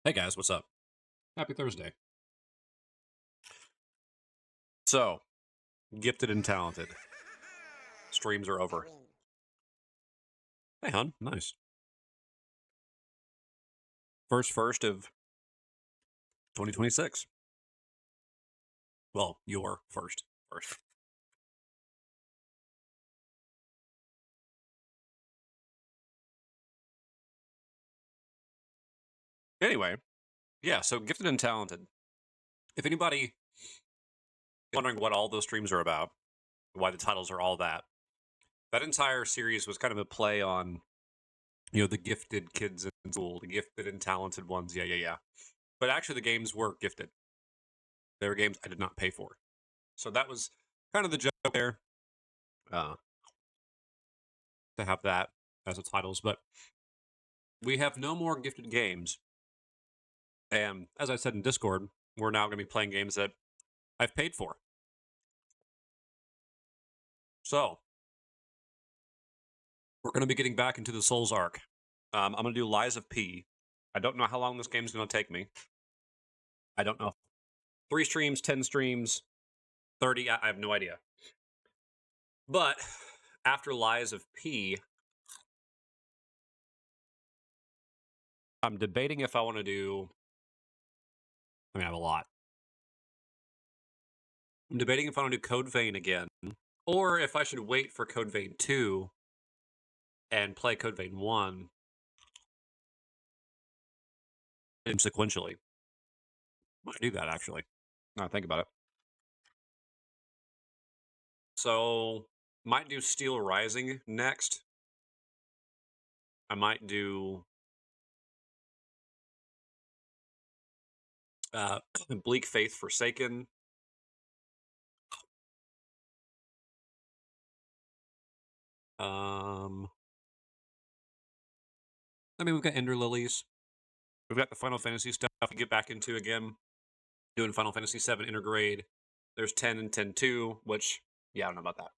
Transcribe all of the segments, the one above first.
Hey guys, what's up? Happy Thursday. So, gifted and talented. Streams are over. Hey, hon. Nice. First of 2026. Well, your first. Anyway, yeah, so gifted and talented. If anybody is wondering what all those streams are about, why the titles are all that, that entire series was kind of a play on, the gifted kids in school, the gifted and talented ones. Yeah. But actually, the games were gifted. They were games I did not pay for. So that was kind of the joke there, to have that as the titles. But we have no more gifted games. And as I said in Discord, we're now going to be playing games that I've paid for. So, we're going to be getting back into the Souls arc. I'm going to do Lies of P. I don't know how long this game's going to take me. I don't know. 3 streams, 10 streams, 30, I have no idea. But after Lies of P, I'm debating if I want to do... I have a lot. I'm debating if I want to do Code Vein again, or if I should wait for Code Vein 2 and play Code Vein 1 sequentially. I might do that, actually. Now I think about it. So, might do Steel Rising next. I might do Bleak Faith Forsaken. We've got Ender Lilies. We've got the Final Fantasy stuff to get back into again. Doing Final Fantasy 7 Intergrade. There's 10 and 10-2, which, yeah, I don't know about that.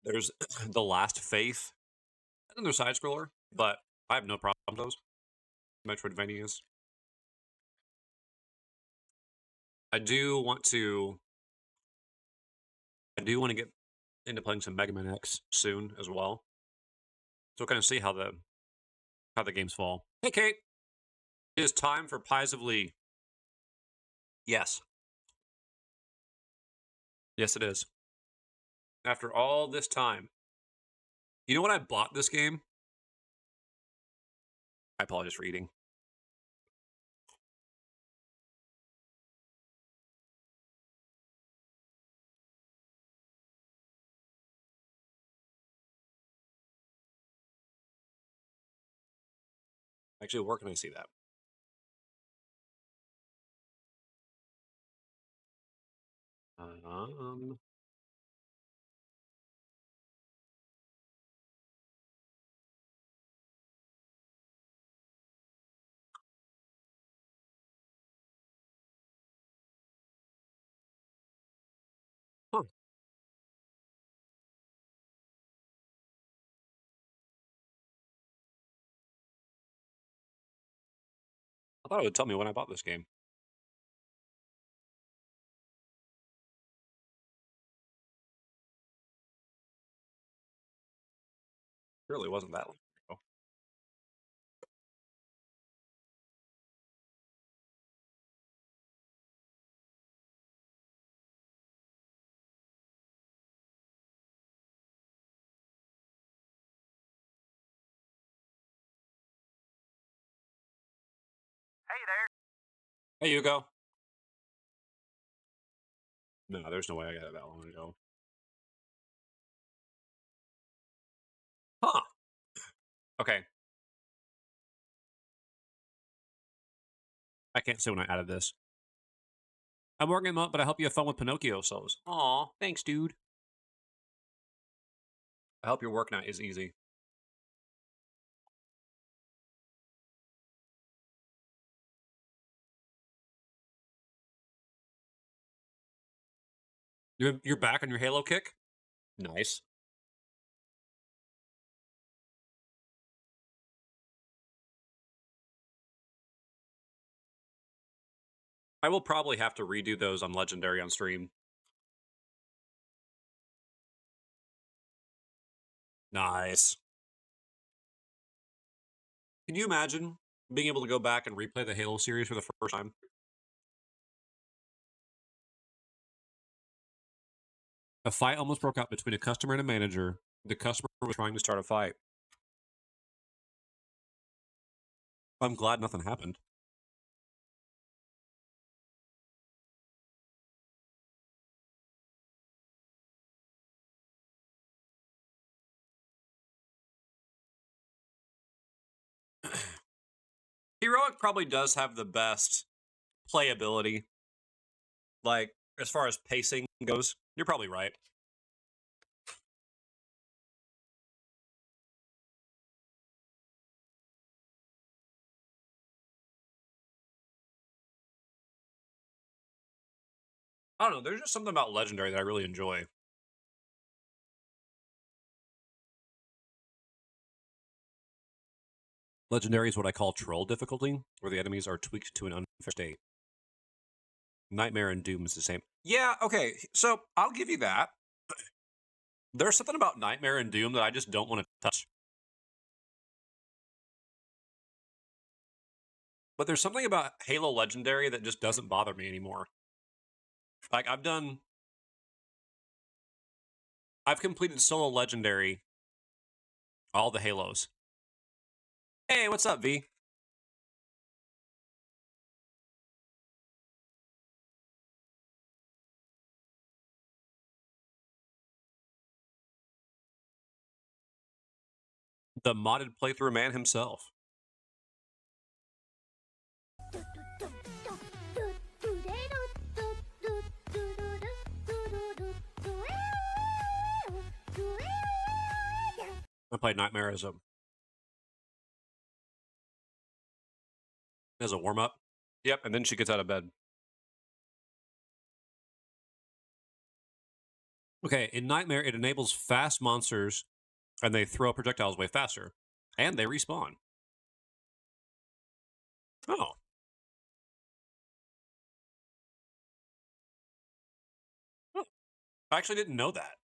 There's The Last Faith. Another side-scroller, but I have no problem with those. Metroidvanias. I do want to get into playing some Mega Man X soon as well. So we'll kind of see how the games fall. Hey, Kate! It is time for Pies of Lee. Yes. Yes, it is. After all this time. You know when I bought this game? I apologize for eating. Actually, where can I see that? Huh. I thought it would tell me when I bought this game. It really wasn't that long ago. Hey there. Hey, Hugo. No, there's no way I got it that long ago. Huh. Okay. I can't say when I added this. I'm working them up, but I hope you have fun with Pinocchio souls. Aw, thanks, dude. I hope your work night is easy. You're back on your Halo kick? Nice. I will probably have to redo those on Legendary on stream. Nice. Can you imagine being able to go back and replay the Halo series for the first time? A fight almost broke out between a customer and a manager. The customer was trying to start a fight. I'm glad nothing happened. Heroic probably does have the best playability. Like, as far as pacing goes, you're probably right. I don't know. There's just something about Legendary that I really enjoy. Legendary is what I call troll difficulty, where the enemies are tweaked to an unfair state. Nightmare and Doom is the same. Yeah, okay. So I'll give you that. There's something about Nightmare and Doom that I just don't want to touch. But there's something about Halo Legendary that just doesn't bother me anymore. Like, I've completed solo Legendary, all the Halos. Hey, what's up, V? The modded playthrough man himself. I played Nightmare as a warm up. Yep, and then she gets out of bed. Okay, in Nightmare, it enables fast monsters, and they throw projectiles way faster, and they respawn. Oh. Oh. I actually didn't know that.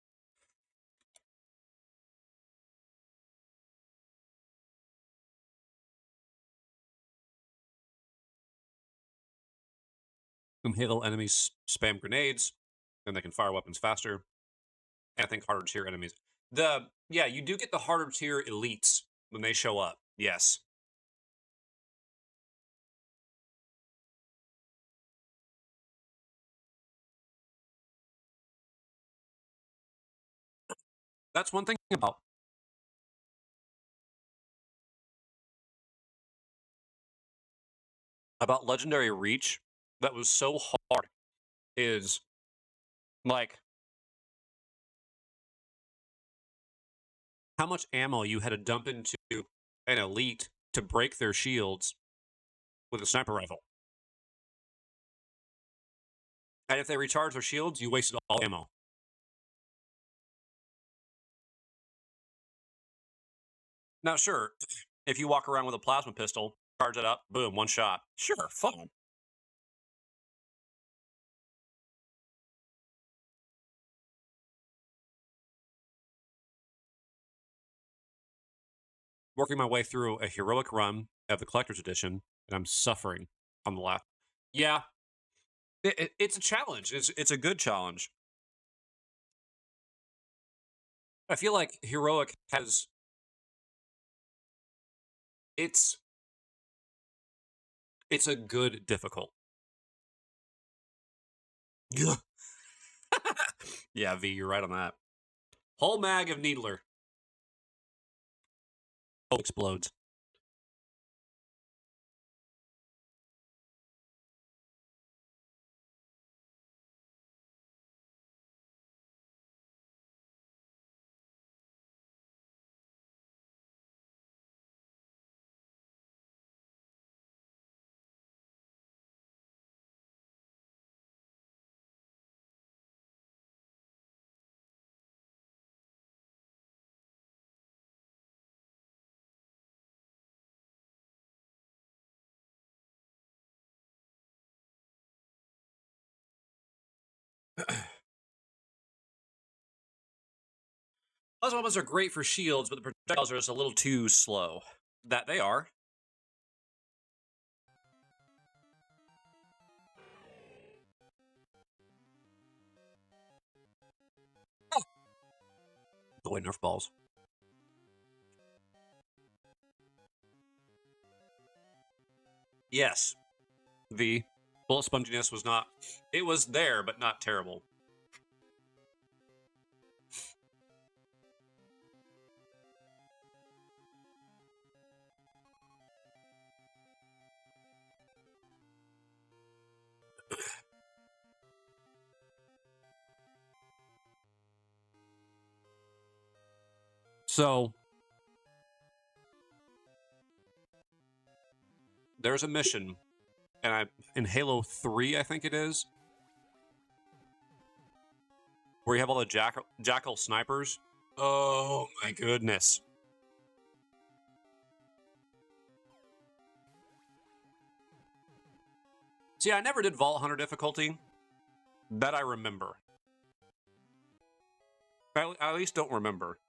Some Halo enemies spam grenades, and they can fire weapons faster. And I think harder tier enemies. Yeah, you do get the harder tier elites when they show up. Yes. That's one thing about Legendary Reach that was so hard is like how much ammo you had to dump into an elite to break their shields with a sniper rifle. And if they recharge their shields, you wasted all ammo. Now, sure, if you walk around with a plasma pistol, charge it up, boom, one shot. Sure, fun. Working my way through a heroic run of the collector's edition, and I'm suffering on the last. Yeah, it's a challenge. It's a good challenge. I feel like heroic has it's a good difficult. Yeah, V, you're right on that. Whole mag of Needler. Oh, explodes. Plasma bombs are great for shields, but the projectiles are just a little too slow. That they are. Oh. The way Nerf balls. Yes. The bullet sponginess was not... It was there, but not terrible. So, there's a mission, and in Halo 3, I think it is, where you have all the jackal snipers. Oh my goodness. See, I never did Vault Hunter difficulty. That I remember. I at least don't remember.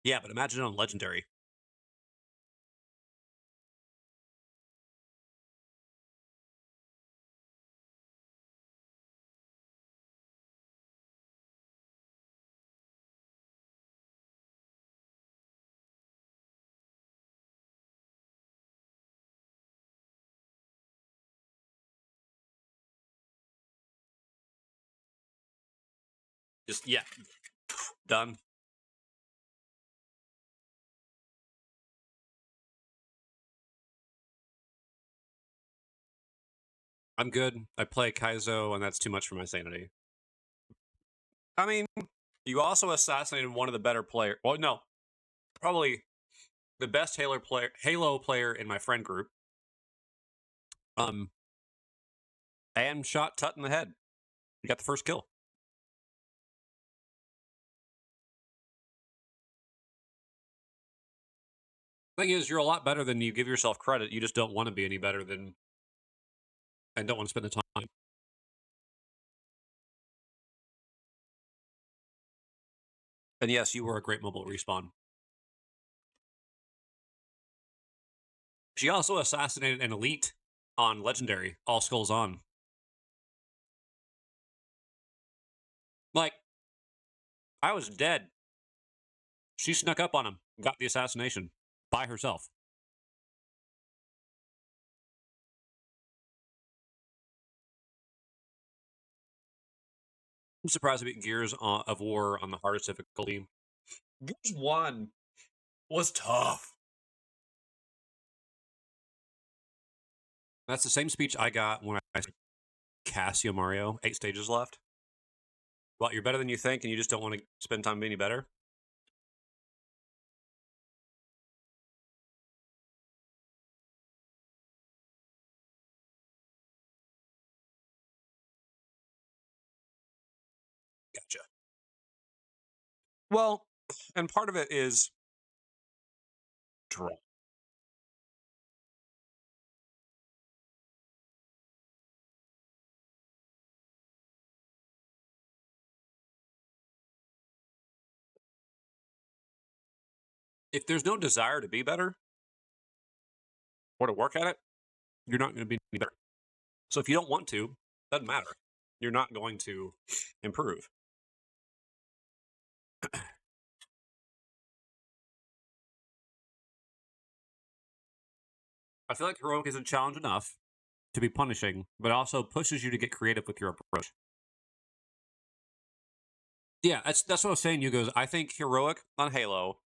Yeah, but imagine it on Legendary. Just, yeah. Done. I'm good. I play Kaizo, and that's too much for my sanity. I mean, you also assassinated one of the better players. Well, no. Probably the best Halo player in my friend group. And shot Tut in the head. You got the first kill. Thing is, you're a lot better than you give yourself credit. You just don't want to be any better than, and don't want to spend the time. And yes, you were a great mobile respawn. She also assassinated an elite on Legendary, all skulls on. Like, I was dead. She snuck up on him, got the assassination by herself. I'm surprised I beat Gears of War on the hardest difficulty. Gears 1 was tough. That's the same speech I got when I Casio Mario, 8 stages left. Well, you're better than you think, and you just don't want to spend time being any better? Gotcha. Well, and part of it is draw. If there's no desire to be better or to work at it, you're not going to be any better. So if you don't want to, doesn't matter. You're not going to improve. I feel like heroic is a challenge enough to be punishing, but also pushes you to get creative with your approach. Yeah, that's what I was saying, Hugo. I think heroic on Halo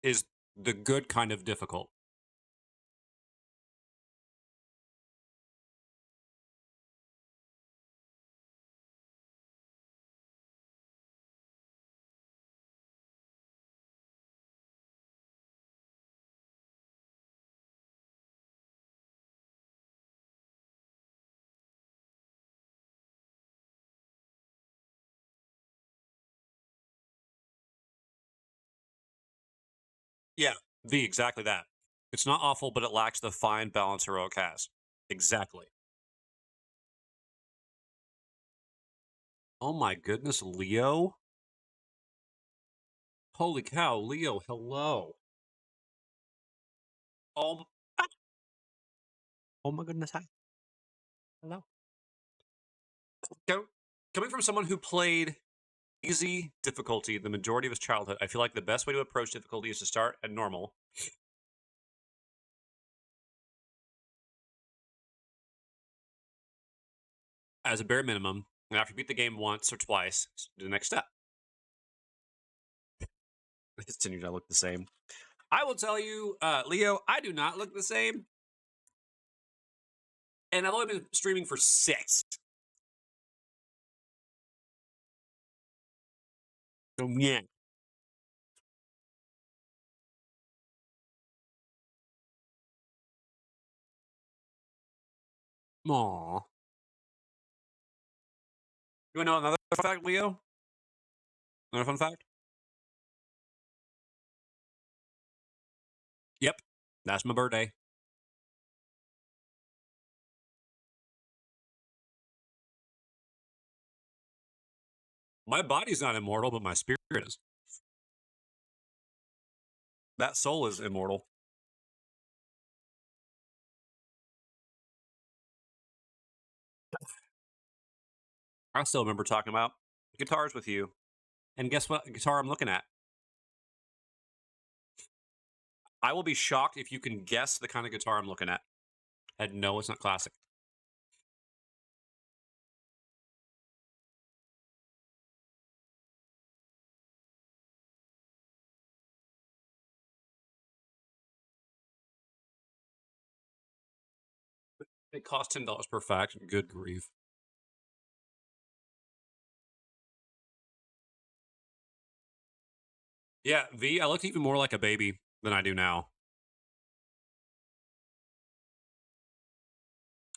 is the good kind of difficult. Yeah, V, exactly that. It's not awful, but it lacks the fine balance heroic has. Exactly. Oh my goodness, Leo? Holy cow, Leo, hello. Oh, oh my goodness, hi. Hello. Coming from someone who played easy difficulty the majority of his childhood, I feel like the best way to approach difficulty is to start at normal. As a bare minimum, and after you beat the game once or twice, do the next step. Continue to look the same. I will tell you, Leo, I do not look the same. And I've only been streaming for 6. So, yeah. Aww. You want to know another fun fact, Leo? Another fun fact? Yep. That's my birthday. My body's not immortal, but my spirit is. That soul is immortal. I still remember talking about guitars with you. And guess what guitar I'm looking at? I will be shocked if you can guess the kind of guitar I'm looking at. And no, it's not classic. It costs $10 per fact. Good grief. Yeah, V, I looked even more like a baby than I do now.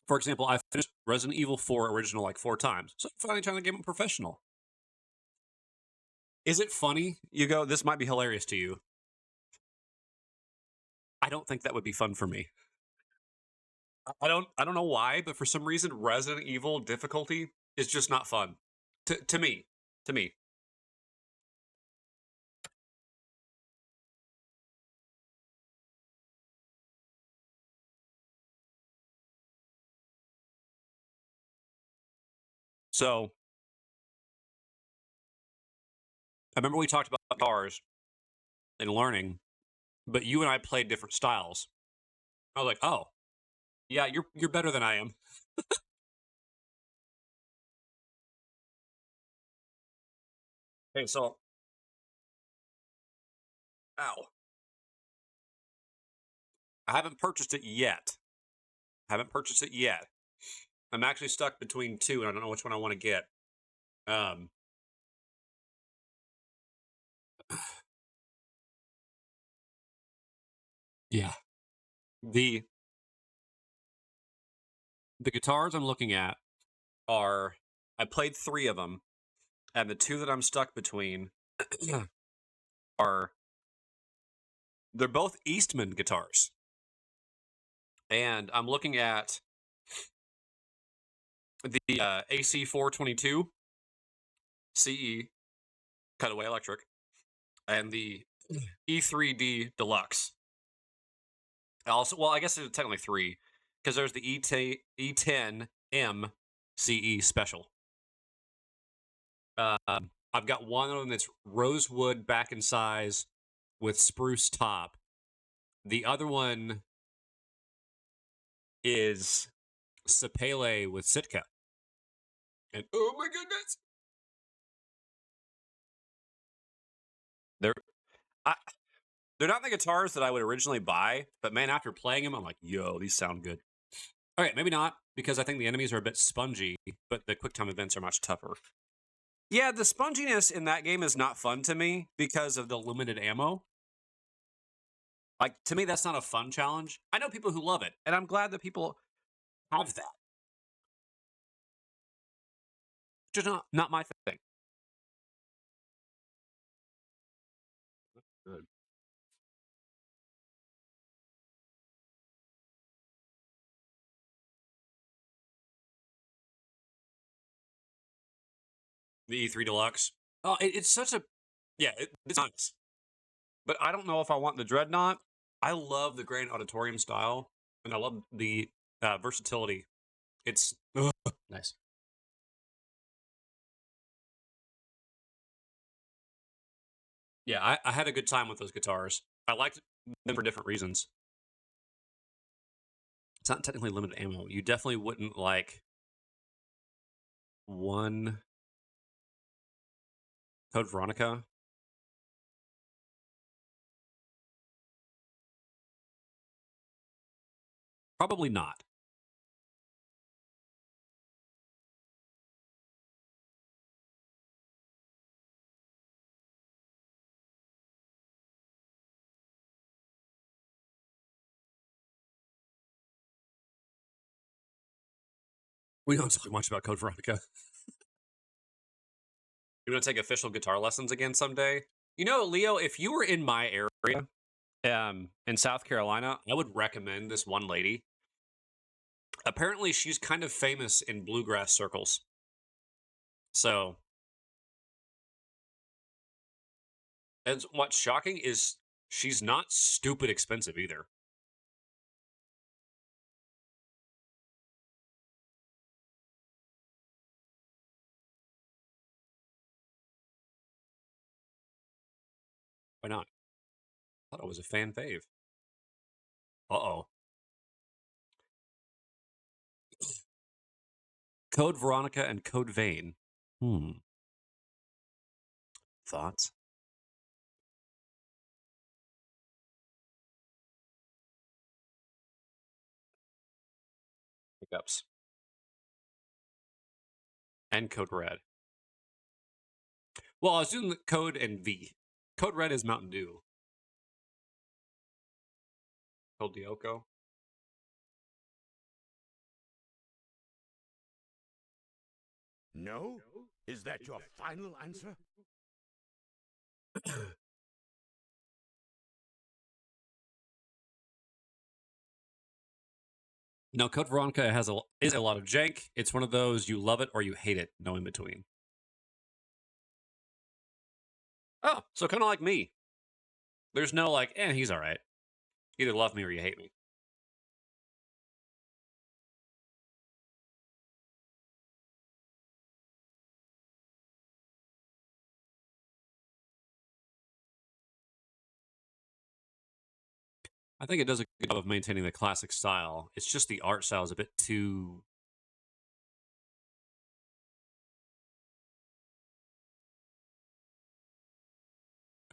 For example, I finished Resident Evil 4 original like 4 times. So I'm finally trying to get professional. Is it funny? You go, this might be hilarious to you. I don't think that would be fun for me. I don't know why, but for some reason Resident Evil difficulty is just not fun. To me. To me. So I remember we talked about cars and learning, but you and I played different styles. I was like, oh, yeah, you're better than I am. Hey, so ow. I haven't purchased it yet. I haven't purchased it yet. I'm actually stuck between two, and I don't know which one I want to get. Um, yeah. The the guitars I'm looking at are I played 3 of them, and the 2 that I'm stuck between are they're both Eastman guitars. And I'm looking at the AC 422 CE cutaway electric and the E3D Deluxe. Also, well, I guess it's technically 3 because there's the E10M CE Special. I've got one of them that's rosewood back and size with spruce top. The other one is Sapele with Sitka. And oh my goodness, they're I, they're not the guitars that I would originally buy, but man, after playing them, I'm like, yo, these sound good. Okay, maybe not because I think the enemies are a bit spongy, but the quick time events are much tougher. Yeah, the sponginess in that game is not fun to me because of the limited ammo. Like, to me, that's not a fun challenge. I know people who love it, and I'm glad that people have that. Just not my thing. Good. The E3 Deluxe. Oh, it's such a yeah. It's nice, but I don't know if I want the Dreadnought. I love the Grand Auditorium style, and I love the versatility. It's nice. Yeah, I had a good time with those guitars. I liked them for different reasons. It's not technically limited ammo. You definitely wouldn't like one Code Veronica. Probably not. We don't talk much about Code Veronica. You want to take official guitar lessons again someday? You know, Leo, if you were in my area, in South Carolina, I would recommend this one lady. Apparently, she's kind of famous in bluegrass circles. So, and what's shocking is she's not stupid expensive either. Why not? I thought it was a fan fave. Uh-oh. Code Veronica and Code Vein. Thoughts? Pickups. And Code Red. Well, I was doing the Code and V. Code Red is Mountain Dew. Code Dioko. No? Is that your final answer? No, Code Veronica is a lot of jank. It's one of those you love it or you hate it, no in between. Oh, so kind of like me. There's no like, he's all right. Either love me or you hate me. I think it does a good job of maintaining the classic style. It's just the art style is a bit too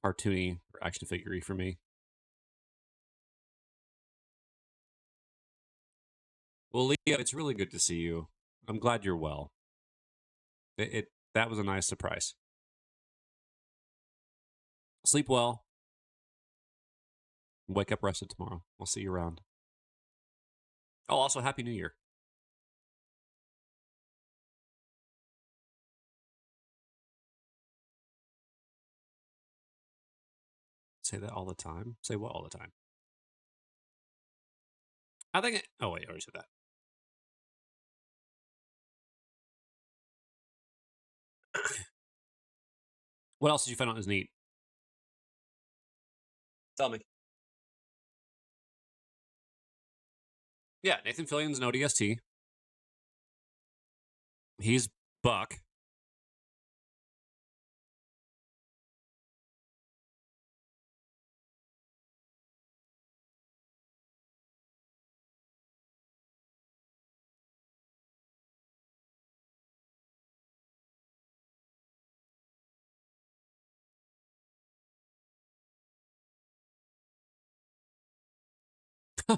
cartoony or action figure-y for me. Well, Leo, it's really good to see you. I'm glad you're well. That was a nice surprise. Sleep well. Wake up rested tomorrow. I'll see you around. Oh, also Happy New Year. Say that all the time. Say what all the time? I think. Oh wait, I already said that. What else did you find out is neat? Tell me. Yeah, Nathan Fillion's an ODST. He's Buck.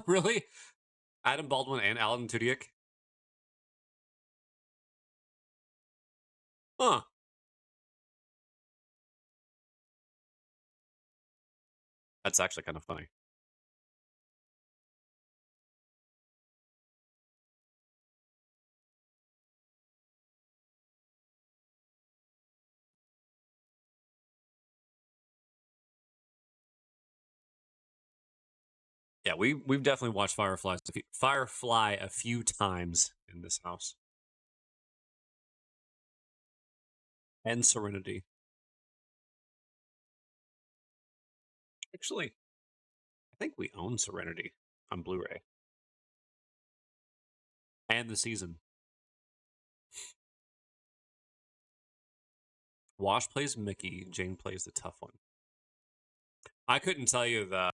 Really? Adam Baldwin and Alan Tudyk? Huh. That's actually kind of funny. Yeah, we've definitely watched Firefly a few times in this house. and Serenity. Actually, I think we own Serenity on Blu-ray. And the season. Wash plays Mickey, Jane plays the tough one. I couldn't tell you the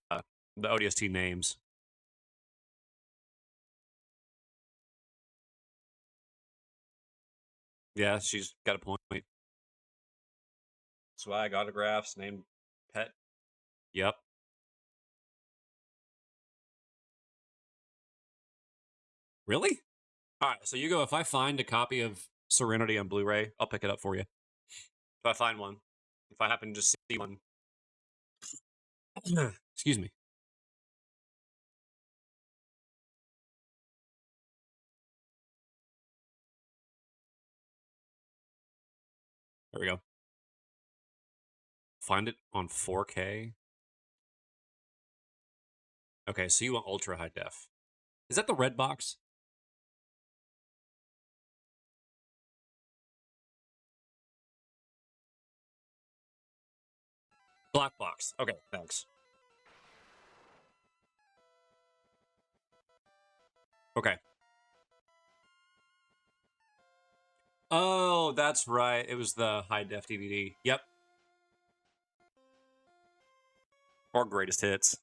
ODST names. Yeah, she's got a point. Swag autographs, named Pet. Yep. Really? All right, so you go. If I find a copy of Serenity on Blu-ray, I'll pick it up for you. If I find one. If I happen to just see one. Excuse me. There we go. Find it on 4K. Okay, so you want ultra high def. Is that the red box? Black box. Okay, thanks. Okay. Oh, that's right. It was the high def DVD. Yep. Or greatest hits.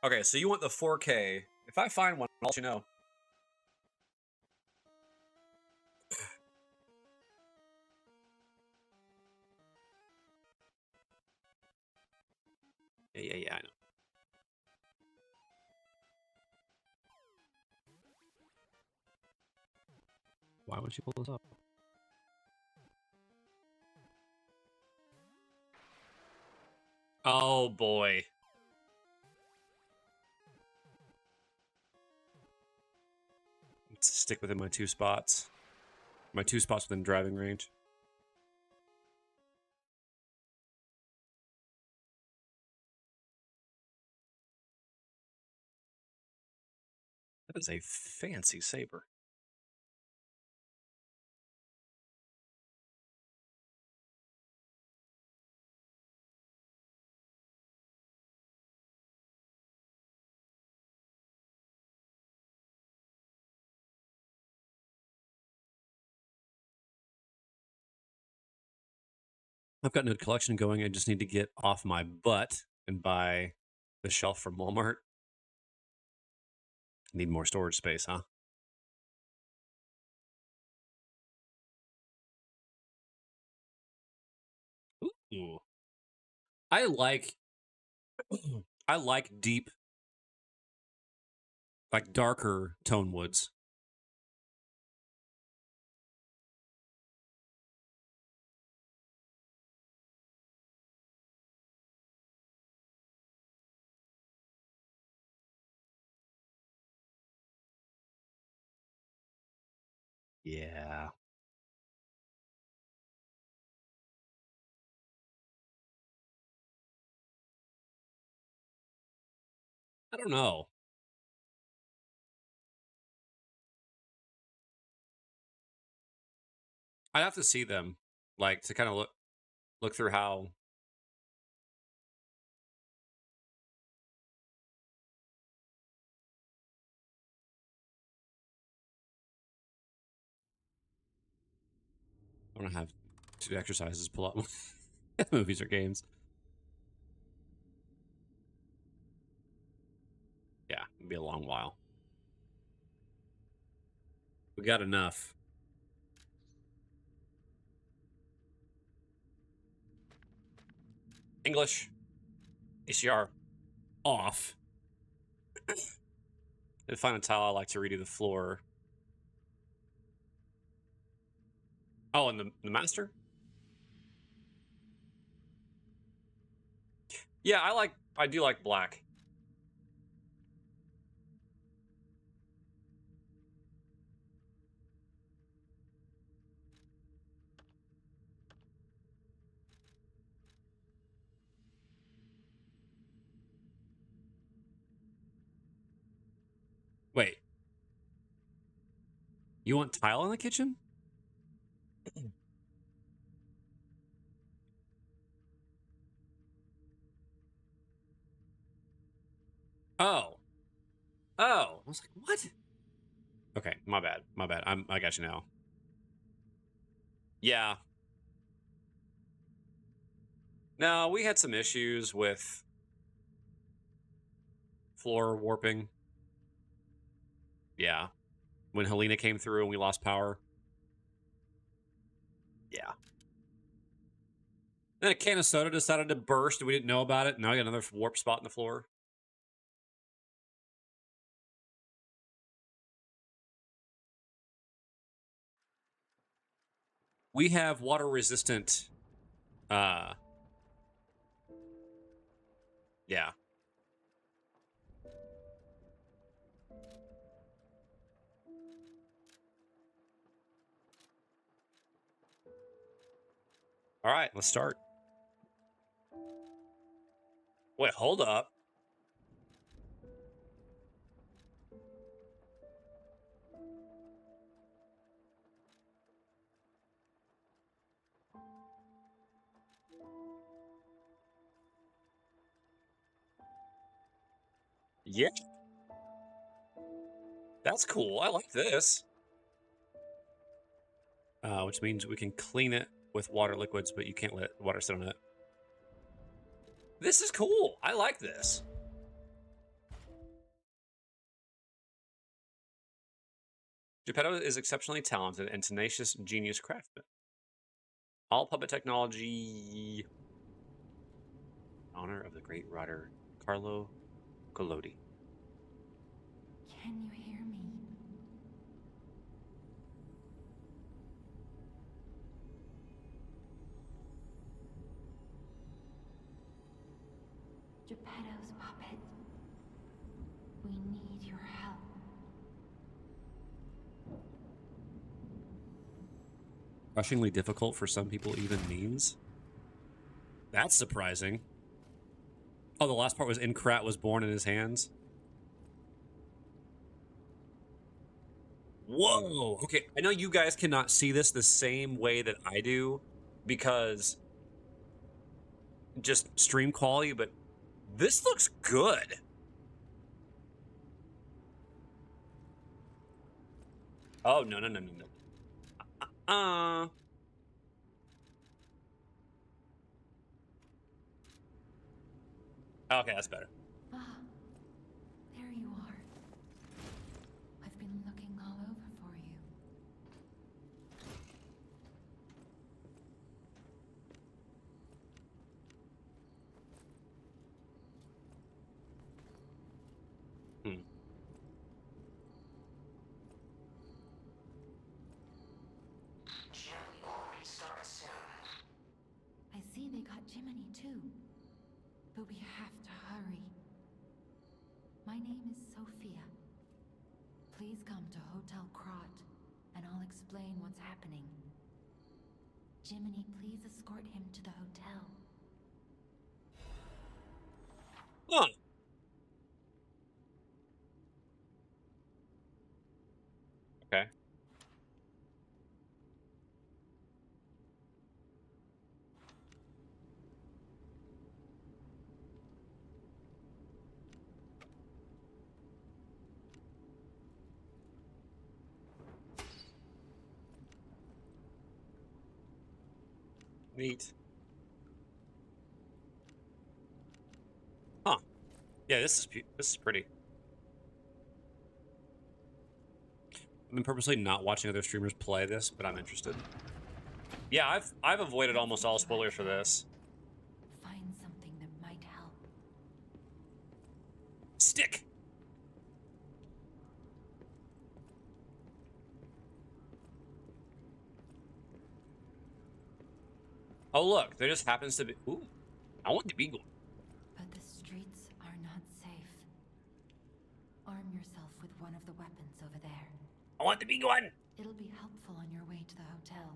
Okay, so you want the 4K. If I find one, I'll let you know. Yeah, I know. Why would you pull this up? Oh, boy. Let's stick within my 2 spots. My 2 spots within driving range. That is a fancy saber. I've got no collection going. I just need to get off my butt and buy the shelf from Walmart. Need more storage space, huh? Ooh. I like I like deep, like darker tone woods. Yeah. I don't know. I'd have to see them, like, to kind of look through how. I don't have 2 exercises pull up movies or games. Yeah, it'd be a long while. We got enough. English. ACR off. If I find a tile, I like to redo the floor. Oh, and the master? Yeah, I do like black. You want tile in the kitchen? Oh. Oh. I was like, what? Okay, my bad. My bad. I got you now. Yeah. No, we had some issues with floor warping. Yeah. When Helena came through and we lost power. Yeah. Then a can of soda decided to burst and we didn't know about it. Now I got another warp spot in the floor. We have water resistant. Yeah. All right, let's start. Wait, hold up. Yeah, that's cool. I like this. Which means we can clean it with water liquids, but you can't let water sit on it. This is cool. I like this. Geppetto is exceptionally talented and tenacious genius craftsman. All puppet technology. Honor of the great writer Carlo Collodi. Can you hear me? Geppetto's puppet. We need your help. Crushingly difficult for some people even means. That's surprising. Oh, the last part was in Krat was born in his hands. Whoa. Okay, I know you guys cannot see this the same way that I do because just stream quality, but this looks good. Oh, no, no, no, no, no. Okay, that's better. Ah, there you are. I've been looking all over for you. Hmm. Shall we restart soon? I see they got Jiminy too. But we have to hurry. My name is Sophia. Please come to Hotel Krat, and I'll explain what's happening. Jiminy, please escort him to the hotel. Huh. Okay. Neat. Huh. Yeah, this is pretty. I've been purposely not watching other streamers play this, but I'm interested. Yeah, I've avoided almost all spoilers for this. Find something that might help. Stick. Oh look, there just happens to be. Ooh, I want the beagle. But the streets are not safe. Arm yourself with one of the weapons over there. I want the big one. It'll be helpful on your way to the hotel.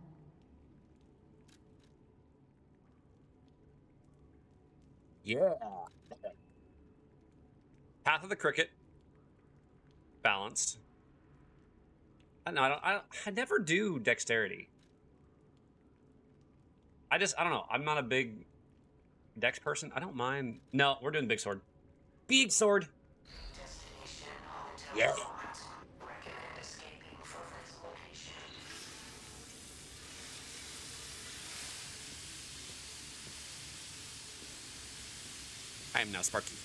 Yeah. Path of the Cricket. Balanced. I never do dexterity. I don't know. I'm not a big dex person. I don't mind. No, we're doing big sword. Big sword. Destination Hotel Yeah. Krat. Recommend escaping from this location. I am now Sparky.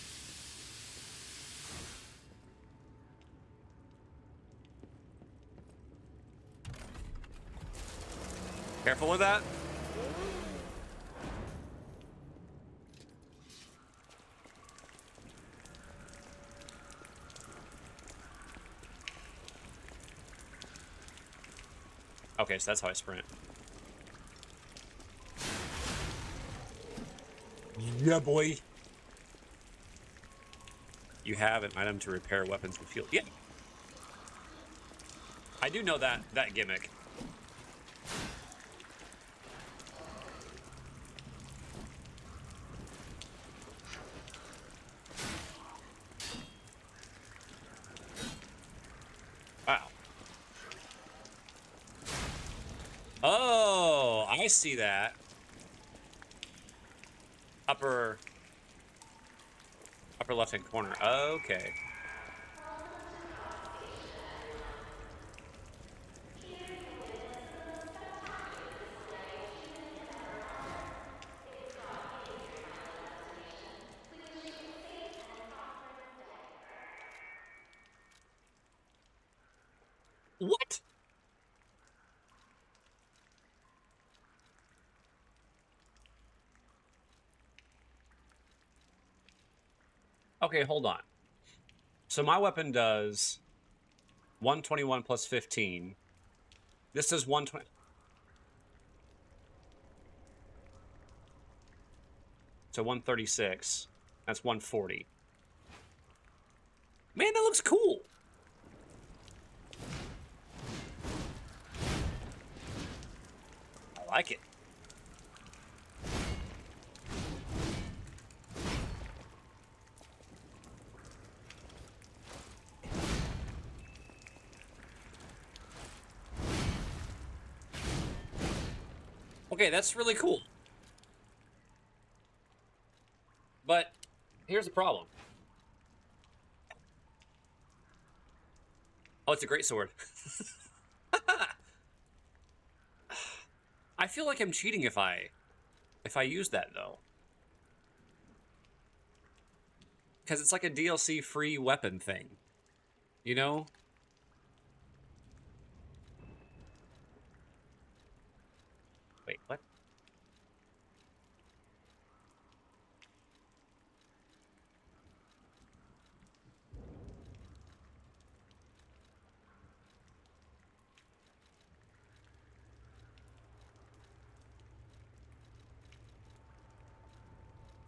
Careful with that. Okay, so that's how I sprint. Yeah, boy. You have an item to repair weapons with fuel. Yeah. I do know that gimmick. Wow. Oh, I see that. Upper left-hand corner. Okay. What? Okay, hold on. So my weapon does 121 plus 15. This does 120. So 136. That's 140. Man, that looks cool. I like it. Okay, that's really cool. But here's the problem. Oh, it's a great sword. I feel like I'm cheating if I use that though. Because it's like a DLC free weapon thing. You know? Wait, what?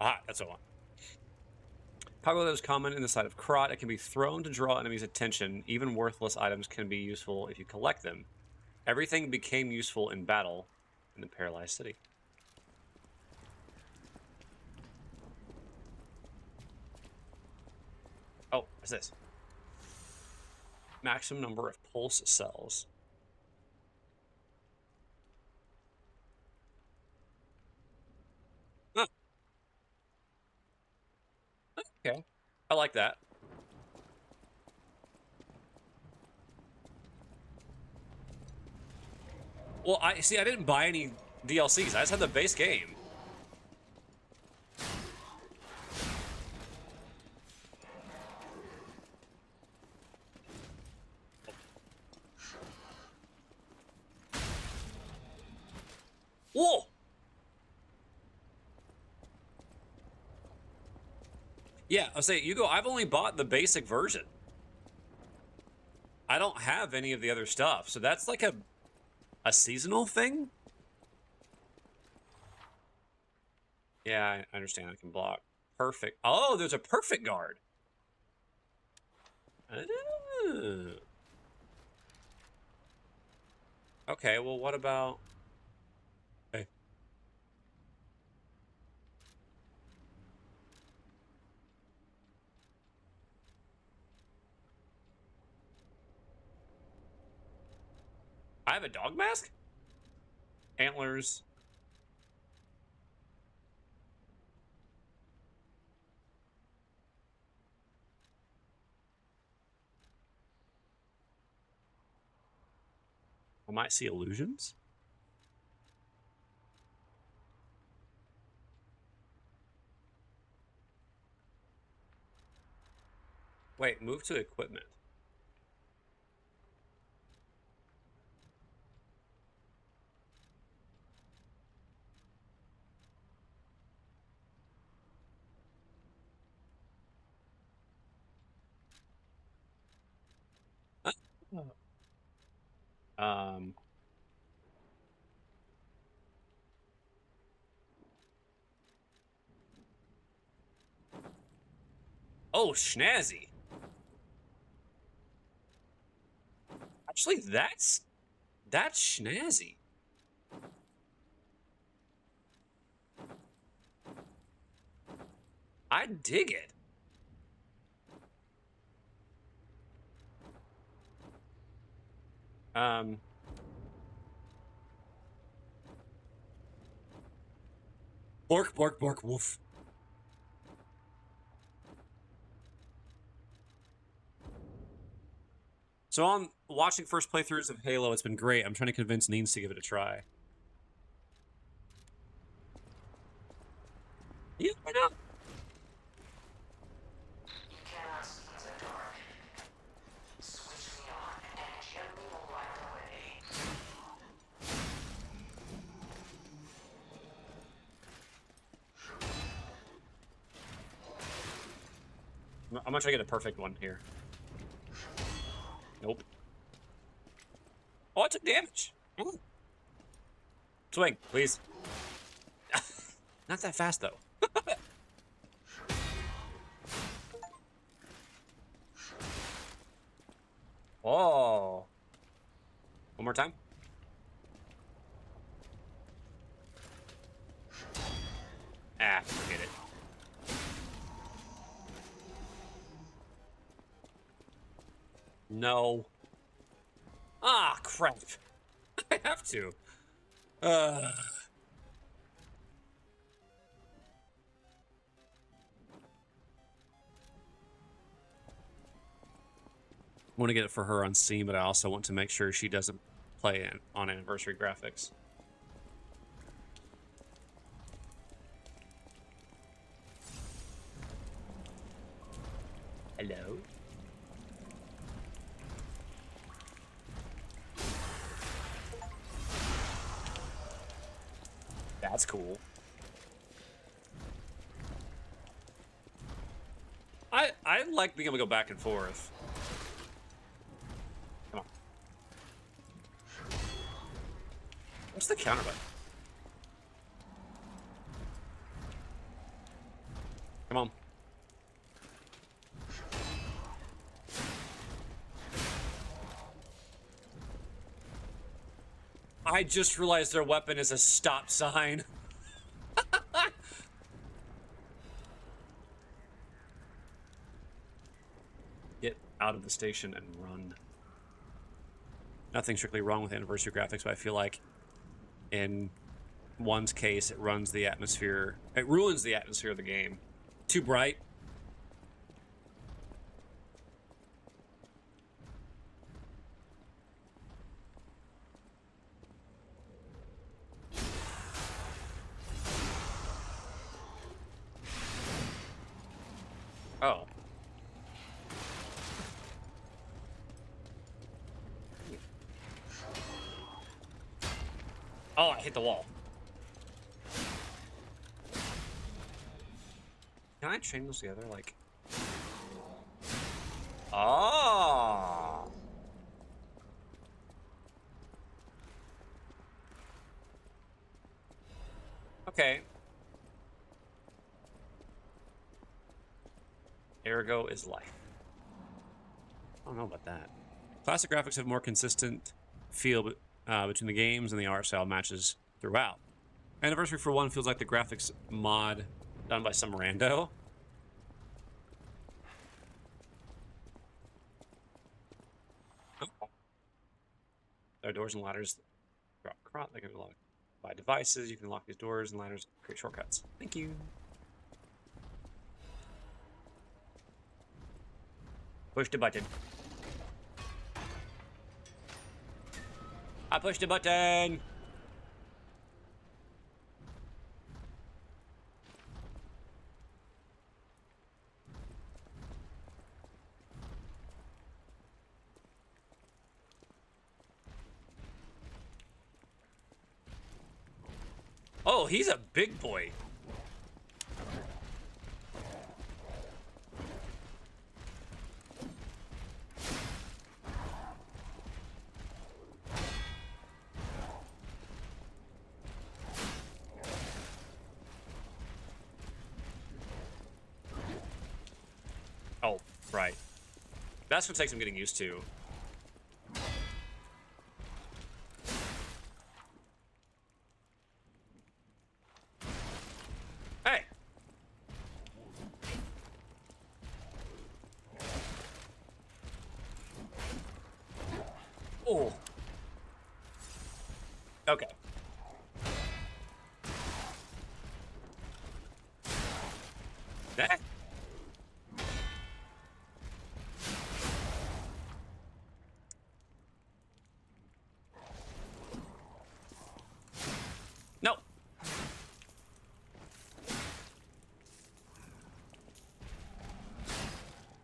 Ah, that's what I want. Cargo that is common in the side of Krat. It can be thrown to draw enemies' attention. Even worthless items can be useful if you collect them. Everything became useful in battle in the paralyzed city. Oh, what's this? Maximum number of pulse cells. Huh, okay. I like that. Well, I didn't buy any DLCs. I just had the base game. Whoa! Yeah, I'll say I've only bought the basic version. I don't have any of the other stuff, so that's like a seasonal thing. Yeah, I understand. I can block. Perfect. Oh, there's a perfect guard. Oh. Okay, well, what about... Hey. I have a dog mask? Antlers. I might see illusions. Wait, move to equipment. Um. Oh, snazzy. Actually, that's snazzy. I dig it. Bork, bork, bork, woof. So on watching first playthroughs of Halo, it's been great. I'm trying to convince Neens to give it a try. Yeah, why not? You cannot see in the dark. Switch me on and gently light I'm gonna try to get a perfect one here. Nope. Oh, I took damage. Ooh. Swing, please. Not that fast, though. Oh. One more time. Ah, forget it. No. Ah, crap. I have to. I want to get it for her on Steam, but I also want to make sure she doesn't play it on anniversary graphics. Hello? That's cool. I like being able to go back and forth. Come on. What's the counter button? Come on. I just realized their weapon is a stop sign. Get out of the station and run. Nothing strictly wrong with anniversary graphics, but I feel like in one's case, it ruins the atmosphere of the game. Too bright. Oh. Oh, I hit the wall. Can I chain those together? Like... Oh. Okay. Ergo is life. I don't know about that. Classic graphics have more consistent feel between the games, and the art style matches throughout. Anniversary for one feels like the graphics mod done by some rando. There are doors and ladders throughout Krat that can be unlocked by devices. You can unlock these doors and ladders, create shortcuts. Thank you. Push the button. I pushed the button. Oh, he's a big boy. Oh, right. That's gonna take some getting used to. Hey! Oh. Okay. That. No.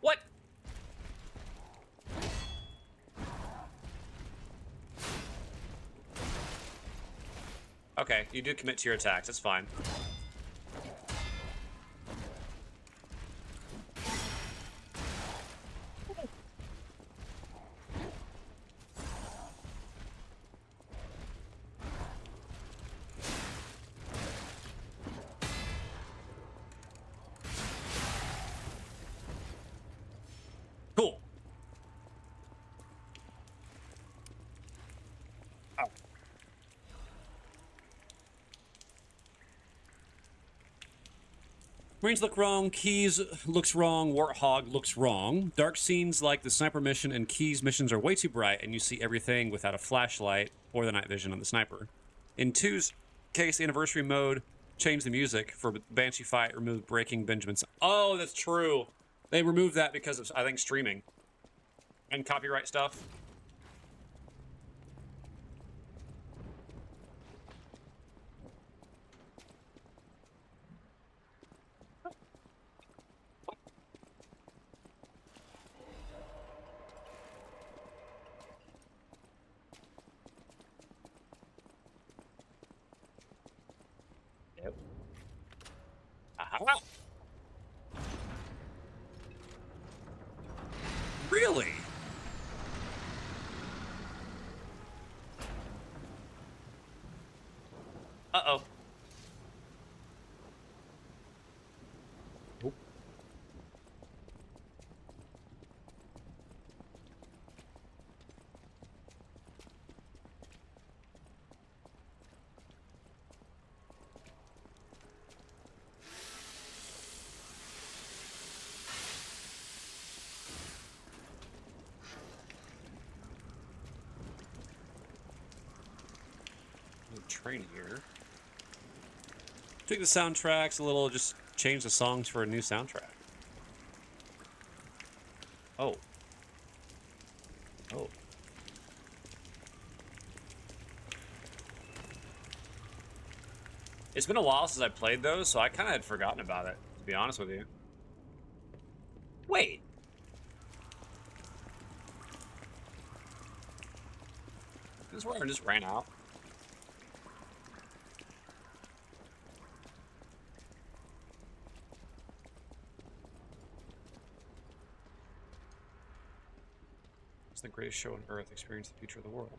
What? Okay, you do commit to your attacks. That's fine. Cool. Oh. Marines look wrong. Keys looks wrong. Warthog looks wrong. Dark scenes like the sniper mission and Keys missions are way too bright, and you see everything without a flashlight or the night vision on the sniper. In 2's case, the anniversary mode changed the music for Banshee fight. Removed breaking Benjamin's. Oh, that's true. They removed that because of, I think, streaming and copyright stuff. Yep. Aha. Really? Uh-oh. Nope. Train here. Tweak the soundtracks a little, just change the songs for a new soundtrack. Oh. Oh. It's been a while since I played those, so I kind of had forgotten about it, to be honest with you. Wait. This where I just ran out. It's the greatest show on Earth. Experience the future of the world.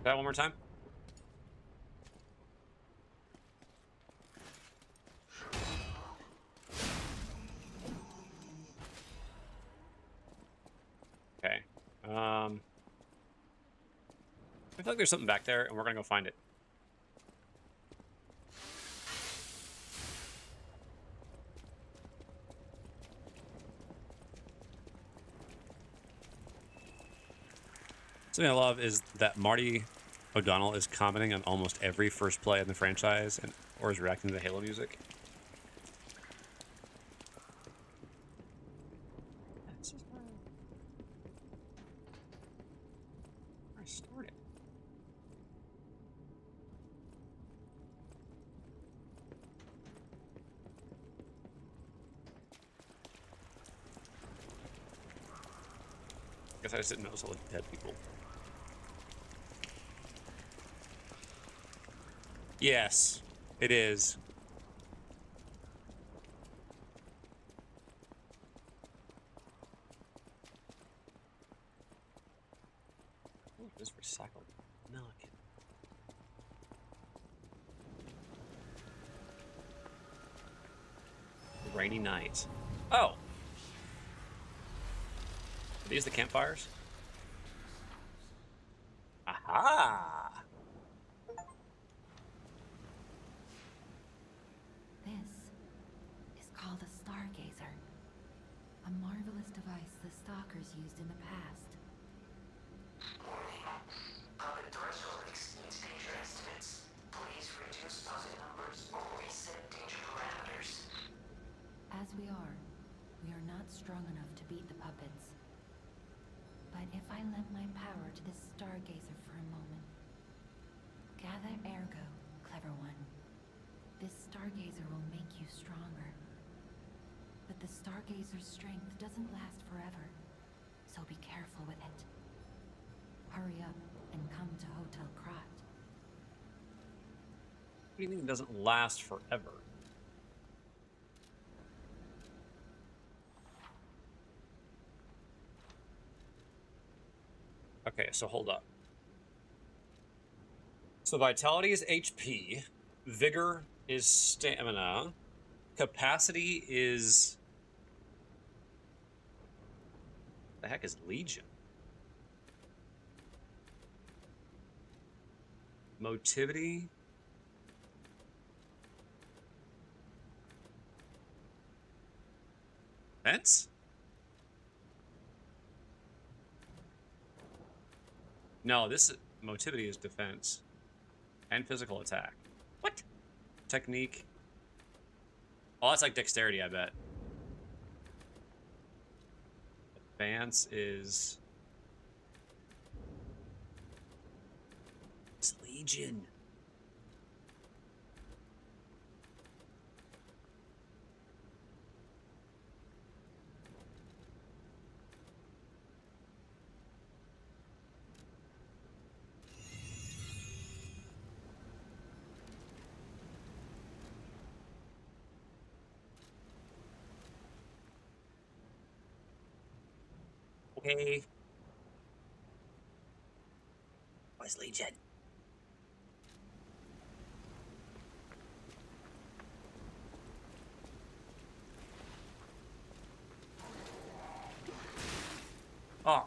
That one more time. Okay. I feel like there's something back there, and we're gonna go find it. Something I love is that Marty O'Donnell is commenting on almost every first play in the franchise, or is reacting to the Halo music. This is where I started. I guess I just didn't notice all the dead people. Yes, it is. Oh, it is recycled milk. Rainy night. Oh! Are these the campfires? Aha! This is called a stargazer. A marvelous device the stalkers used in the past. Warning. Puppet threshold exceeds danger estimates. Please reduce puppet numbers or reset danger parameters. As we are not strong enough to beat the puppets. But if I lend my power to this stargazer for a moment. Gather ergo, clever one. This stargazer will make you stronger. But the stargazer's strength doesn't last forever, so be careful with it. Hurry up and come to Hotel Krat. What do you mean it doesn't last forever? Okay, so hold up. So vitality is HP, vigor is stamina, capacity is... The heck is Legion? Motivity? Defense? No, this motivity is defense and physical attack. What? Technique. Oh, that's like dexterity, I bet. Advance is... It's Legion. Okay. Where's Legion? Oh.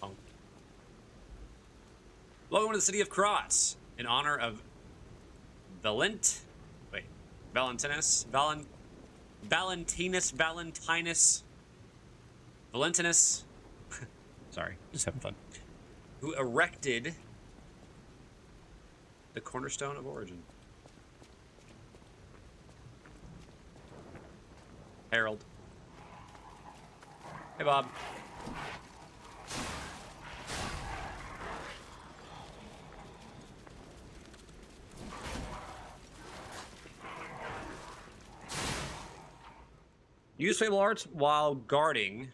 Oh. Welcome to the city of Krat, in honor of Valentinus, sorry, just having fun, who erected the cornerstone of origin. Harold. Hey, Bob. Use Fable Arts while guarding.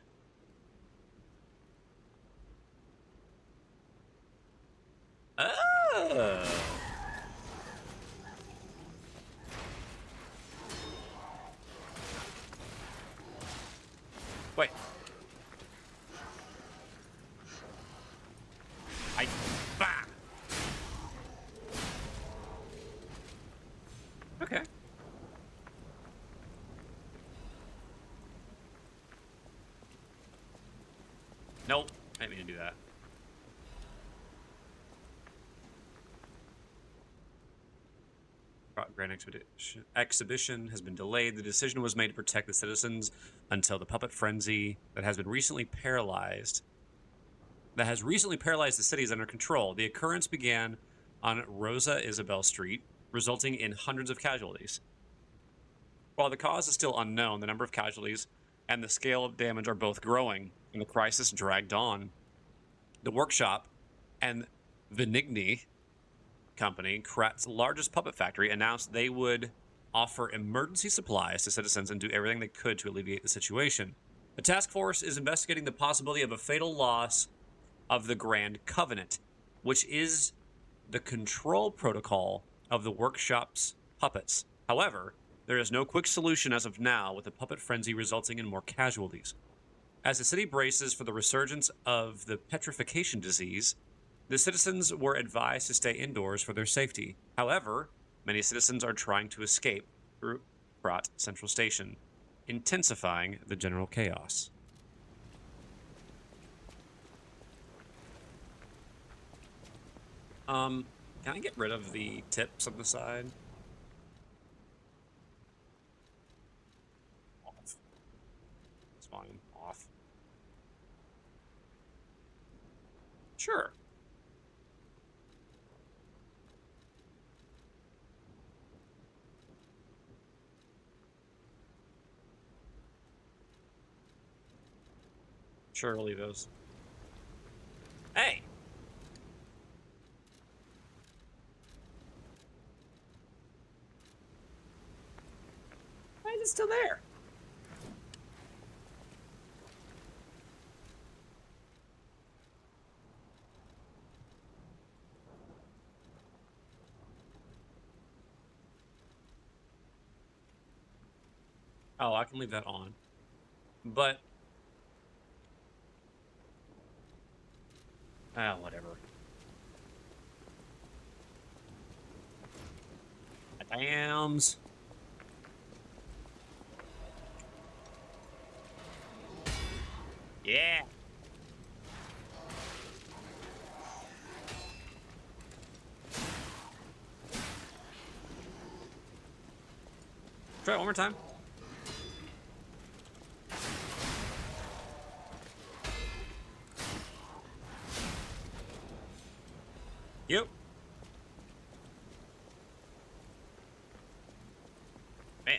Oh. Wait. Bah. Okay. Nope. I didn't mean to do that. Grand exhibition has been delayed. The decision was made to protect the citizens until the puppet frenzy that has recently paralyzed the city is under control. The occurrence began on Rosa Isabel Street, resulting in hundreds of casualties. While the cause is still unknown, the number of casualties and the scale of damage are both growing, and the crisis dragged on. The workshop and Venigni company, Krat's largest puppet factory, announced they would offer emergency supplies to citizens and do everything they could to alleviate the situation. The task force is investigating the possibility of a fatal loss of the Grand Covenant, which is the control protocol of the workshop's puppets. However, there is no quick solution as of now, with the puppet frenzy resulting in more casualties. As the city braces for the resurgence of the petrification disease, the citizens were advised to stay indoors for their safety. However, many citizens are trying to escape through Krat Central Station, intensifying the general chaos. Can I get rid of the tips on the side? Off. It's fine. Off. Sure. Sure, we'll leave those. Hey! Why is it still there? Oh, I can leave that on. But... whatever. Dams. Yeah. Try it one more time. Yep. Man.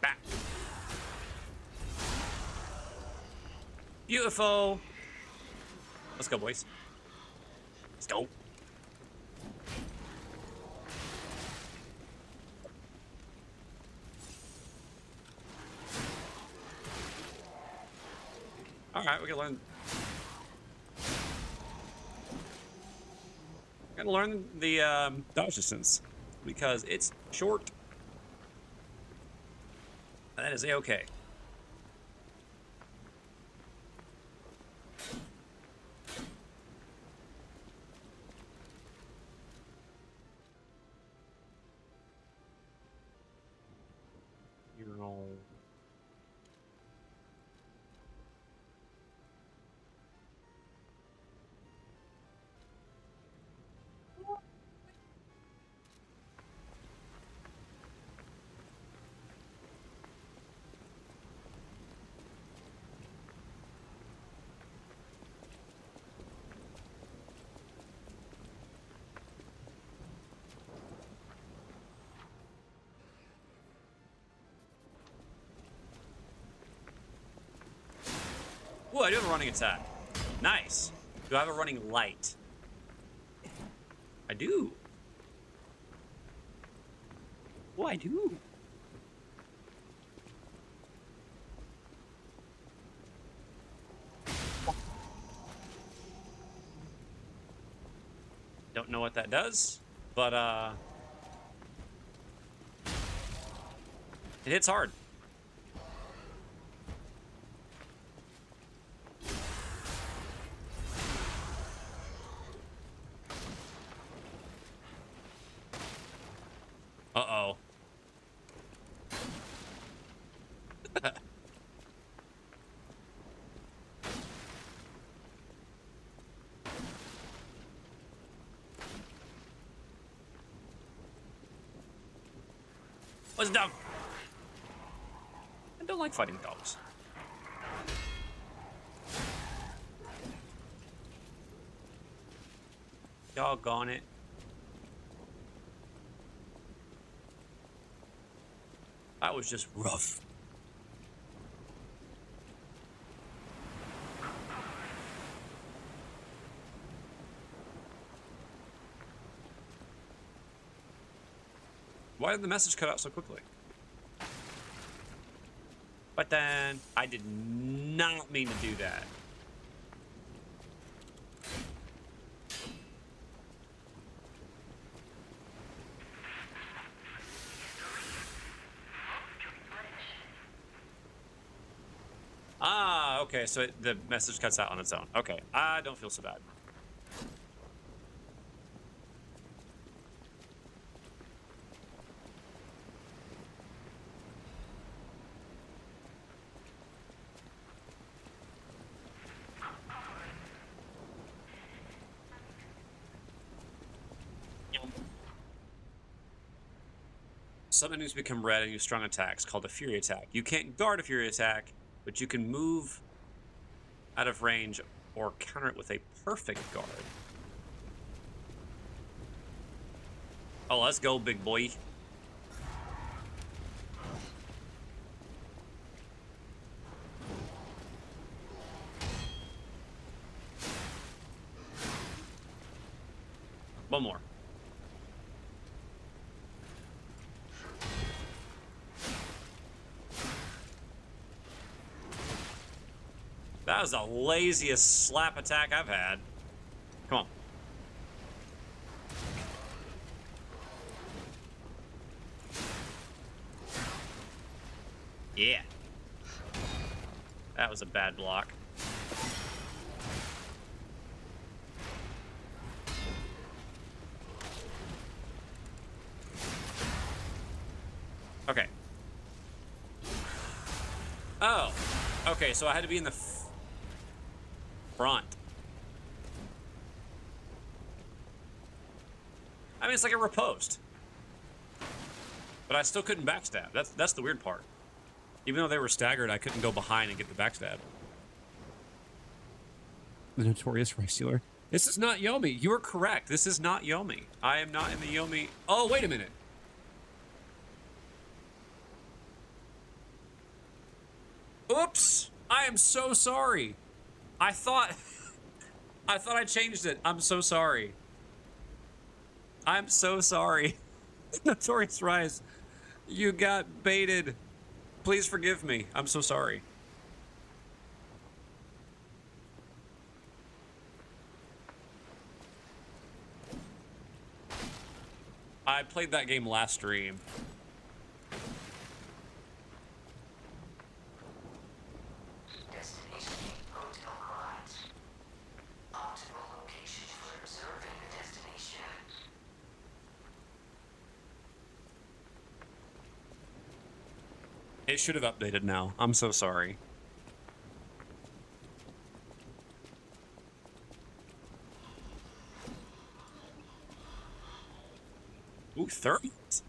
Back. Beautiful. Let's go, boys. Let's go. Alright, we can learn. Gotta learn the dodge distance because it's short. That is a-okay. You're all. Ooh, I do have a running attack. Nice. Do I have a running light? I do. Oh, I do. Don't know what that does, but it hits hard. Uh-oh. What's dog? I don't like fighting dogs. Doggone it. That was just rough. Why did the message cut out so quickly? But then, I did not mean to do that. Ah, okay, so the message cuts out on its own. Okay, I don't feel so bad. Some enemies become red and use strong attacks called a Fury attack. You can't guard a Fury attack, but you can move out of range or counter it with a perfect guard. Oh, let's go, big boy. One more. That was the laziest slap attack I've had. Come on. Yeah. That was a bad block. Okay. Oh. Okay, so I had to be in the front. I mean, it's like a riposte. But I still couldn't backstab. That's the weird part. Even though they were staggered, I couldn't go behind and get the backstab. The notorious rice dealer. This is not Yomi. You are correct. This is not Yomi. I am not in the Yomi. Oh, wait a minute. Oops. I am so sorry. I thought I changed it. I'm so sorry. I'm so sorry. Notorious Rise. You got baited. Please forgive me. I'm so sorry. I played that game last stream. Destination Hotel Krat. Optimal location for observing the destination. It should have updated now. I'm so sorry. Ooh, thermals.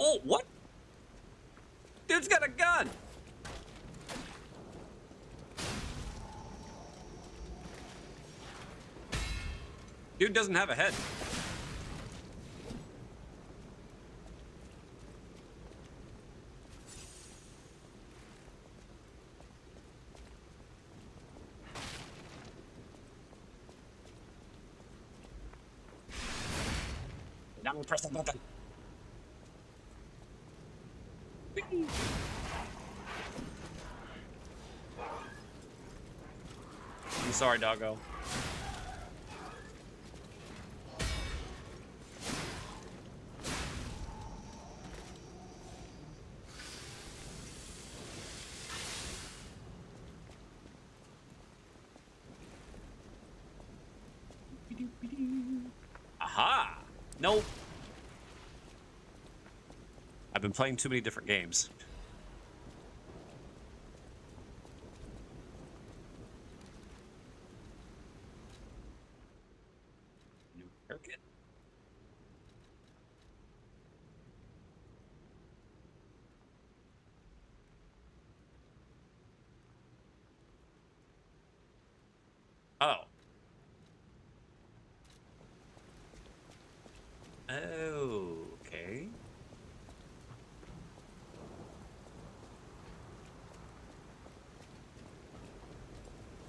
Oh, what? Dude's got a gun. Dude doesn't have a head. Now press the button. I'm sorry, doggo. Aha! Nope. I've been playing too many different games. New haircut. Oh. Okay.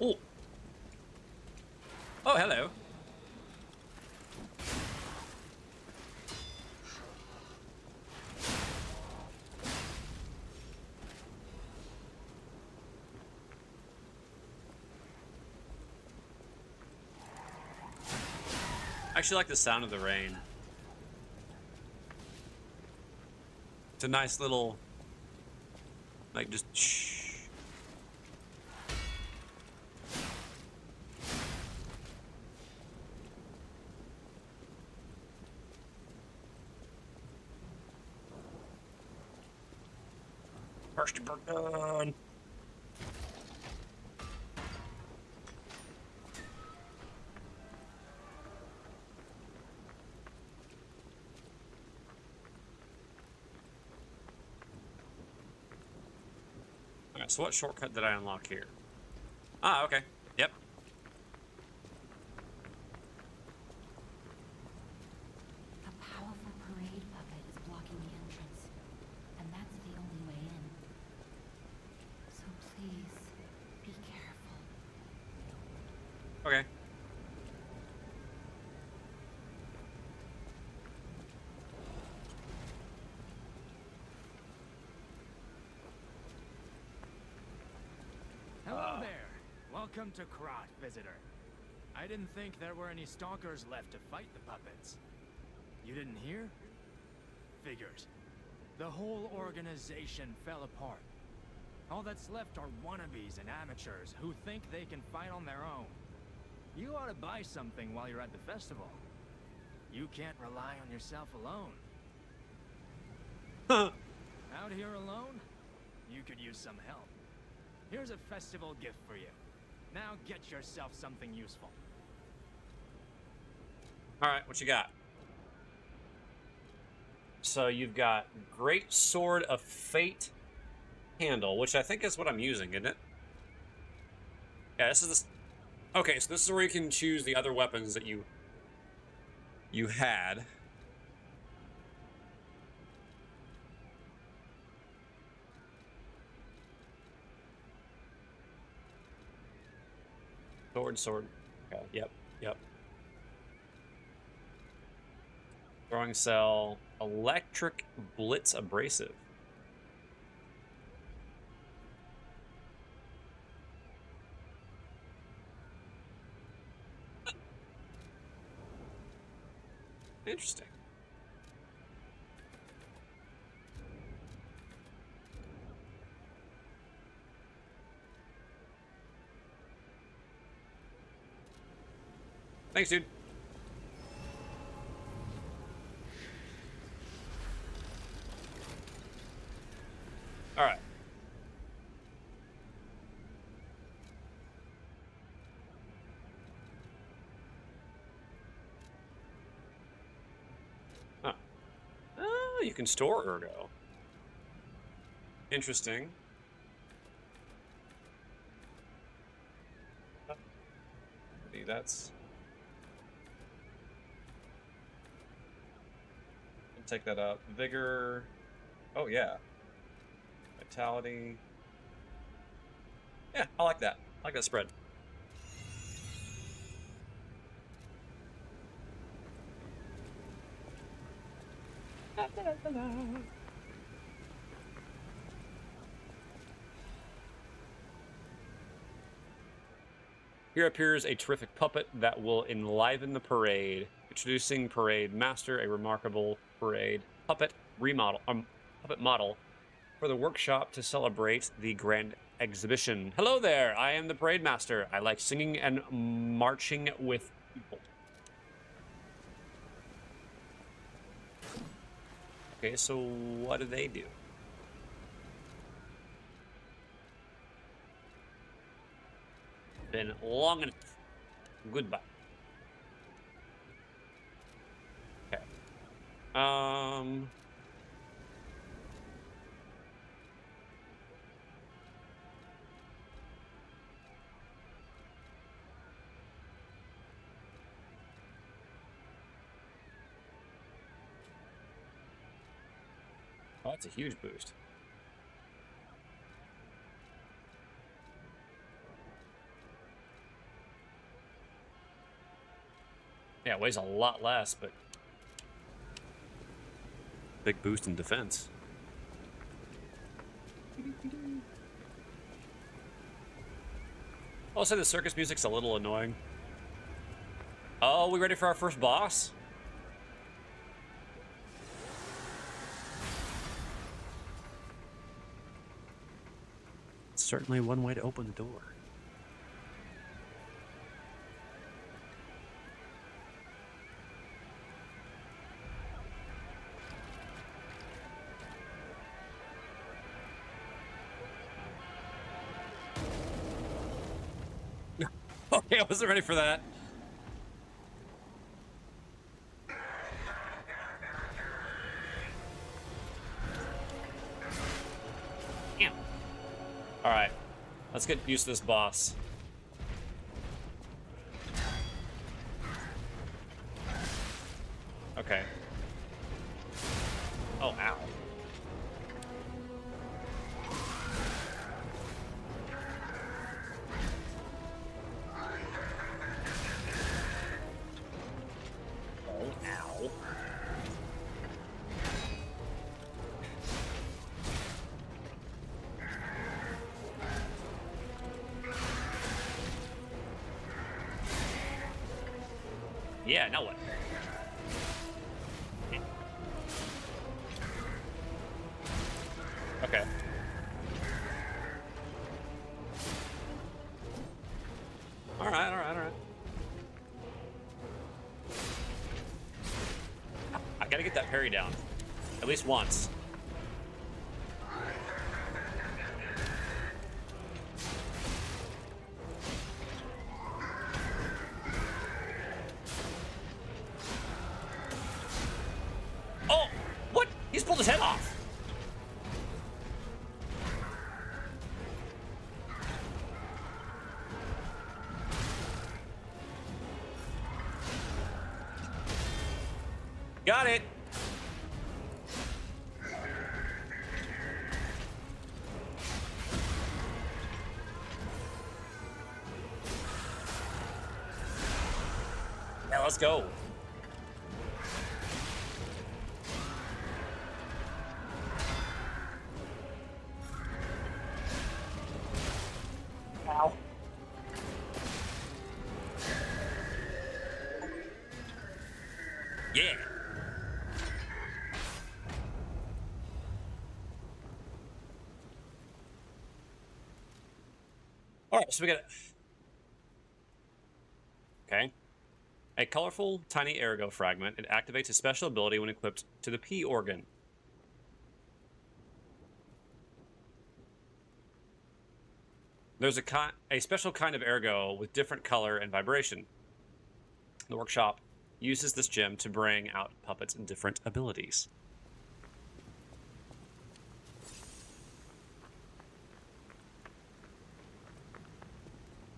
Oh. Oh, hello. I actually like the sound of the rain. It's a nice little, like, just shh. First done. Alright, so what shortcut did I unlock here? Ah, okay. Yep. A powerful parade puppet is blocking the entrance, and that's the only way in. So please, be careful. Okay. Hello there. Welcome to Krat, visitor. I didn't think there were any stalkers left to fight the puppets. You didn't hear? Figures. The whole organization fell apart. All that's left are wannabes and amateurs who think they can fight on their own. You ought to buy something while you're at the festival. You can't rely on yourself alone. Out here alone? You could use some help. Here's a festival gift for you. Now get yourself something useful. Alright, what you got? So you've got Great Sword of Fate handle, which I think is what I'm using, isn't it? Yeah, this is this. Okay, so this is where you can choose the other weapons that you had. Sword. Okay, yep. Throwing cell, electric blitz abrasive. Interesting. Thanks, dude. All right. Huh. Oh, you can store ergo. Interesting. See, that's... Take that up. Vigor. Oh, yeah. Vitality. Yeah, I like that. I like that spread. Here appears a terrific puppet that will enliven the parade. Introducing Parade Master, a remarkable parade puppet puppet model for the workshop to celebrate the grand exhibition. Hello there, I am the Parade Master. I like singing and marching with people. Okay, so what do they do? Been long enough. Goodbye. Okay. Oh, that's a huge boost. Yeah, it weighs a lot less, but big boost in defense. I'll say the circus music's a little annoying. Oh, we ready for our first boss? It's certainly one way to open the door. Okay, I wasn't ready for that. Damn. Alright. Let's get used to this boss. Okay. Oh, ow. Oh, ow. Yeah, now what? Okay. Alright, alright, alright. I gotta get that parry down. At least once. Oh! What? He's pulled his head off! Got it! Yeah, let's go. Ow. Yeah. All right, so we got okay. A colorful, tiny ergo fragment. It activates a special ability when equipped to the P organ. There's a special kind of ergo with different color and vibration. The workshop uses this gem to bring out puppets and different abilities.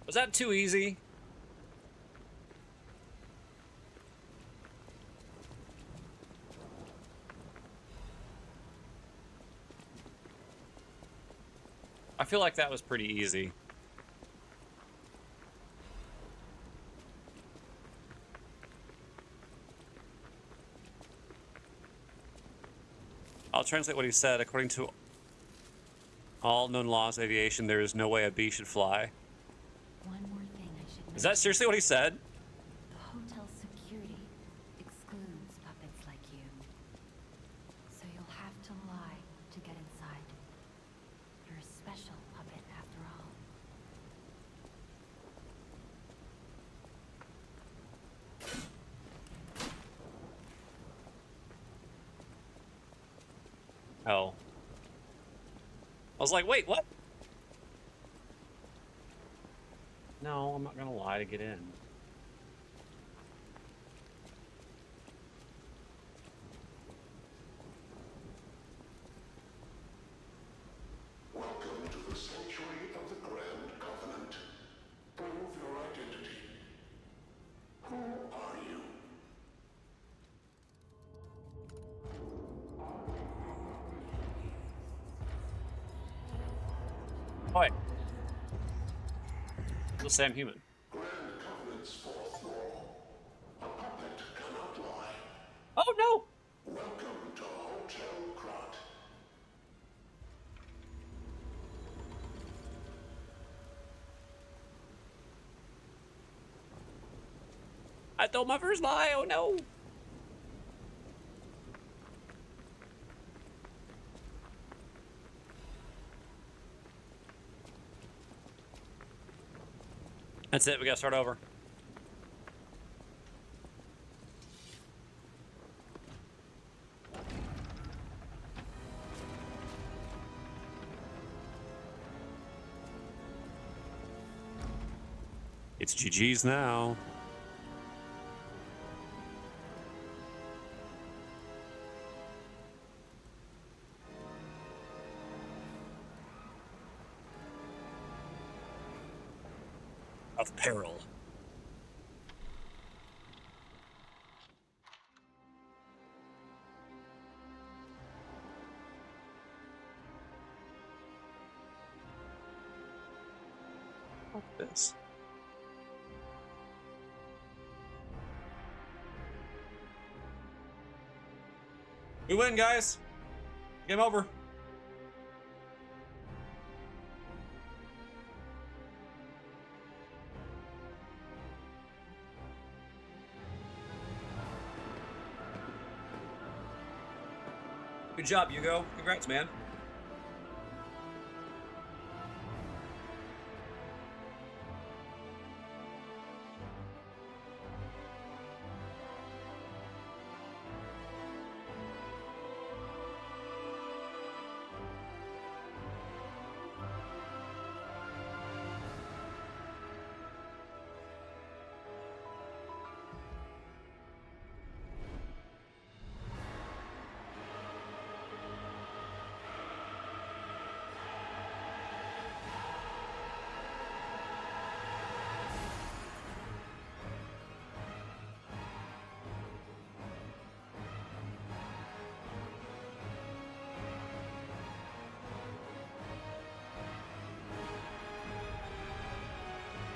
Was that too easy? I feel like that was pretty easy. I'll translate what he said. According to all known laws of aviation, there is no way a bee should fly. One more thing I should mention. Is that seriously what he said? The hotel security excludes puppets like you. So you'll have to lie to get inside. You're a special puppet after all. Oh. I was like, wait, what? No, I'm not gonna lie to get in. Welcome to the sanctuary of the Grand Covenant. Prove your identity. Who are you? Boy. The same human. Grand Covenant's fourth law. A puppet cannot lie. Oh no! Welcome to Hotel Krat. I told my first lie, oh no! That's it, we gotta start over. It's GG's now. Of peril. Fuck this. We win, guys. Game over. Good job, Hugo. Congrats, man.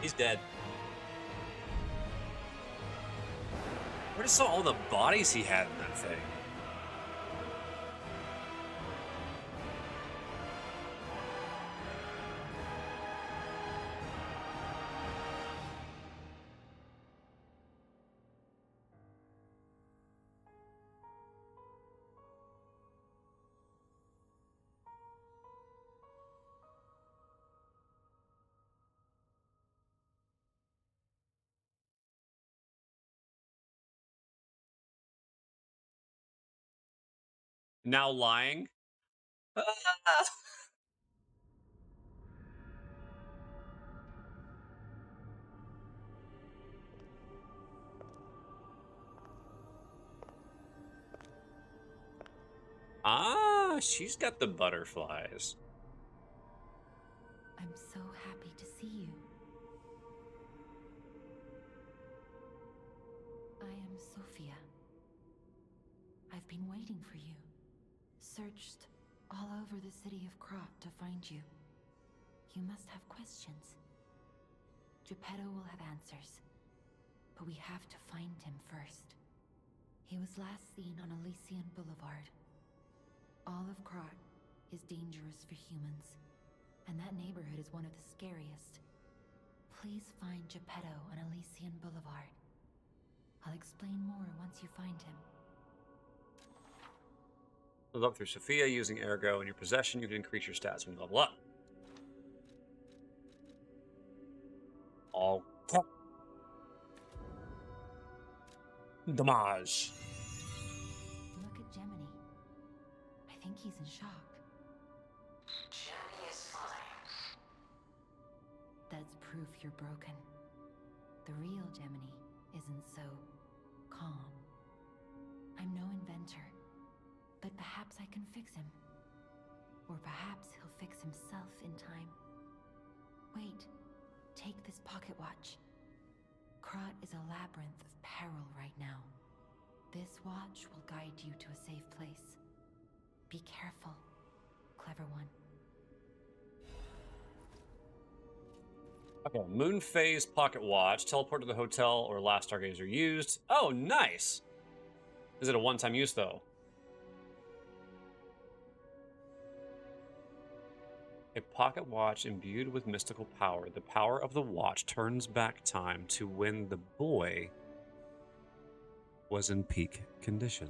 He's dead. I just saw all the bodies he had in that thing. Now lying? Ah, she's got the butterflies. I'm so happy to see you. I am Sophia. I've been waiting for you. Searched all over the city of Krat to find you. You must have questions. Geppetto will have answers. But we have to find him first. He was last seen on Elysion Boulevard. All of Krat is dangerous for humans, and that neighborhood is one of the scariest. Please find Geppetto on Elysion Boulevard. I'll explain more once you find him. Level up through Sophia using Ergo in your possession. You can increase your stats when you level up. All damage. Look at Gemini. I think think he's in shock. Jimmy is fine. That's proof you're broken. The real Gemini isn't so calm. I'm no inventor, but perhaps I can fix him. Or perhaps he'll fix himself in time. Wait, take this pocket watch. Krat is a labyrinth of peril right now. This watch will guide you to a safe place. Be careful, clever one. Okay, moon phase pocket watch. Teleport to the hotel or last stargazer used. Oh, nice! Is it a one-time use, though? A pocket watch imbued with mystical power. The power of the watch turns back time to when the boy was in peak condition.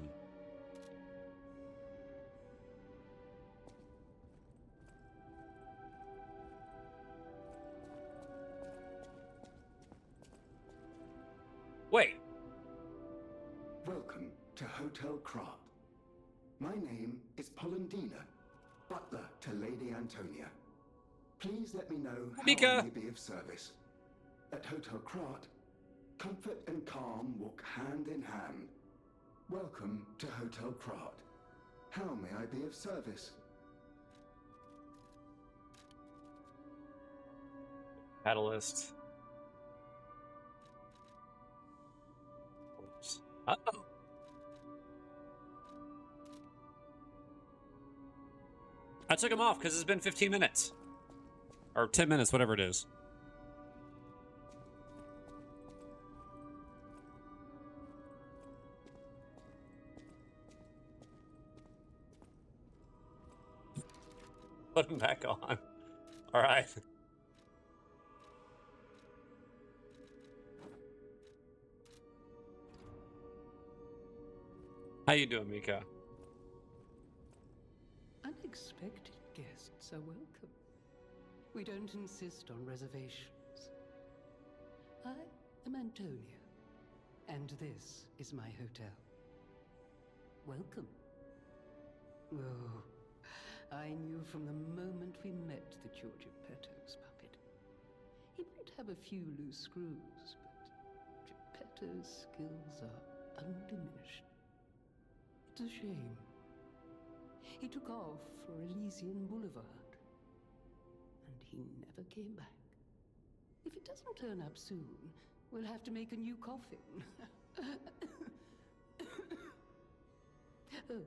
Wait. Welcome to Hotel Krat. My name is Polendina, butler to Lady Antonia. Please let me know how Mika. I may be of service. At Hotel Krat, comfort and calm walk hand in hand. Welcome to Hotel Krat. How may I be of service? Catalyst. Uh-oh. I took him off because it's been 15 minutes. Or 10 minutes, whatever it is. Put him back on. All right. How you doing, Mika? Unexpected guests are welcome. We don't insist on reservations. I am Antonia, and this is my hotel. Welcome. Oh, I knew from the moment we met that you're Geppetto's puppet. He might have a few loose screws, but Geppetto's skills are undiminished. It's a shame. He took off for Elysion Boulevard, and he never came back. If it doesn't turn up soon, we'll have to make a new coffin. Oh,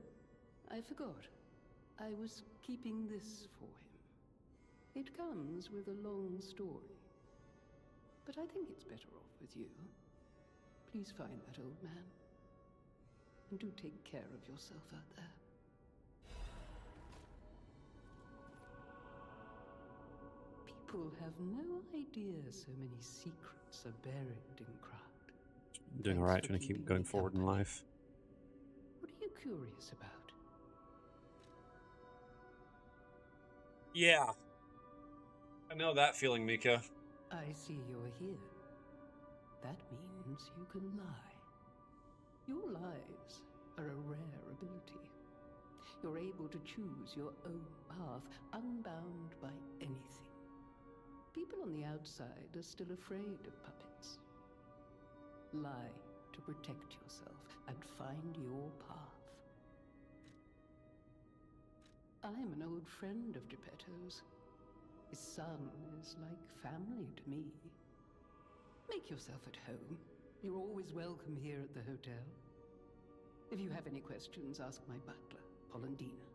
I forgot. I was keeping this for him. It comes with a long story, but I think it's better off with you. Please find that old man, and do take care of yourself out there. People have no idea so many secrets are buried in Krat. Doing all right, trying to keep going forward in life. What are you curious about? Yeah. I know that feeling, Mika. I see you're here. That means you can lie. Your lies are a rare ability. You're able to choose your own path, unbound by anything. People on the outside are still afraid of puppets. Lie to protect yourself and find your path. I'm an old friend of Geppetto's. His son is like family to me. Make yourself at home. You're always welcome here at the hotel. If you have any questions, ask my butler, Polendina.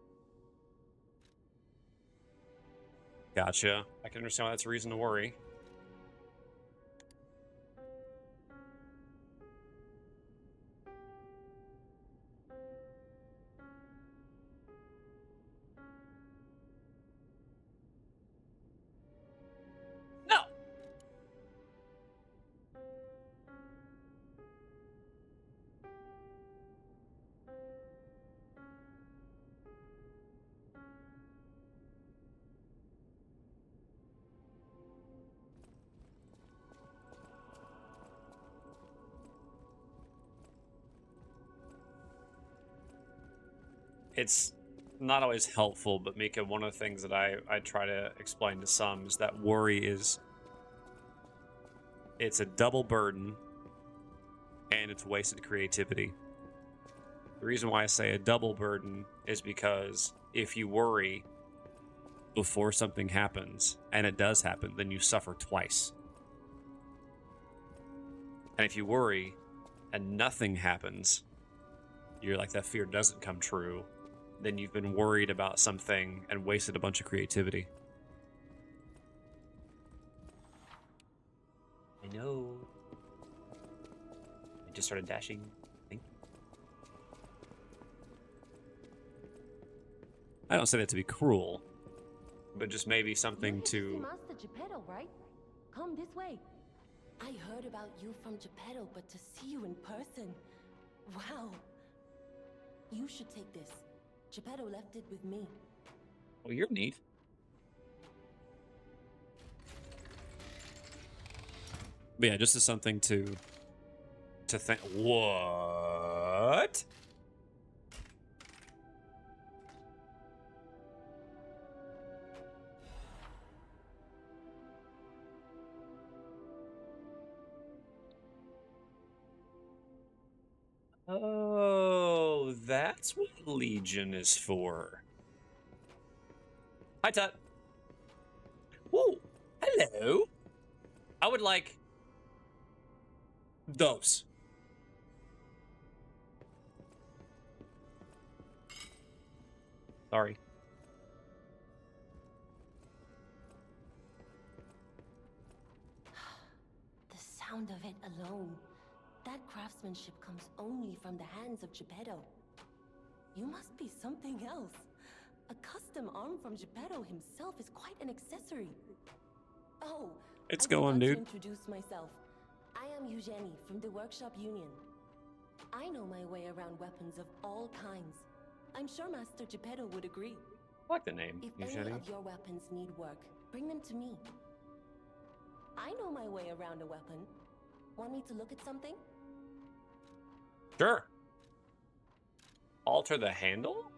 Gotcha. I can understand why that's a reason to worry. No! not always helpful, but Mika, one of the things that I try to explain to some is that worry is, it's a double burden and it's wasted creativity. The reason why I say a double burden is because if you worry before something happens, and it does happen, then you suffer twice. And if you worry and nothing happens, you're like, that fear doesn't come true, then you've been worried about something and wasted a bunch of creativity. I know. I just started dashing. Thank you. I don't say that to be cruel, but just maybe something You're to... Master Geppetto, right? Come this way. I heard about you from Geppetto, but to see you in person... Wow. You should take this. Geppetto left it with me. Well, you're neat. But yeah, just as something to think. What? Oh, that's what Legion is for. Hi, Tut. Whoa, hello. I would like those. Sorry. The sound of it alone. That craftsmanship comes only from the hands of Geppetto. You must be something else. A custom arm from Geppetto himself is quite an accessory. Oh, It's I going, forgot dude. to introduce myself. I am Eugenie from the Workshop Union. I know my way around weapons of all kinds. I'm sure Master Geppetto would agree. I like the name, If Eugenie. any of your weapons need work, bring them to me. I know my way around a weapon. Want me to look at something? Sure. Alter the handle?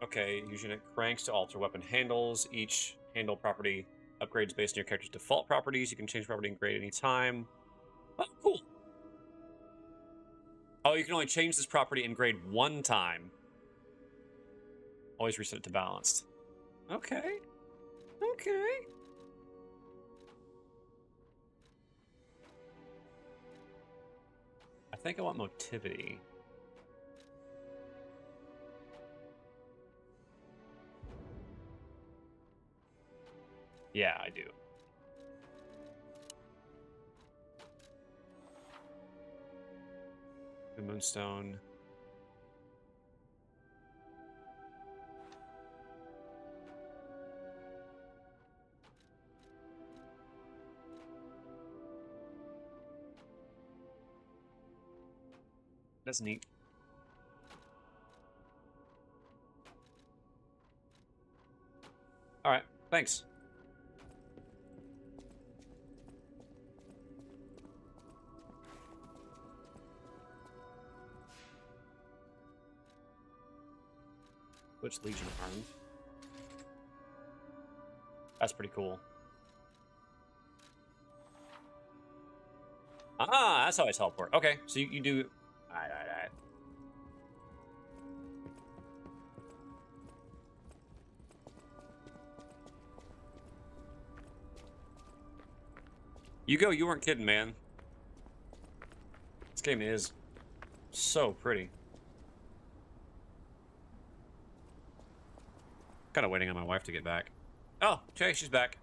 Okay, using it cranks to alter weapon handles. Each handle property upgrades based on your character's default properties. You can change property and grade any time. Oh, cool. Oh, you can only change this property and grade one time. Always reset it to balanced. Okay. Okay. I think I want motivity. Yeah, I do. The Moonstone. That's neat. All right, thanks. Which Legion arm? That's pretty cool. Ah, that's how I teleport. Okay, so you do... Alright. You go, you weren't kidding, man. This game is so pretty. Kind of waiting on my wife to get back. Oh, okay, she's back.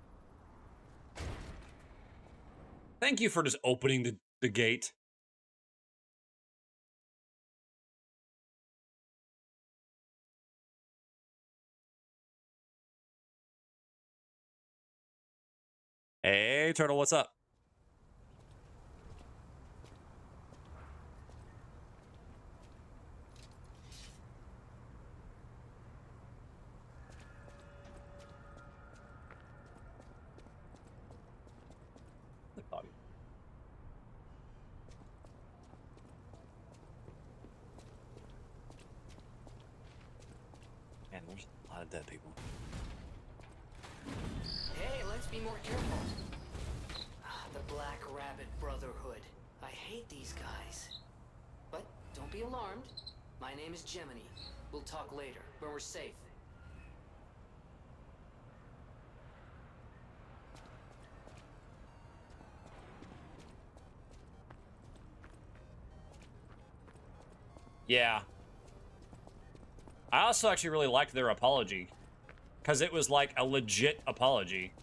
Thank you for just opening the gate. Hey, Turtle, what's up? Bobby. lot of dead people. Hey, let's be more careful. The Black Rabbit Brotherhood. I hate these guys. But don't be alarmed. My name is Gemini. We'll talk later, when we're safe. Yeah. I also actually really liked their apology. Because it was like a legit apology.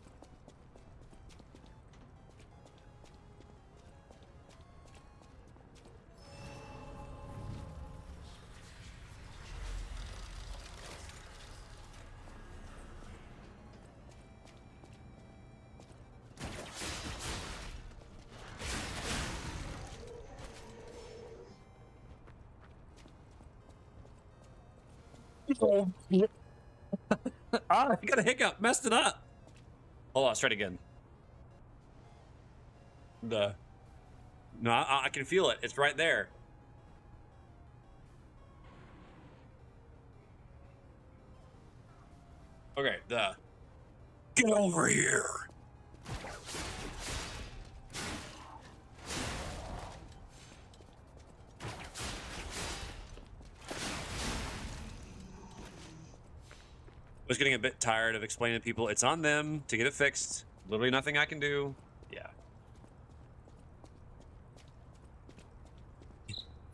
Oh, yeah. I got a hiccup. Messed it up. Hold on, let's try it again. No, I can feel it. It's right there. Okay, get over here. I was getting a bit tired of explaining to people it's on them to get it fixed. Literally nothing I can do. Yeah.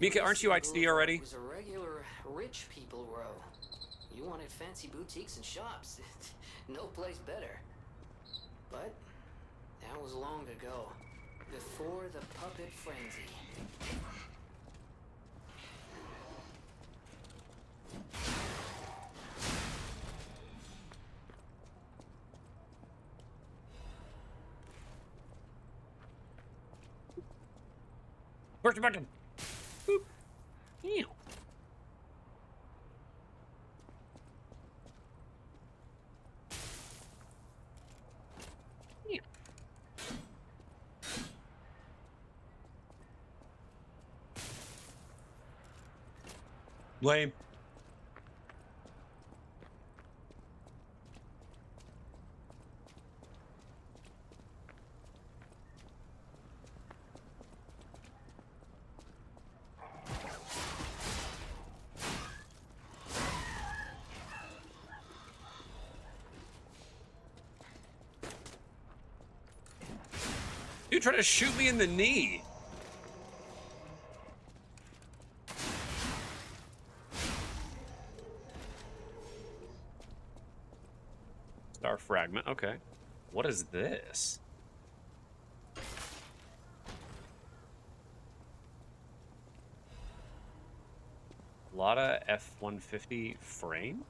Mika, aren't you IT already? It was a regular rich people row. You wanted fancy boutiques and shops. No place better. But that was long ago. Before the puppet frenzy. Push the button. Boop. Ew. Ew. Lame. Dude, try to shoot me in the knee. Star fragment, okay. What is this? Lotta F-150 frame?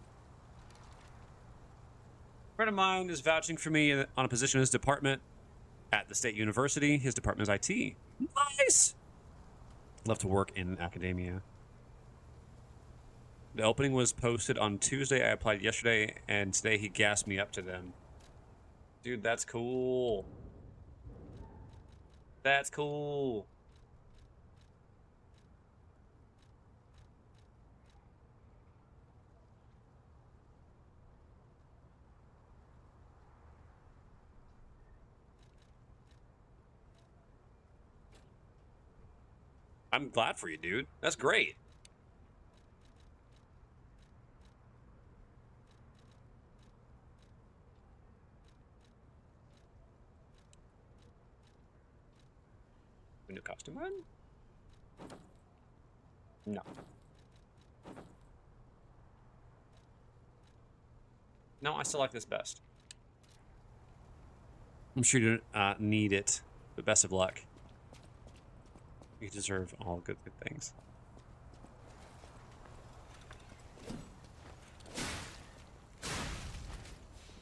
A friend of mine is vouching for me on a position in his department at the State University. His department is IT. Nice! Love to work in academia. The opening was posted on Tuesday. I applied yesterday, and today he gassed me up to them. Dude, that's cool. That's cool. I'm glad for you, dude. That's great. A new costume run? No. No, I still like this best. I'm sure you don't need it, but best of luck. You deserve all good things.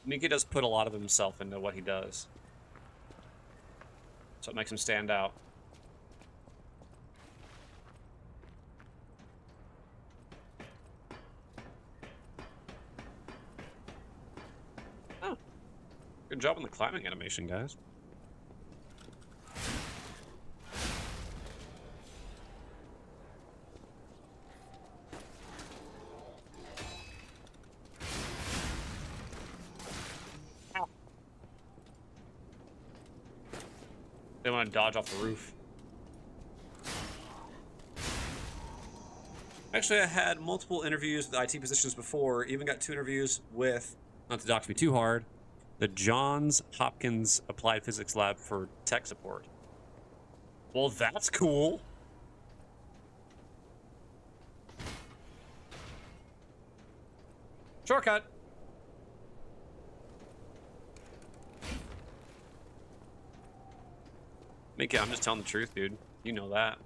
Mika does put a lot of himself into what he does. So it makes him stand out. Oh. Good job on the climbing animation, guys. They want to dodge off the roof. Actually, I had multiple interviews with IT positions before. Even got 2 interviews with, not to dox me too hard, the Johns Hopkins Applied Physics Lab for tech support. Well, that's cool. Shortcut. Mika, I'm just telling the truth, dude. You know that.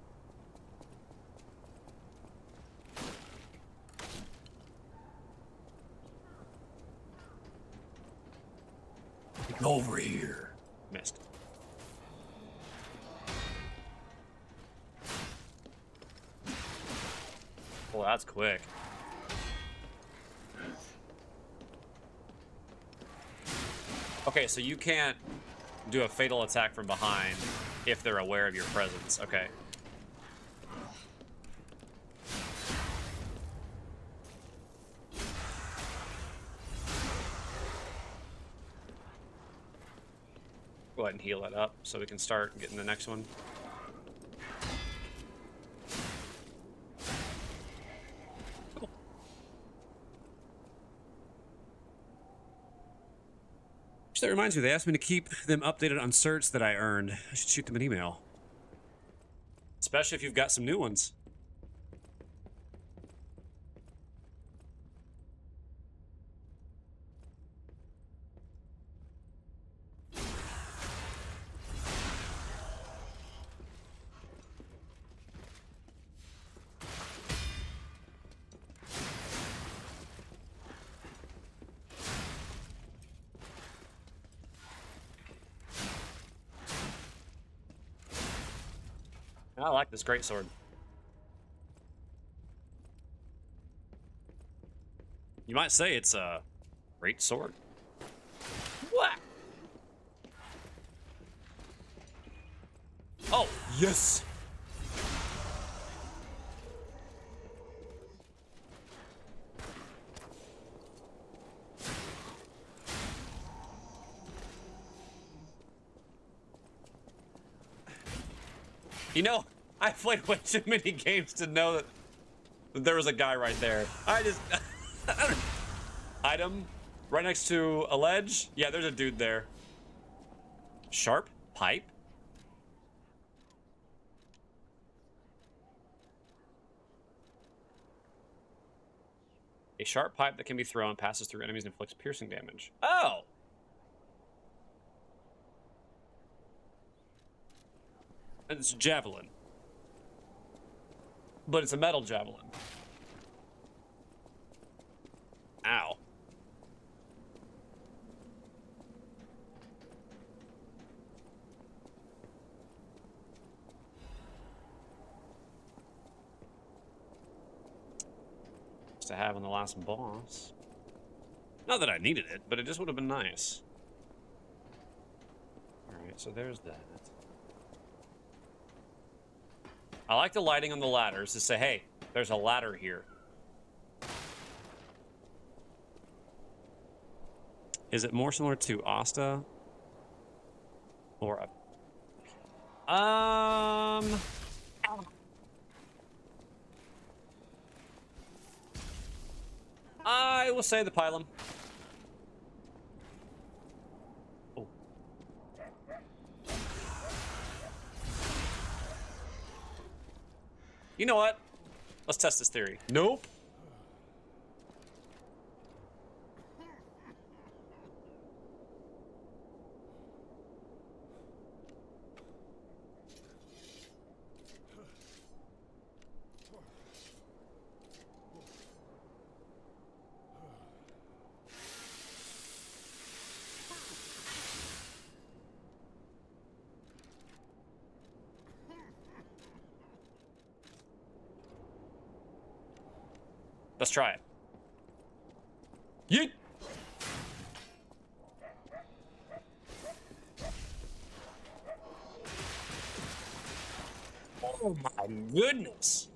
Get over here. Missed. Well, that's quick. Okay, so you can't do a fatal attack from behind if they're aware of your presence. Okay. Go ahead and heal that up so we can start getting the next one. Cool. That reminds me, they asked me to keep them updated on certs that I earned. I should shoot them an email. Especially if you've got some new ones. I like this greatsword. You might say it's a great sword. What? Oh, yes! You know, I played way too many games to know that there was a guy right there. I just... Item right next to a ledge. Yeah, there's a dude there. Sharp pipe? A sharp pipe that can be thrown, passes through enemies, and inflicts piercing damage. Oh! And it's a javelin. But it's a metal javelin. Ow. To have on the last boss. Not that I needed it, but it just would have been nice. Alright, so there's that. I like the lighting on the ladders to say, hey, there's a ladder here. Is it more similar to Asta? Or a... I will say the pylon. Oh. You know what? Let's test this theory. Nope. Let's try it. Yeet! Oh my goodness!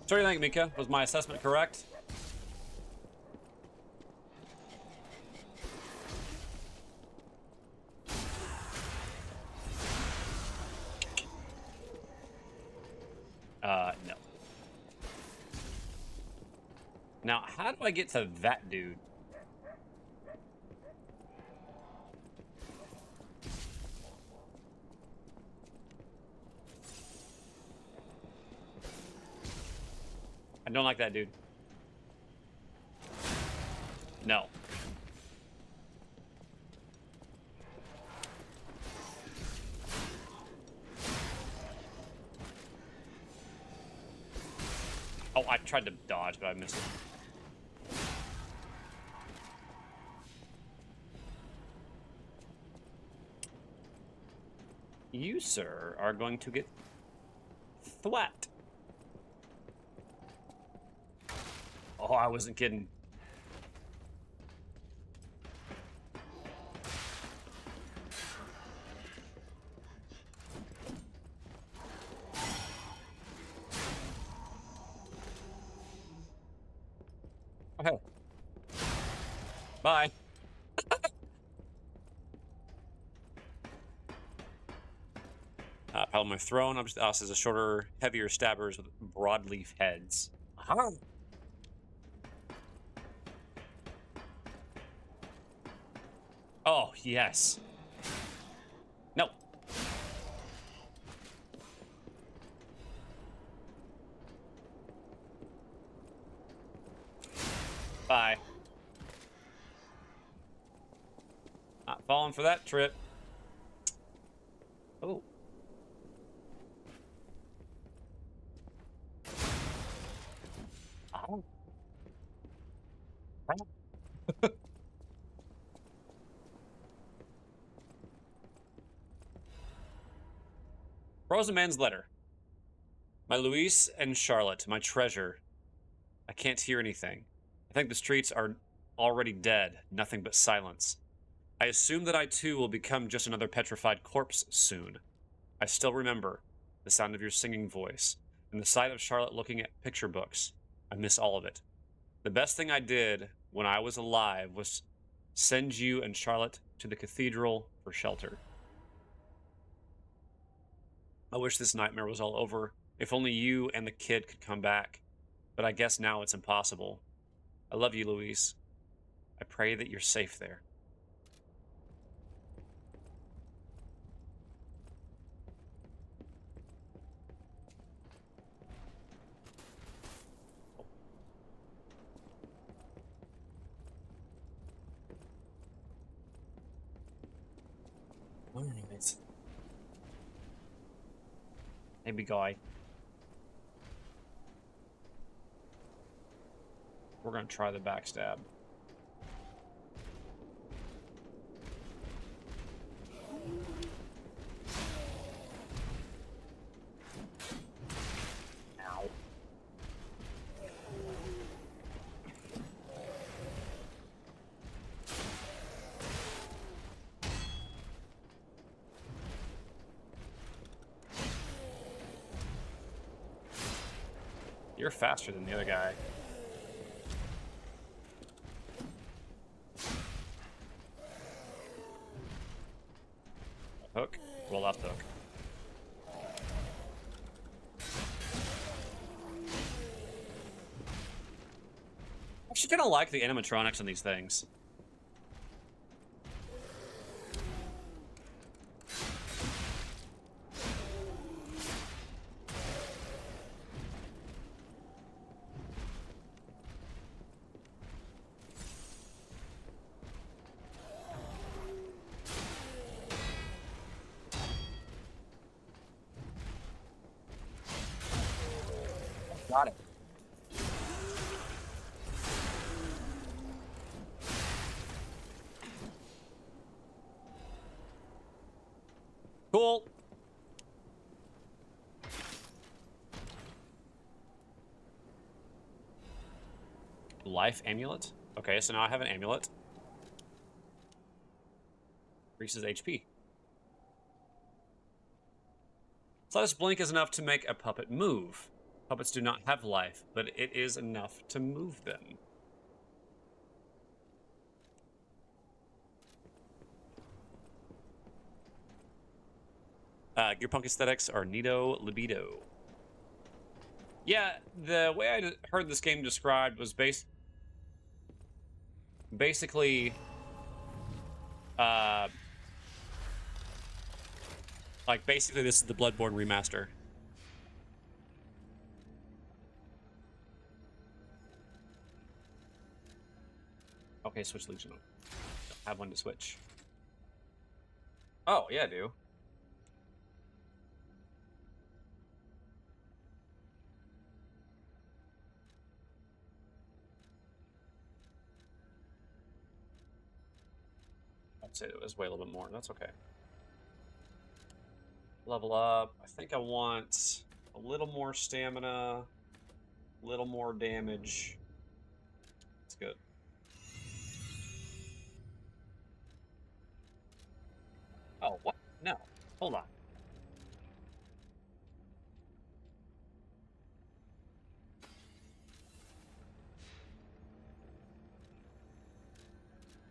So what do you think, Mika? Was my assessment correct? Now, how do I get to that dude? I don't like that dude. No. Oh, I tried to dodge, but I missed it. You, sir, are going to get thwacked. Oh, I wasn't kidding. Okay. Bye. Pile on my throne. I'm just us as a shorter, heavier stabbers with broadleaf heads. Huh? Oh, yes. No. Bye. Not falling for that trip. Oh. Oh. Rosamond's letter. My Louise and Charlotte, my treasure. I can't hear anything. I think the streets are already dead, nothing but silence. I assume that I too will become just another petrified corpse soon. I still remember the sound of your singing voice and the sight of Charlotte looking at picture books. I miss all of it. The best thing I did when I was alive was send you and Charlotte to the cathedral for shelter. I wish this nightmare was all over. If only you and the kid could come back. But I guess now it's impossible. I love you, Louise. I pray that you're safe there. Anyways. Maybe guy. We're gonna try the backstab. Ow. You're faster than the other guy. Hook? Roll out the hook. I actually kind of like the animatronics on these things. Got it. Cool. Life amulet? Okay, so now I have an amulet. Increases HP. Plus blink is enough to make a puppet move. Puppets do not have life, but it is enough to move them. Gearpunk aesthetics are neato libido. Yeah, the way I heard this game described was based basically, like, basically this is the Bloodborne remaster. Okay, switch Legion. Don't have one to switch. Oh, yeah, I do. I'd say it was way a little bit more. That's okay. Level up. I think I want a little more stamina, a little more damage. That's good. Oh, what? No. Hold on.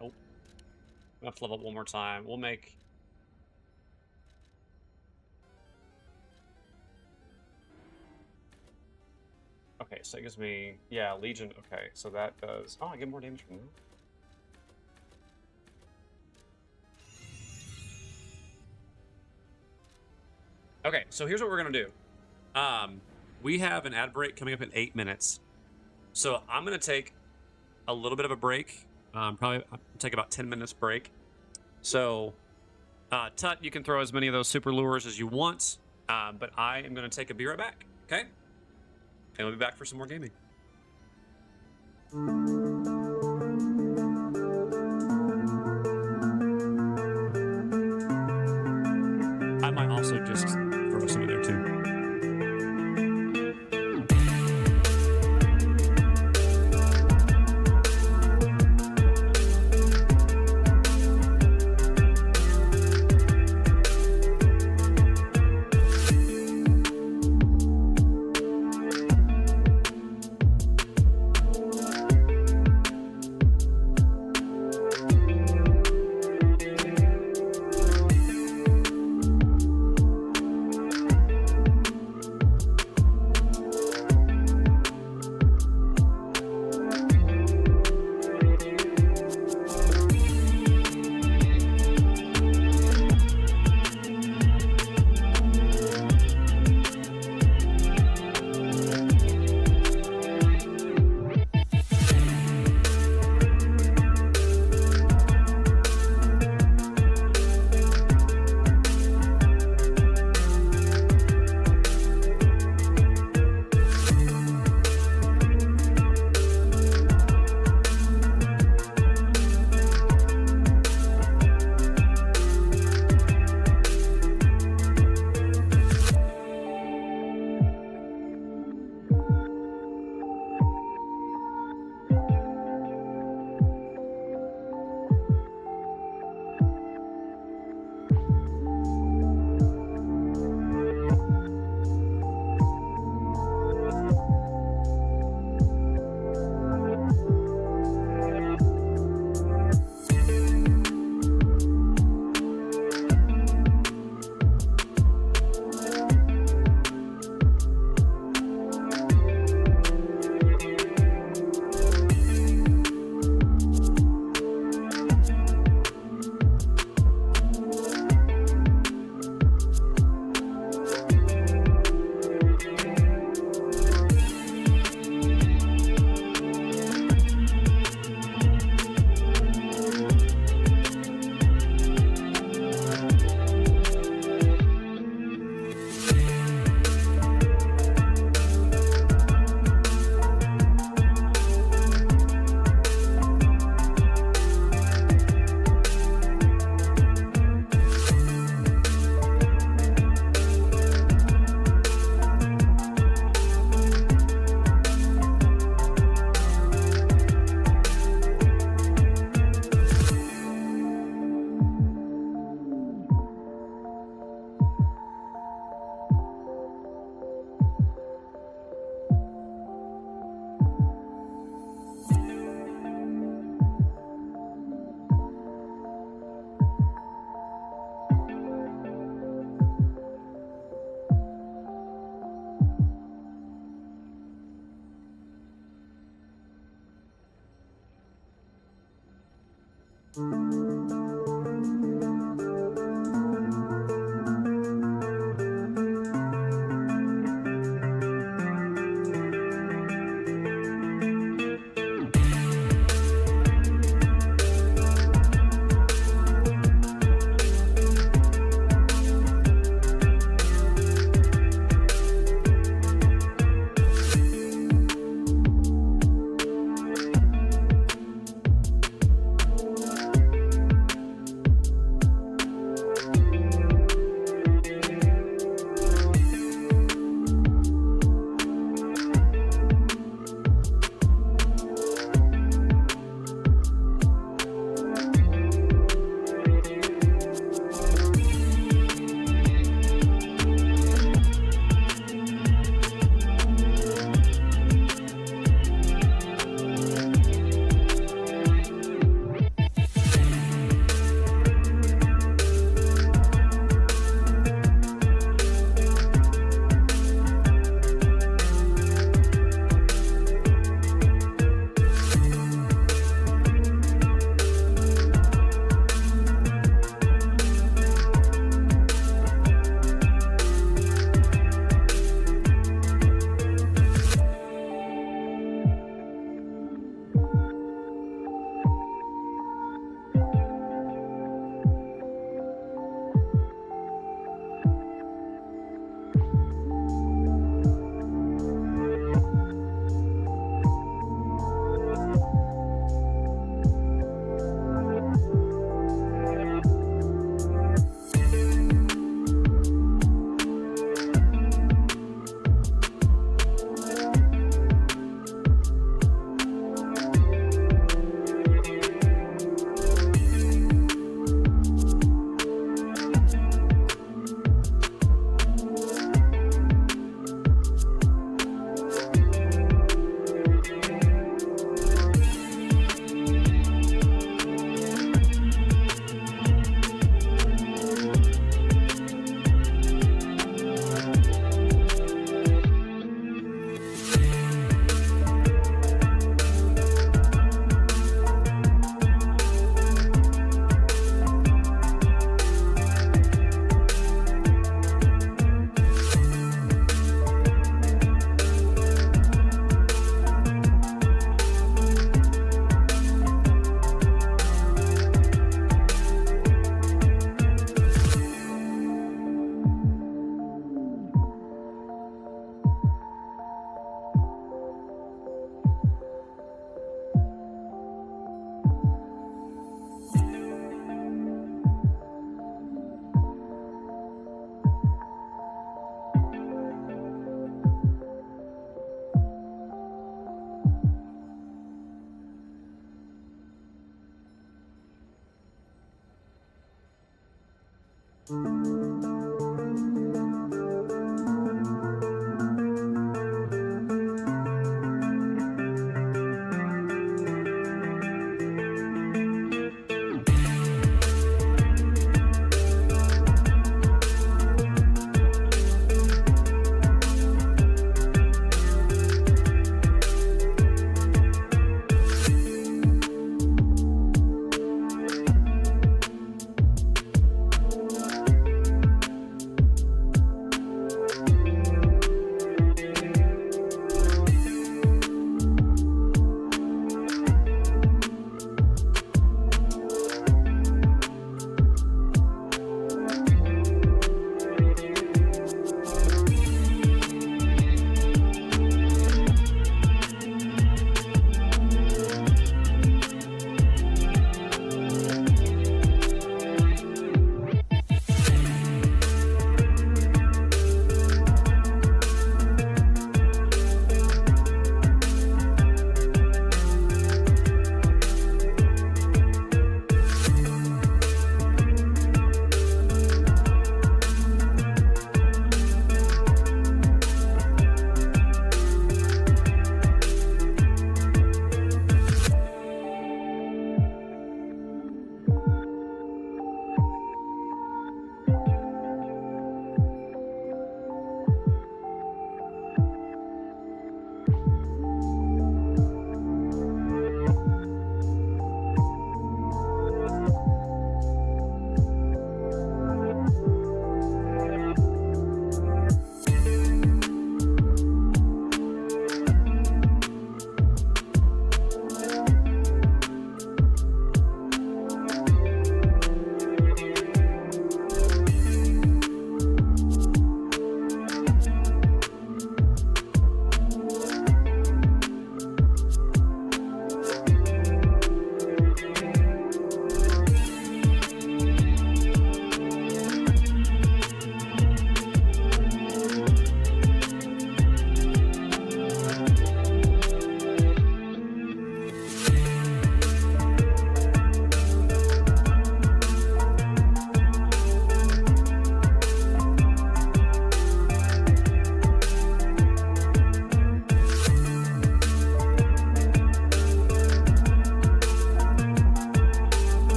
Nope. We have to level up one more time. We'll make... Okay, so it gives me... Yeah, Legion. Okay, so that does... Oh, I get more damage from that. Okay, so here's what we're going to do. We have an ad break coming up in 8 minutes. So I'm going to take a little bit of a break. Probably take about 10 minutes break. So, Tut, you can throw as many of those super lures as you want. But I am going to take a be right back. Okay? And we'll be back for some more gaming. I might also just throw some in there too.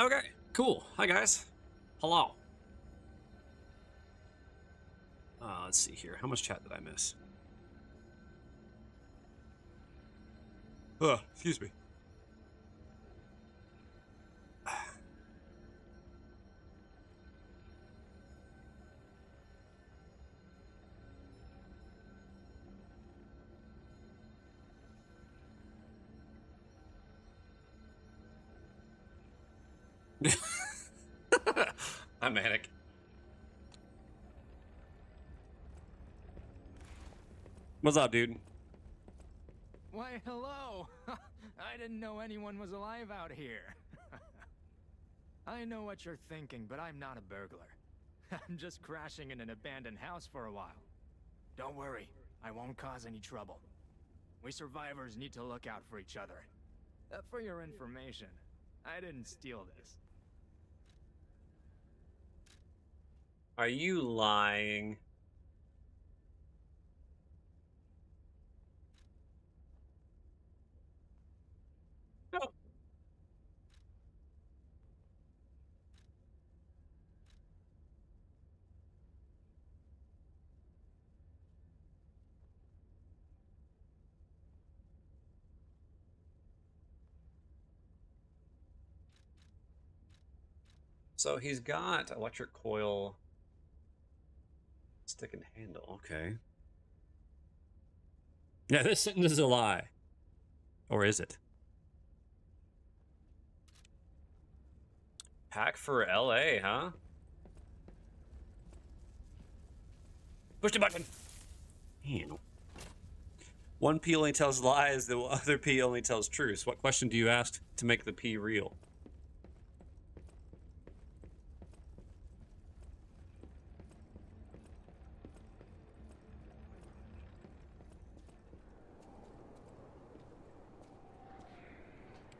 Okay, cool. Hi, guys. Hello. Let's see here. How much chat did I miss? Excuse me. I'm manic. What's up, dude? Why, hello! I didn't know anyone was alive out here. I know what you're thinking, but I'm not a burglar. I'm just crashing in an abandoned house for a while. Don't worry, I won't cause any trouble. We survivors need to look out for each other. For your information, I didn't steal this. Are you lying? No. So he's got electric coil, stick and handle. Okay. Yeah, this sentence is a lie. Or is it? Pack for LA, huh? Push the button. Damn. One P only tells lies, the other P only tells truths. What question do you ask to make the P real?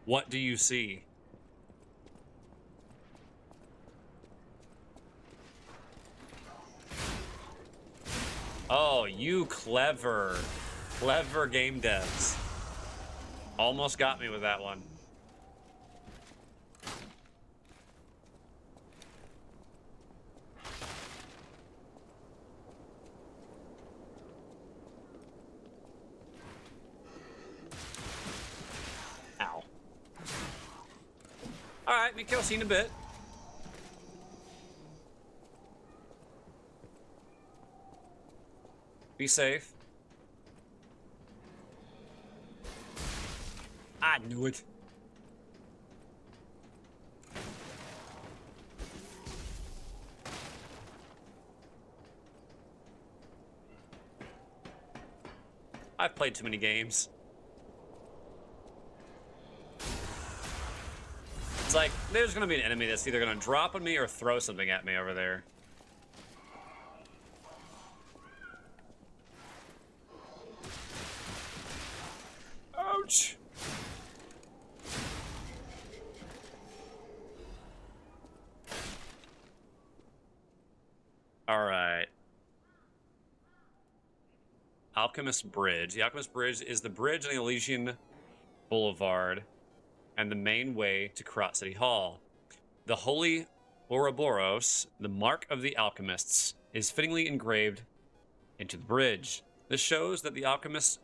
What do you see? Oh, you clever game devs. Almost got me with that one. Ow. Alright, Mikko, seen a bit. Be safe. I knew it. I've played too many games. It's like, there's gonna be an enemy that's either gonna drop on me or throw something at me over there. Ouch! Alright. Alchemist Bridge. The Alchemist Bridge is the bridge on the Elysion Boulevard and the main way to Krat City Hall. The Holy Ouroboros, the mark of the alchemists, is fittingly engraved into the bridge. This shows that the alchemists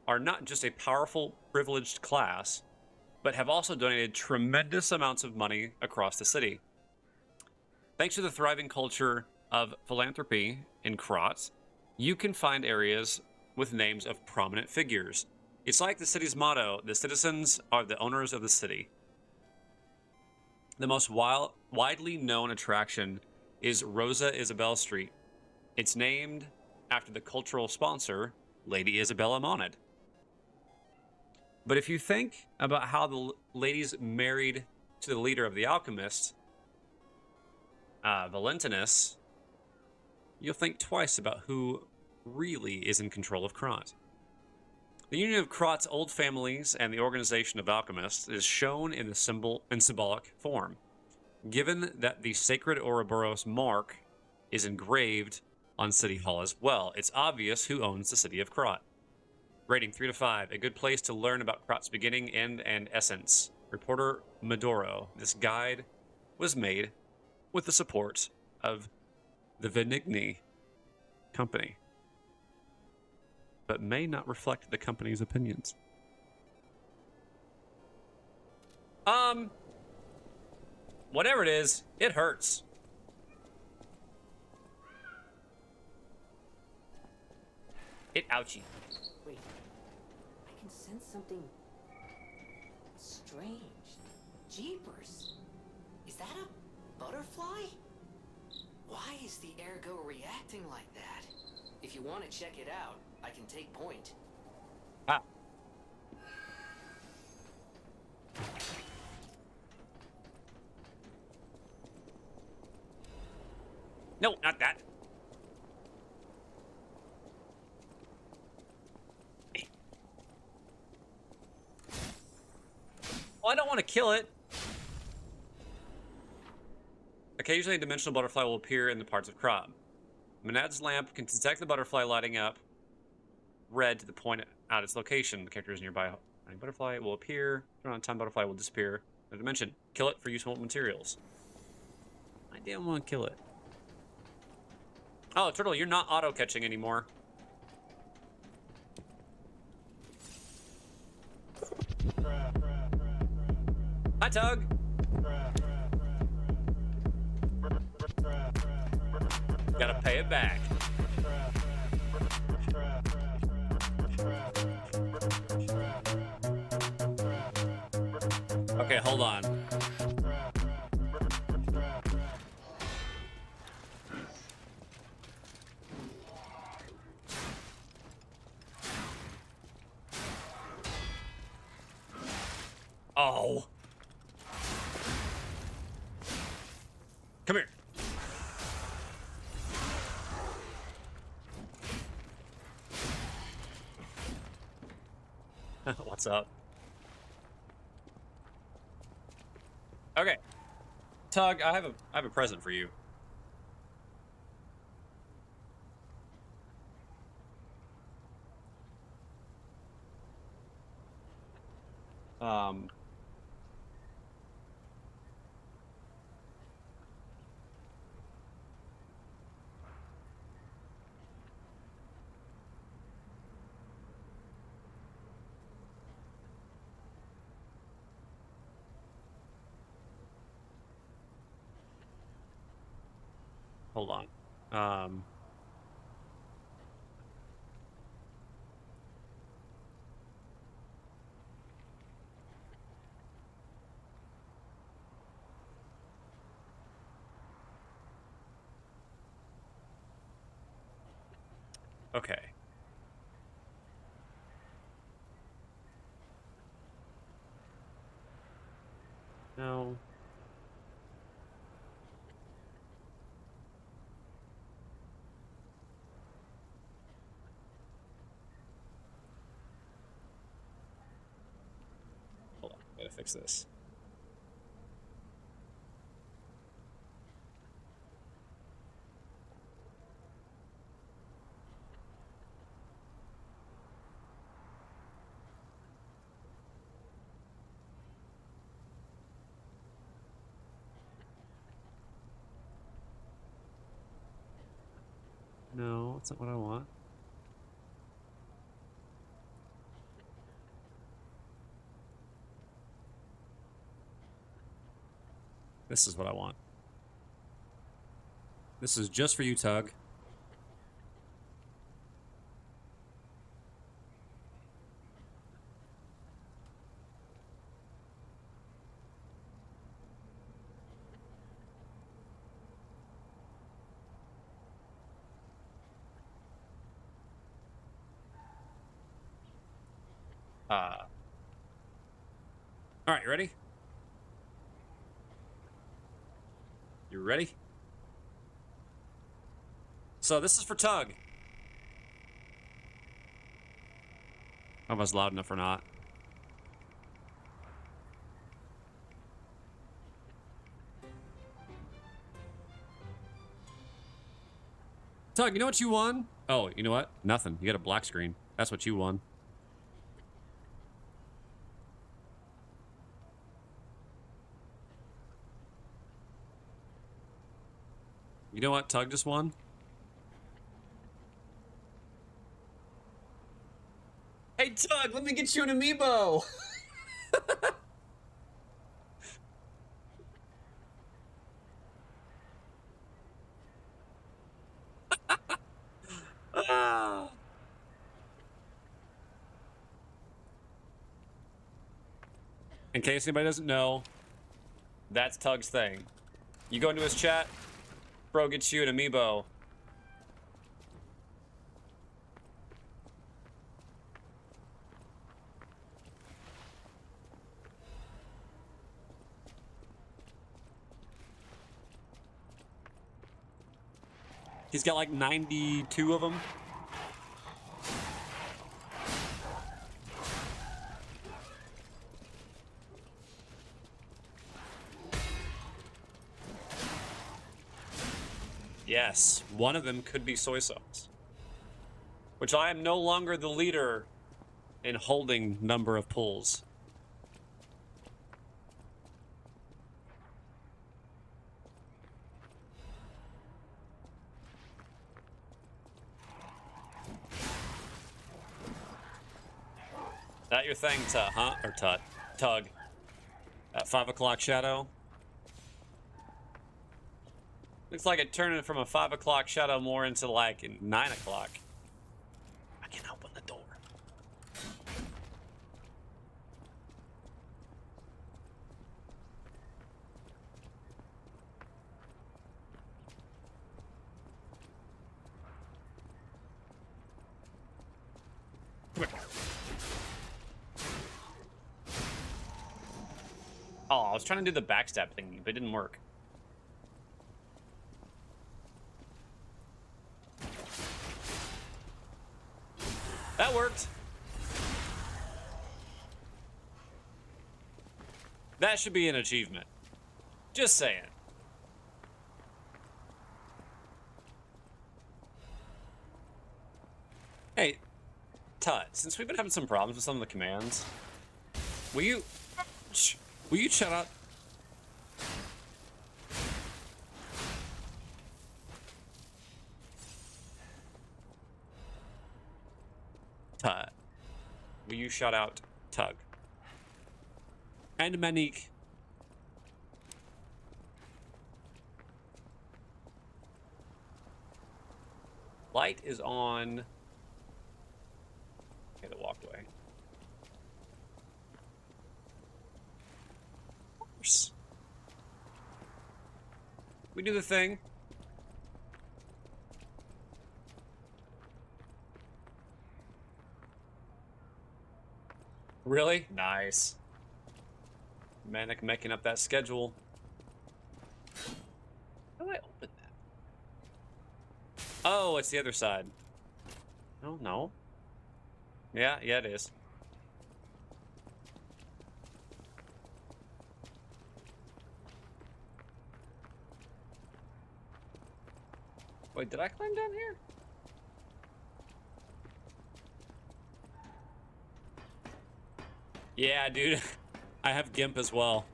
are not just a powerful, privileged class, but have also donated tremendous amounts of money across the city. Thanks to the thriving culture of philanthropy in Krat, you can find areas with names of prominent figures. It's like the city's motto, the citizens are the owners of the city. The most widely known attraction is Rosa Isabel Street. It's named after the cultural sponsor, Lady Isabella Monad. But if you think about how the ladies married to the leader of the alchemists, Valentinus, you'll think twice about who really is in control of Krat. The union of Krat's old families and the organization of alchemists is shown in the symbolic form. Given that the sacred Ouroboros mark is engraved on City Hall as well, it's obvious who owns the city of Krat. Rating 3 to 5, a good place to learn about Krat's beginning, end, and essence. Reporter Medoro. This guide was made with the support of the Venigni Company, but may not reflect the company's opinions. Whatever it is, it hurts. It ouchie. Wait, I can sense something strange. Jeepers. Is that a butterfly? Why is the ergo reacting like that? If you want to check it out, I can take point. Ah. No, not that. Well, I don't want to kill it. Occasionally, a dimensional butterfly will appear in the parts of Krat. Monad's lamp can detect the butterfly lighting up red to the point out its location. The character is nearby. A butterfly will appear. Around the time, butterfly will disappear. The dimension. Kill it for useful materials. I didn't want to kill it. Oh, Turtle, you're not auto-catching anymore. Hi, Tug. Gotta pay it back. Okay, hold on. Oh. Come here. What's up? Okay. Tug, I have a present for you. Hold on. Okay. No. Hold on. I gotta fix this. No, that's not what I want. This is what I want. This is just for you, Tug. All right, you ready? You ready? So this is for Tug. I don't know if I was loud enough or not. Tug, you know what you won? Oh, you know what? Nothing. You got a black screen. That's what you won. You know what Tug just won? Hey Tug, let me get you an amiibo! In case anybody doesn't know, that's Tug's thing. You go into his chat, bro gets you an amiibo. He's got like 92 of them. Yes, one of them could be soy sauce. Which I am no longer the leader in holding number of pulls. That your thing, huh? Or Tug. At 5 o'clock shadow. Looks like it turned from a 5 o'clock shadow more into like 9 o'clock. I can open the door. Come here. Oh, I was trying to do the backstab thing, but it didn't work. That worked. That should be an achievement. Just saying. Hey, Tut, since we've been having some problems with some of the commands, will you shut up? Tut, will you shout out Tug? And Manique. Light is on. Okay, the walkway. Of course. We do the thing. Really? Nice. Manic making up that schedule. How do I open that? Oh, it's the other side. Oh, no. Yeah, it is. Wait, did I climb down here? Yeah, dude. I have GIMP as well.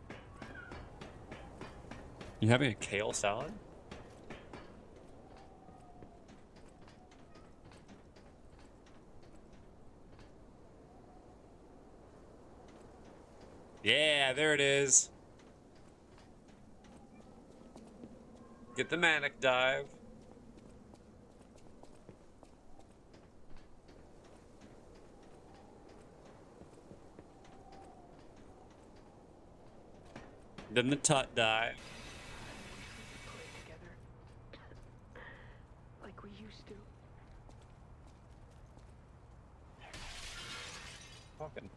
You having a kale salad? Yeah, there it is. Get the manic dive. Then the Tut dive. Play together like we used to. Talking.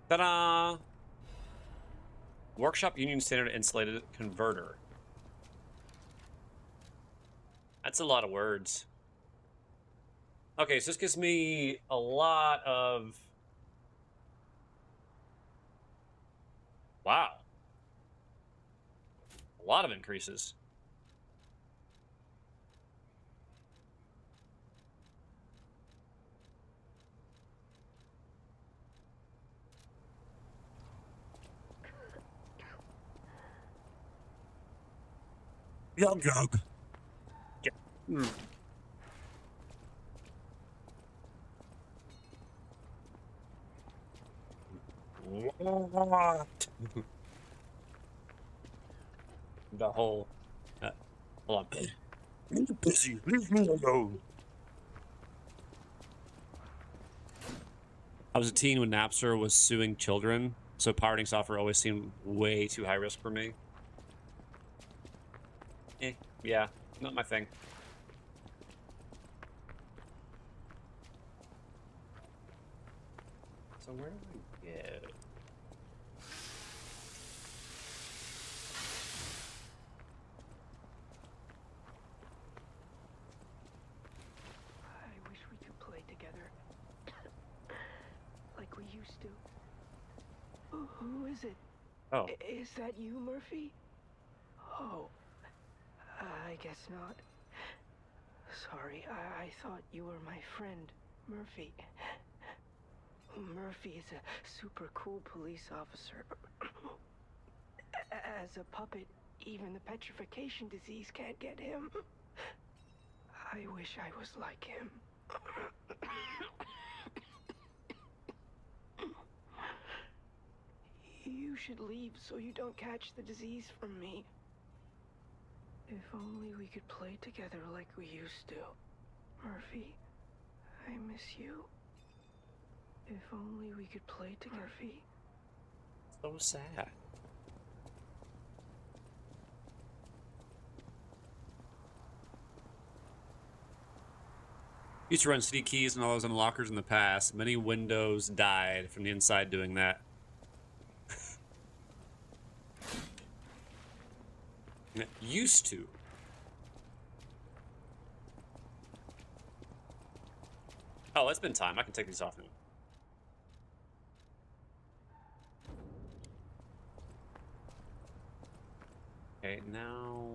Ta-da! Workshop Union Standard Insulated Converter. That's a lot of words. Okay, so this gives me a lot of... Wow. A lot of increases. Yum jug. Yeah. What? The whole. Hold on. I'm busy. Leave me alone. I was a teen when Napster was suing children, so pirating software always seemed way too high risk for me. Yeah, not my thing. So where do I go? is it? Oh. Is that you, Murphy? Oh, I guess not. Sorry, I thought you were my friend, Murphy. Murphy is a super cool police officer. As a puppet, even the petrification disease can't get him. I wish I was like him. You should leave so you don't catch the disease from me. If only we could play together like we used to. Murphy, I miss you. If only we could play together. Murphy. So sad. Used to run city keys and all those unlockers in the past. Many windows died from the inside doing that. Used to. Oh, it's been time. I can take these off now. Okay, now...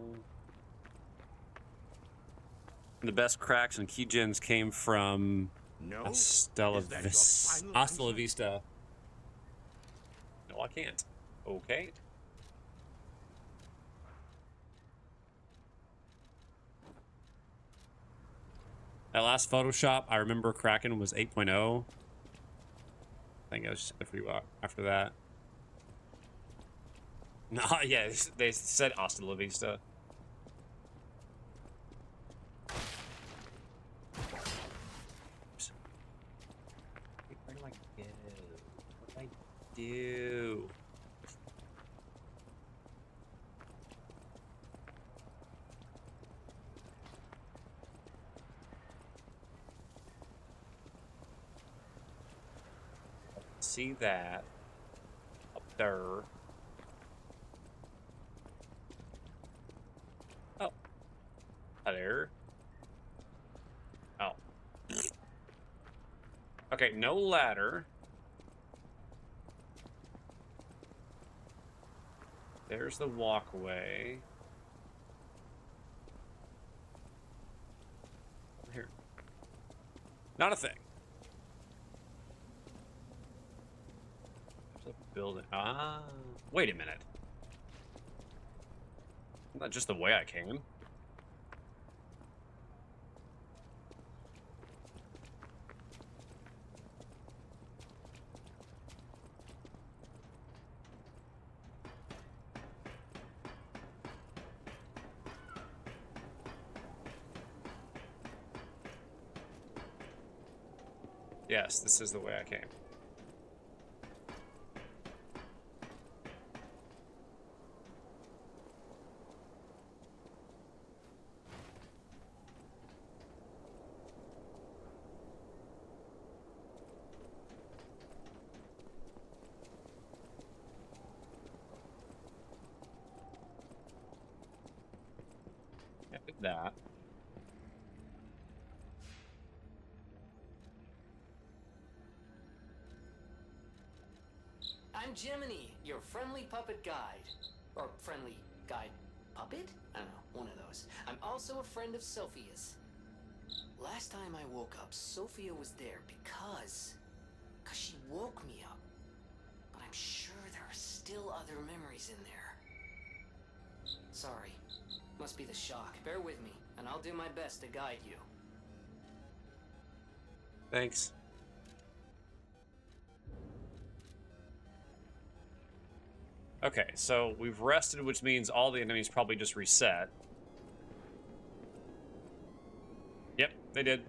The best cracks and keygens came from No? Hasta Is that your final La answer? Vista. No, I can't. Okay. That last Photoshop, I remember cracking was 8.0. I think I was just a few after that. No, yeah, they said Hasta La Vista. Where do I go? What do I do? See that up there. Oh. There. Oh. Okay, no ladder. There's the walkway. Here. Not a thing. There's a building. Ah. Wait a minute. Not just the way I came. Yes, this is the way I came. Yeah, did that. I'm Jiminy, your friendly puppet guide. Or friendly guide puppet? I don't know, one of those. I'm also a friend of Sophia's. Last time I woke up, Sophia was there because she woke me up. But I'm sure there are still other memories in there. Sorry. Must be the shock. Bear with me, and I'll do my best to guide you. Thanks. Okay, so we've rested, which means all the enemies probably just reset. Yep, they did.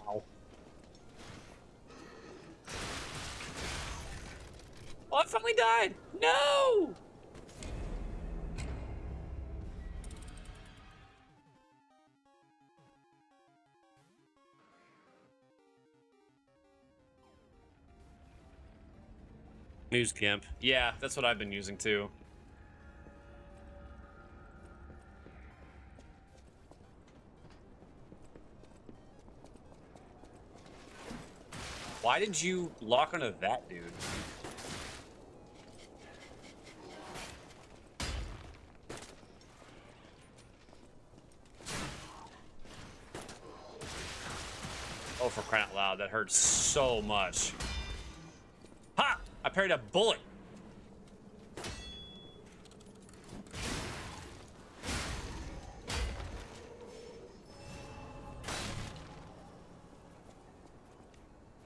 Ow. Oh, I finally died! No! News camp. Yeah, that's what I've been using too. Why did you lock onto that dude? Oh, for crying out loud, that hurts so much. Ha! I parried a bullet.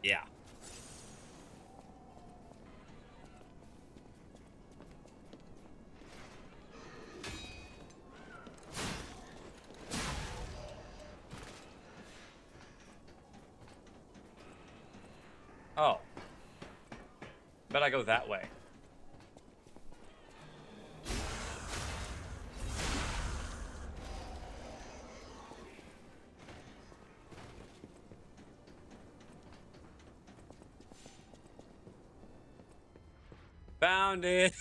Yeah. Oh. Bet I go that way. Found it.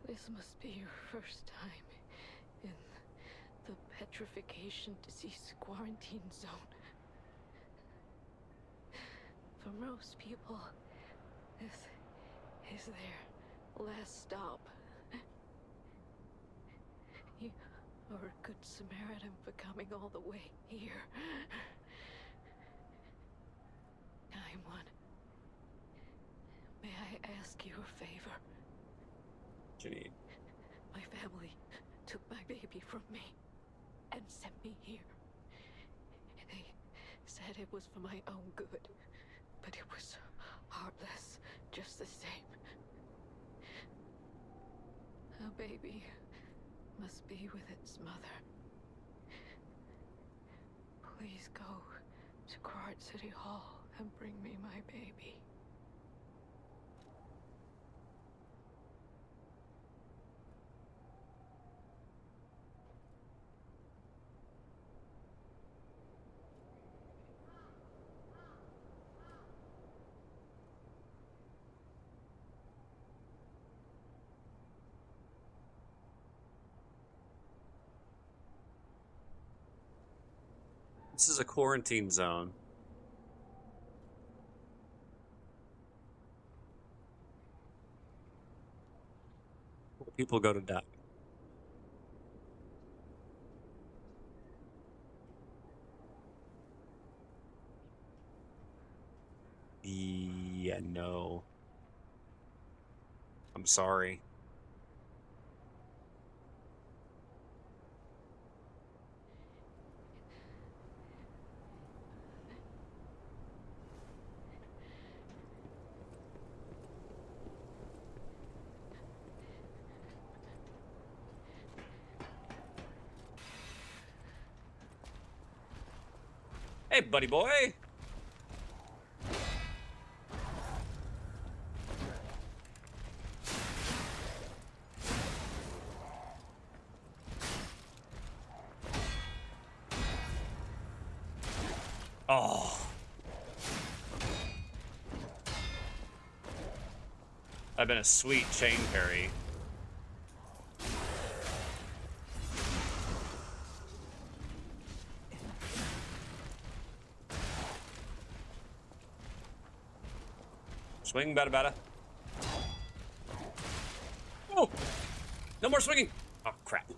This must be your first time in the petrification disease quarantine zone. For most people, this is their last stop. You are a good Samaritan for coming all the way here. I'm one. May I ask you a favor? What you need? My family took my baby from me and sent me here. They said it was for my own good, but it was heartless just the same. A baby must be with its mother. Please go to Krat City Hall and bring me my baby. This is a quarantine zone. Where people go to die. Yeah, no. I'm sorry. Hey, buddy boy. Oh. That'd been a sweet chain parry. Swing, bada bada. Oh! No more swinging! Oh, crap.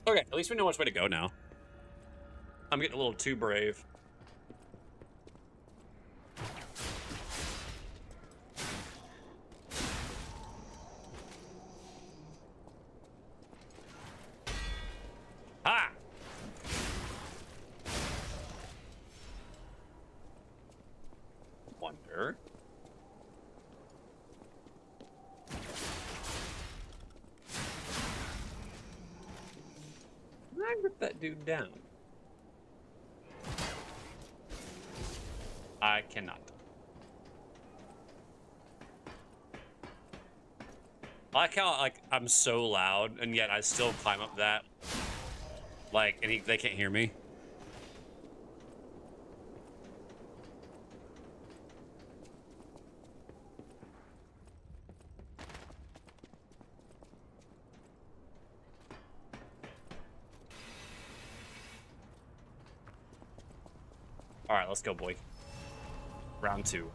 Okay, at least we know which way to go now. I'm getting a little too brave. wonder. Can I rip that dude down? I cannot. I like how I'm so loud and yet I still climb up that. Like, and they can't hear me. All right, let's go, boy. Round 2.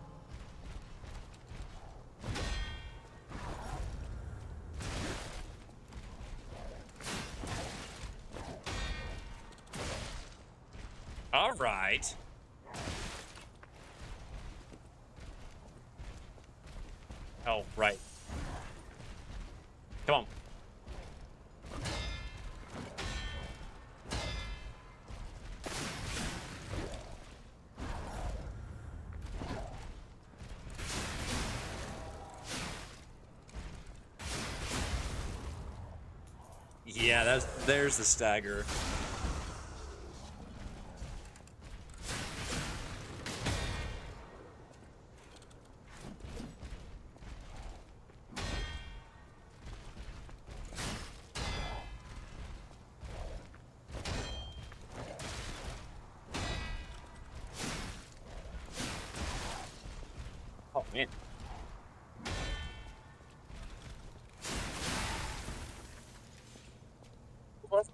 All right. Oh, right. Come on. Yeah, there's the stagger. Oh man. Look.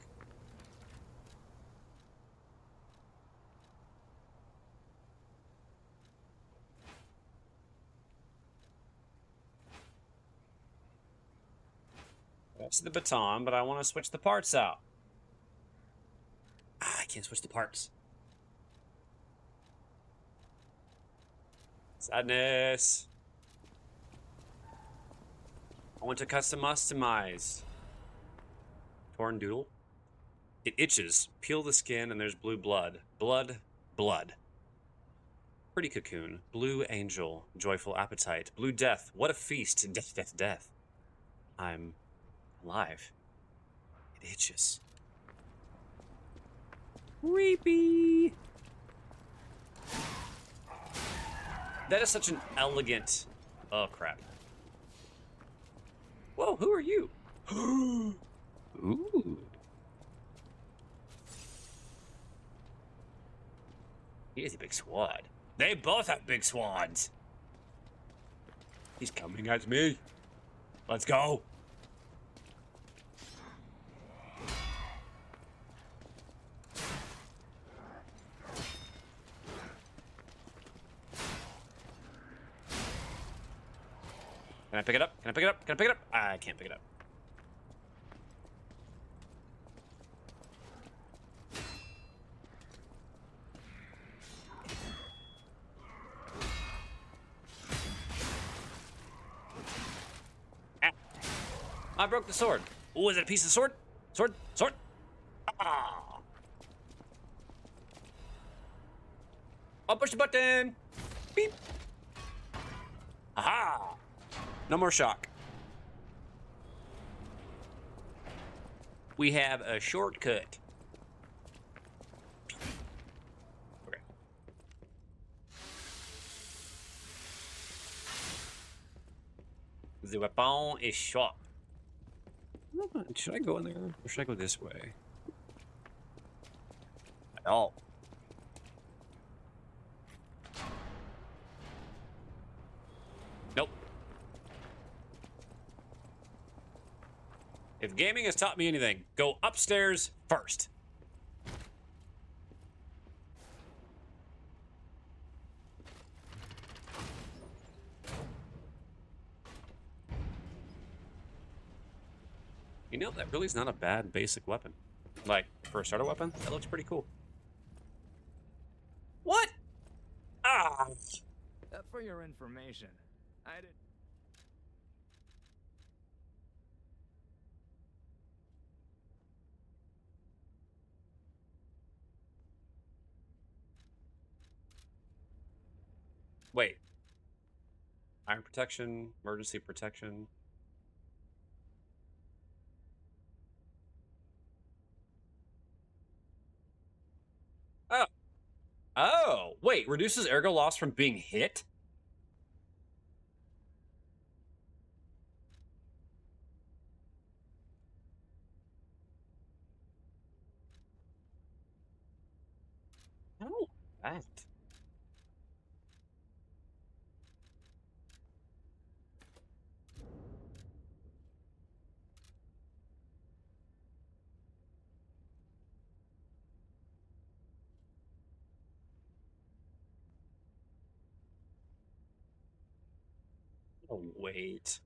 That's the baton, but I want to switch the parts out. Ah, I can't switch the parts. Sadness. I want to customize. Torn doodle. It itches. Peel the skin and there's blue blood. Blood. Pretty cocoon. Blue angel. Joyful appetite. Blue death. What a feast. Death. I'm alive. It itches. Creepy. That is such an elegant... Oh, crap. Whoa, who are you? Ooh. He has a big sword. They both have big swords. He's coming at me. Let's go. Can I pick it up? Can I pick it up? Can I pick it up? I can't pick it up. Ah. I broke the sword. Oh, is it a piece of sword? Sword? Ah. I'll push the button. Beep. Aha. No more shock. We have a shortcut. Okay. The weapon is sharp. Should I go in there or should I go this way? Oh. Nope. If gaming has taught me anything, go upstairs first. You know, that really is not a bad basic weapon. Like, for a starter weapon, that looks pretty cool. What? Ah! For your information, I did. Wait, Iron protection, emergency protection. Oh. Oh, wait, reduces ergo loss from being hit? Oh, that. Oh, wait.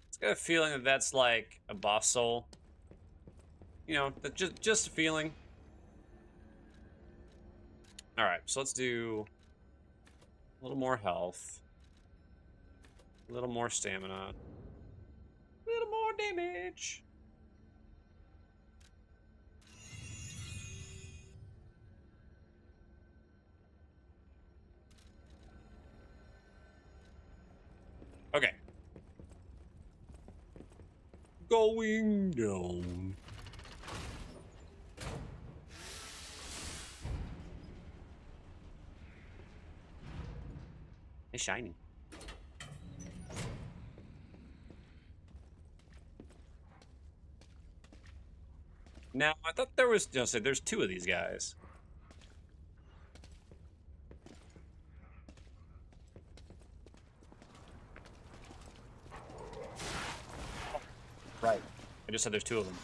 It's got a feeling that that's like a boss soul. You know, that just a feeling. All right, so let's do a little more health, a little more stamina, a little more damage. Okay. Going down. It's shiny. Now, I thought there was, no, say there's two of these guys. Right. I just said there's two of them.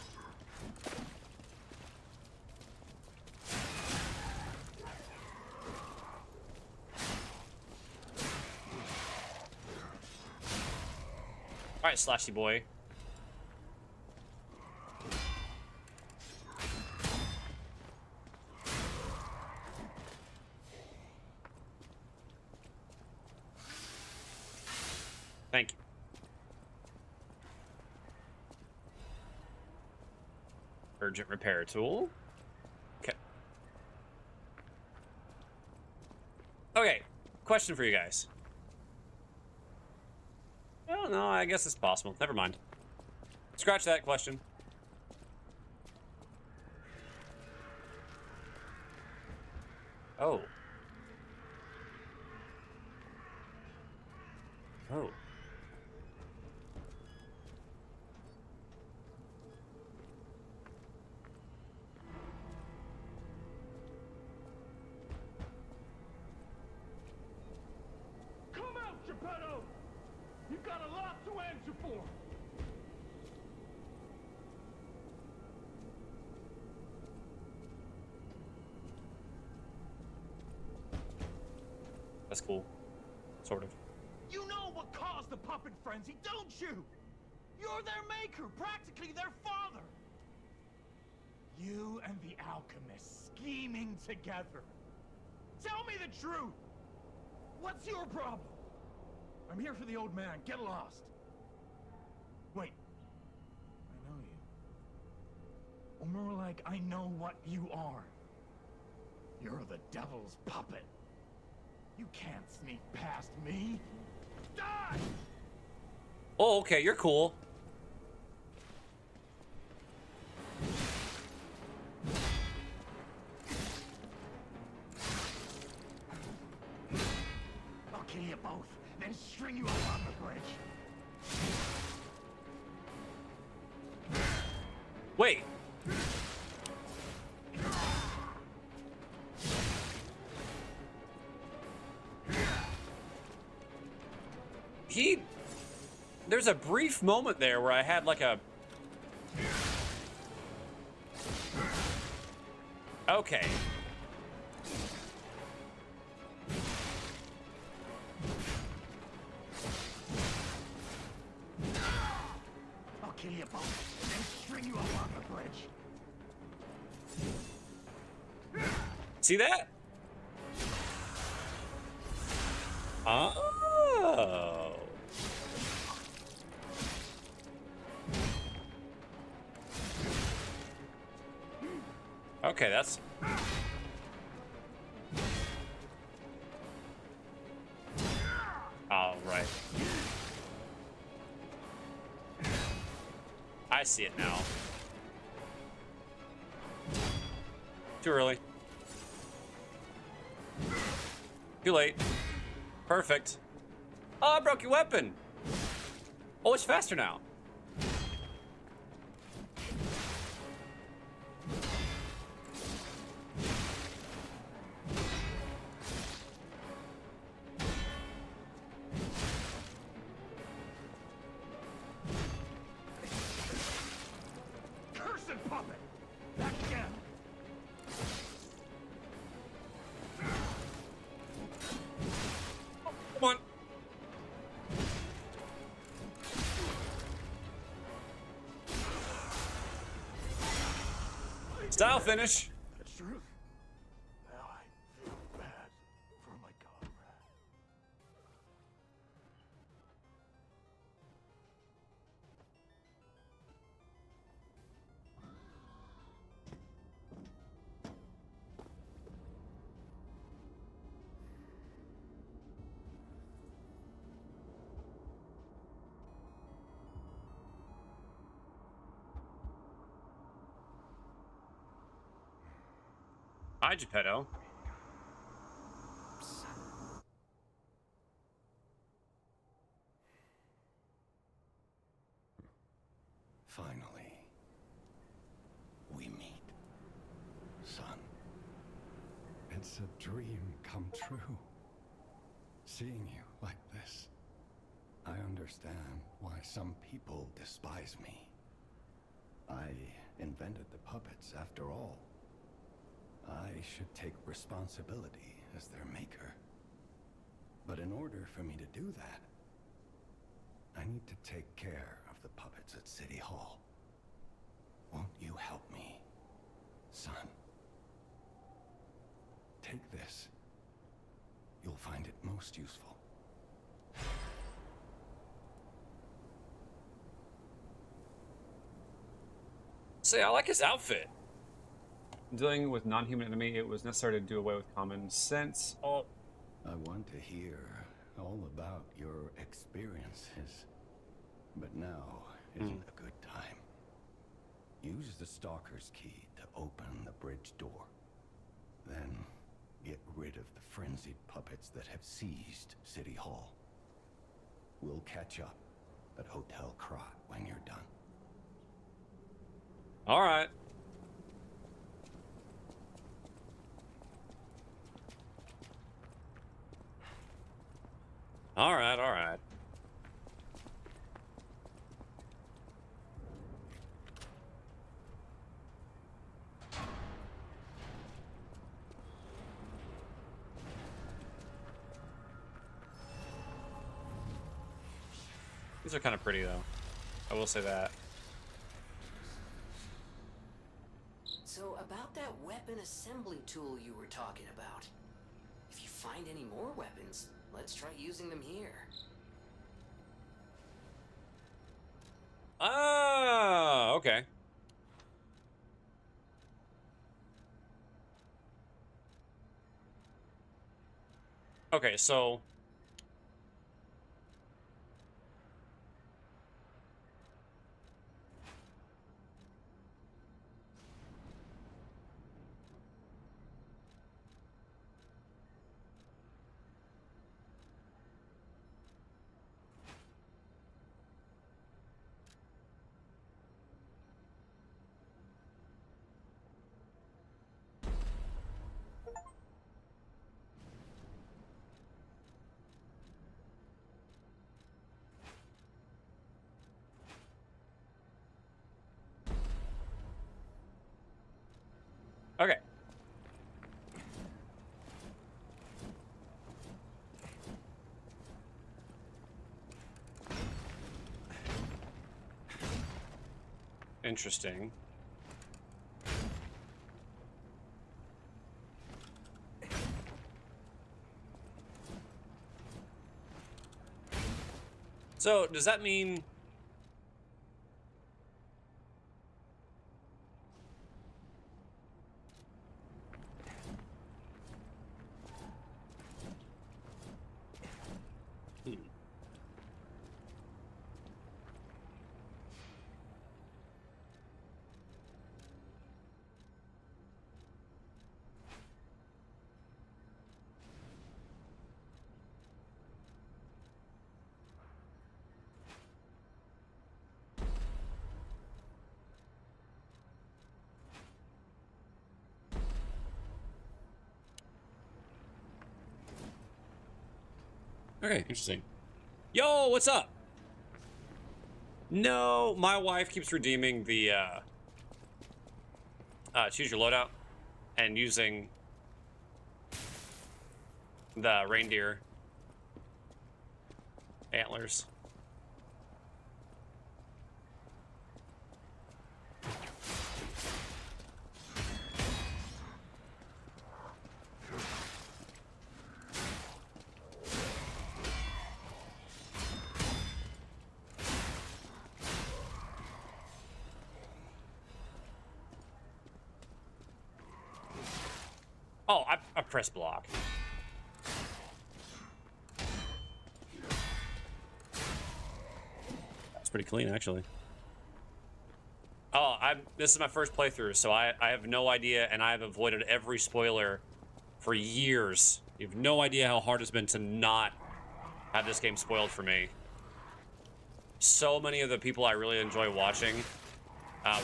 All right, Slashy boy. Thank you. Urgent repair tool. Okay. Okay. Question for you guys. Oh, no, I guess it's possible. Never mind. Scratch that question. Oh. Oh. Come out, Geppetto! You've got a lot to answer for! That's cool. Sort of. You know what caused the puppet frenzy, don't you? You're their maker, practically their father. You and the alchemist scheming together. Tell me the truth. What's your problem? I'm here for the old man. Get lost. Wait. I know you. Or more like, I know what you are. You're the devil's puppet. You can't sneak past me. Die! Oh, okay, you're cool. I'll kill you both, then string you up on the bridge. Wait. There's a brief moment there where I had like a... Okay. I'll kill you both, then string you up on the bridge. See that? Oh. Okay, that's... All right. I see it now. Too early. Too late. Perfect. Oh, I broke your weapon. Oh, it's faster now. Cursed puppet! Back again! Come on. Style finish. It's true. Now I feel bad for my comrade. Hi, Geppetto. Finally, we meet. Son, it's a dream come true. Seeing you like this, I understand why some people despise me. I invented the puppets after all. I should take responsibility as their maker. But in order for me to do that, I need to take care of the puppets at City Hall. Won't you help me, son? Take this. You'll find it most useful. See, I like his outfit. Dealing with non-human enemy, it was necessary to do away with common sense. Oh, I want to hear all about your experiences. But now isn't a good time. Use the Stalker's key to open the bridge door. Then get rid of the frenzied puppets that have seized City Hall. We'll catch up at Hotel Krat when you're done. all right. All right, all right. These are kind of pretty, though. I will say that. So, about that weapon assembly tool you were talking about. If you find any more weapons, let's try using them here. Ah, okay. Okay, so... Okay. Interesting. So, does that mean... Okay, interesting. Yo, what's up? No, my wife keeps redeeming the choose your loadout and using the reindeer antlers. Oh, I pressed block. That's pretty clean, actually. Oh, this is my first playthrough, so I have no idea, and I have avoided every spoiler for years. You have no idea how hard it's been to not have this game spoiled for me. So many of the people I really enjoy watching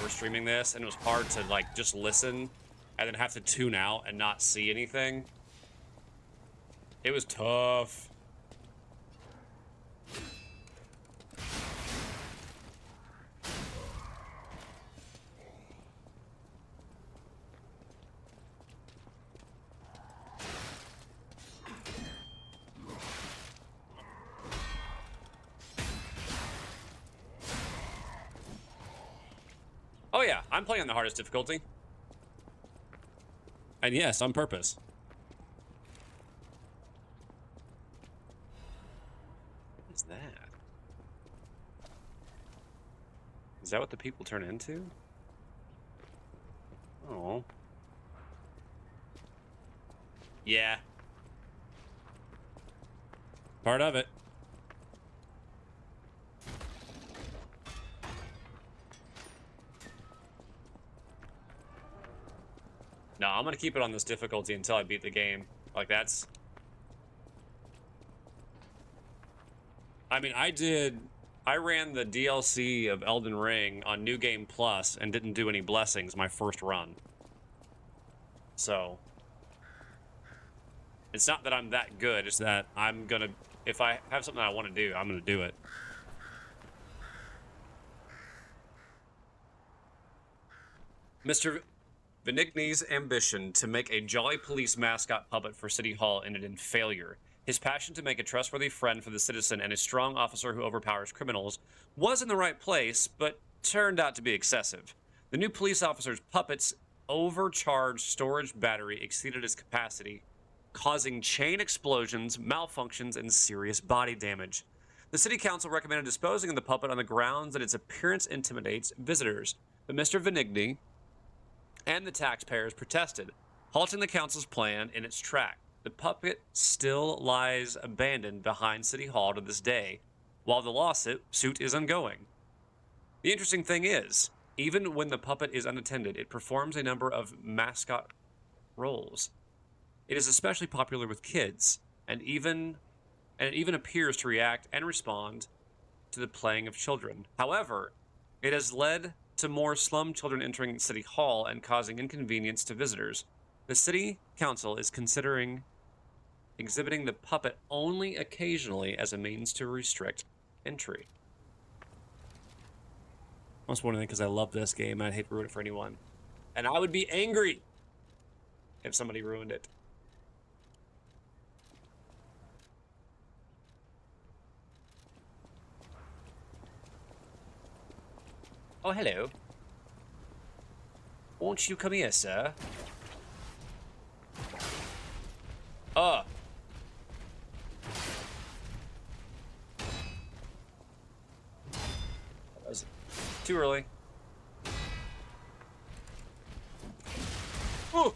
were streaming this, and it was hard to like just listen and then have to tune out and not see anything. It was tough. Oh yeah, I'm playing on the hardest difficulty. And yes, on purpose. What is that? Is that what the people turn into? Oh. Yeah. Part of it. No, I'm gonna keep it on this difficulty until I beat the game. Like, that's... I mean, I ran the DLC of Elden Ring on New Game Plus and didn't do any blessings my first run. So... It's not that I'm that good, it's that I'm gonna... If I have something I want to do, I'm gonna do it. Mr. Venigni's ambition to make a jolly police mascot puppet for City Hall ended in failure. His passion to make a trustworthy friend for the citizen and a strong officer who overpowers criminals was in the right place, but turned out to be excessive. The new police officer's puppet's overcharged storage battery exceeded its capacity, causing chain explosions, malfunctions, and serious body damage. The city council recommended disposing of the puppet on the grounds that its appearance intimidates visitors, but Mr. Venigni and the taxpayers protested, halting the council's plan in its track. The puppet still lies abandoned behind City Hall to this day, while the lawsuit is ongoing. The interesting thing is, even when the puppet is unattended, it performs a number of mascot roles. It is especially popular with kids, and it even appears to react and respond to the playing of children. However, it has led to more slum children entering City Hall and causing inconvenience to visitors. The City Council is considering exhibiting the puppet only occasionally as a means to restrict entry. I was wondering because I love this game and I'd hate to ruin it for anyone. And I would be angry if somebody ruined it. Oh, hello. Won't you come here, sir? Oh. That was too early. Ooh.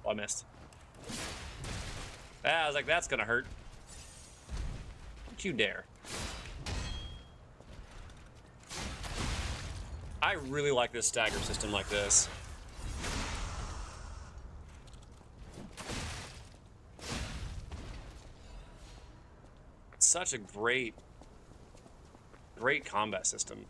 Oh, I missed. I was like, that's gonna hurt. Don't you dare. I really like this stagger system like this. It's such a great combat system.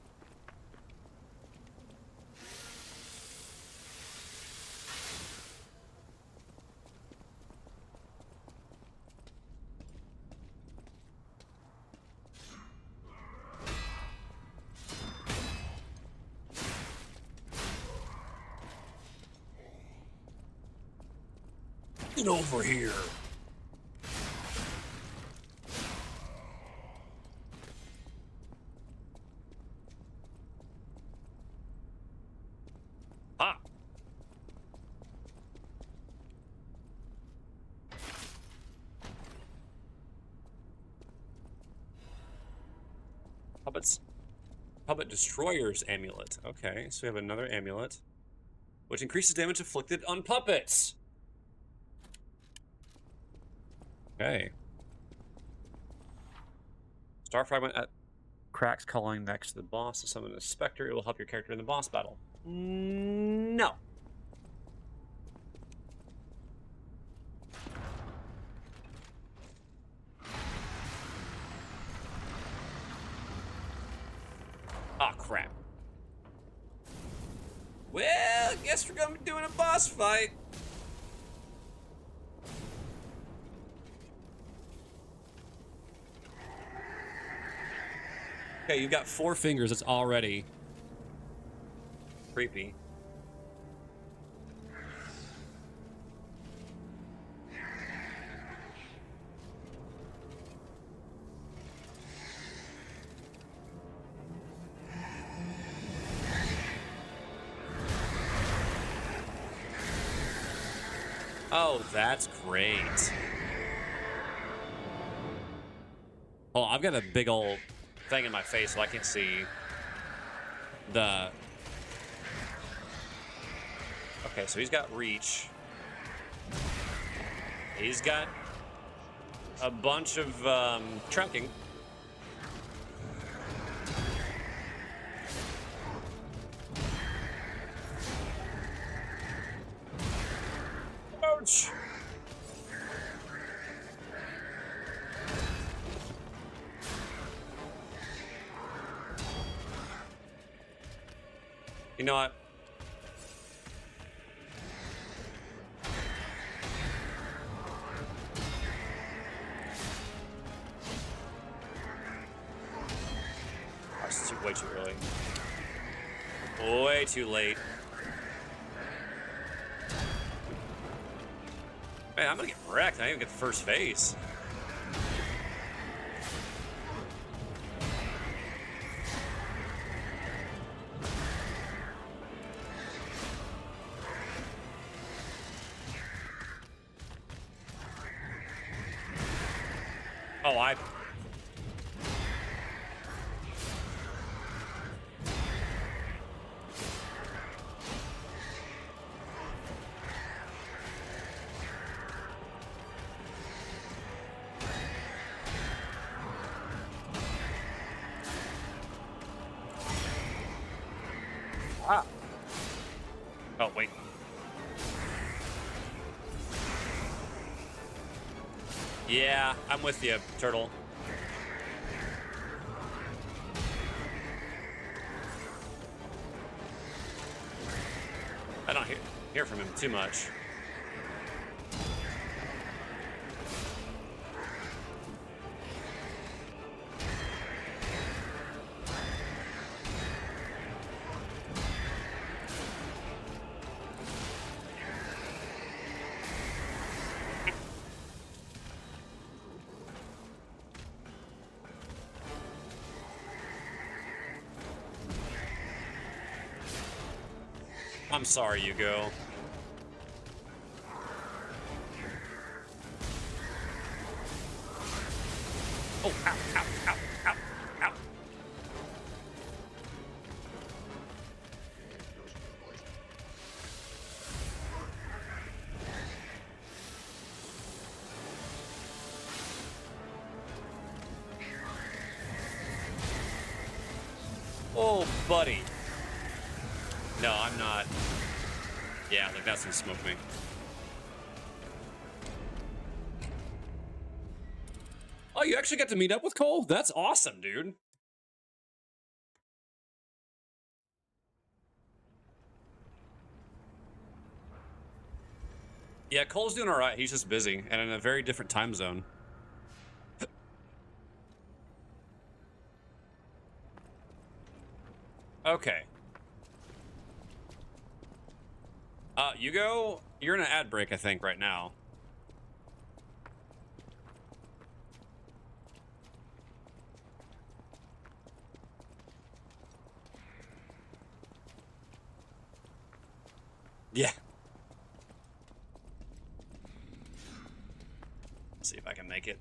Get over here. Ah. Puppet Destroyer's Amulet. Okay, so we have another amulet, which increases damage inflicted on puppets. Okay. Star Fragment at cracks calling next to the boss to summon a specter. It will help your character in the boss battle. No. Ah, crap. Well, guess we're gonna be doing a boss fight. Okay, you've got 4 fingers. It's already creepy. Oh, that's great. Oh, I've got a big old thing in my face so I can see the... Okay, so he's got reach. He's got a bunch of trunking. Ouch! You know what? That's way too early. Way too late. Man, I'm gonna get wrecked. I didn't even get the first phase. Oh, Oh, wait. Yeah, I'm with you, Turtle. I don't hear from him too much. I'm sorry, Hugo. Oh, ow, ow, ow, ow, ow. Oh, buddy. No, I'm not. Yeah, like that's gonna smoke me. Oh, you actually got to meet up with Cole? That's awesome, dude. Yeah, Cole's doing all right. He's just busy and in a very different time zone. Okay. Hugo, you're in an ad break, I think, right now. see if I can make it.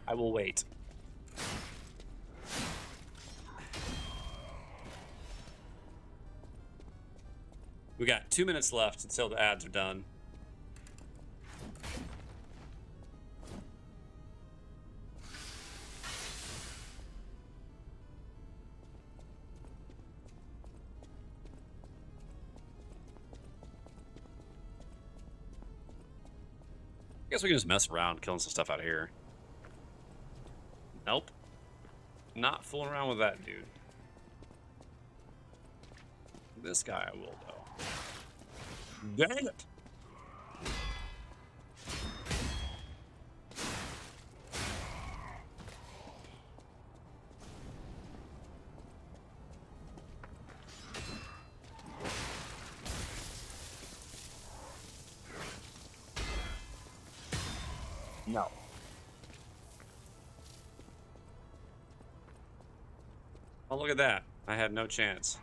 I will wait. We got 2 minutes left until the ads are done. I guess we can just mess around killing some stuff out of here. Nope. Not fooling around with that dude. This guy I will, though. Dang it! No. Oh, look at that. I had no chance.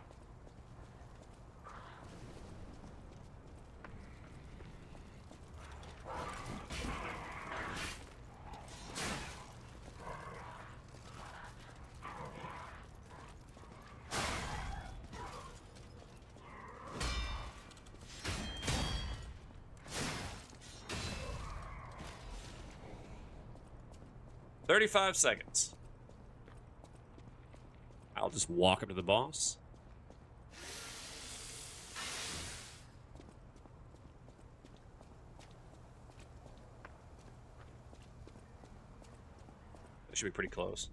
"35 seconds. I'll just walk up to the boss. It should be pretty close.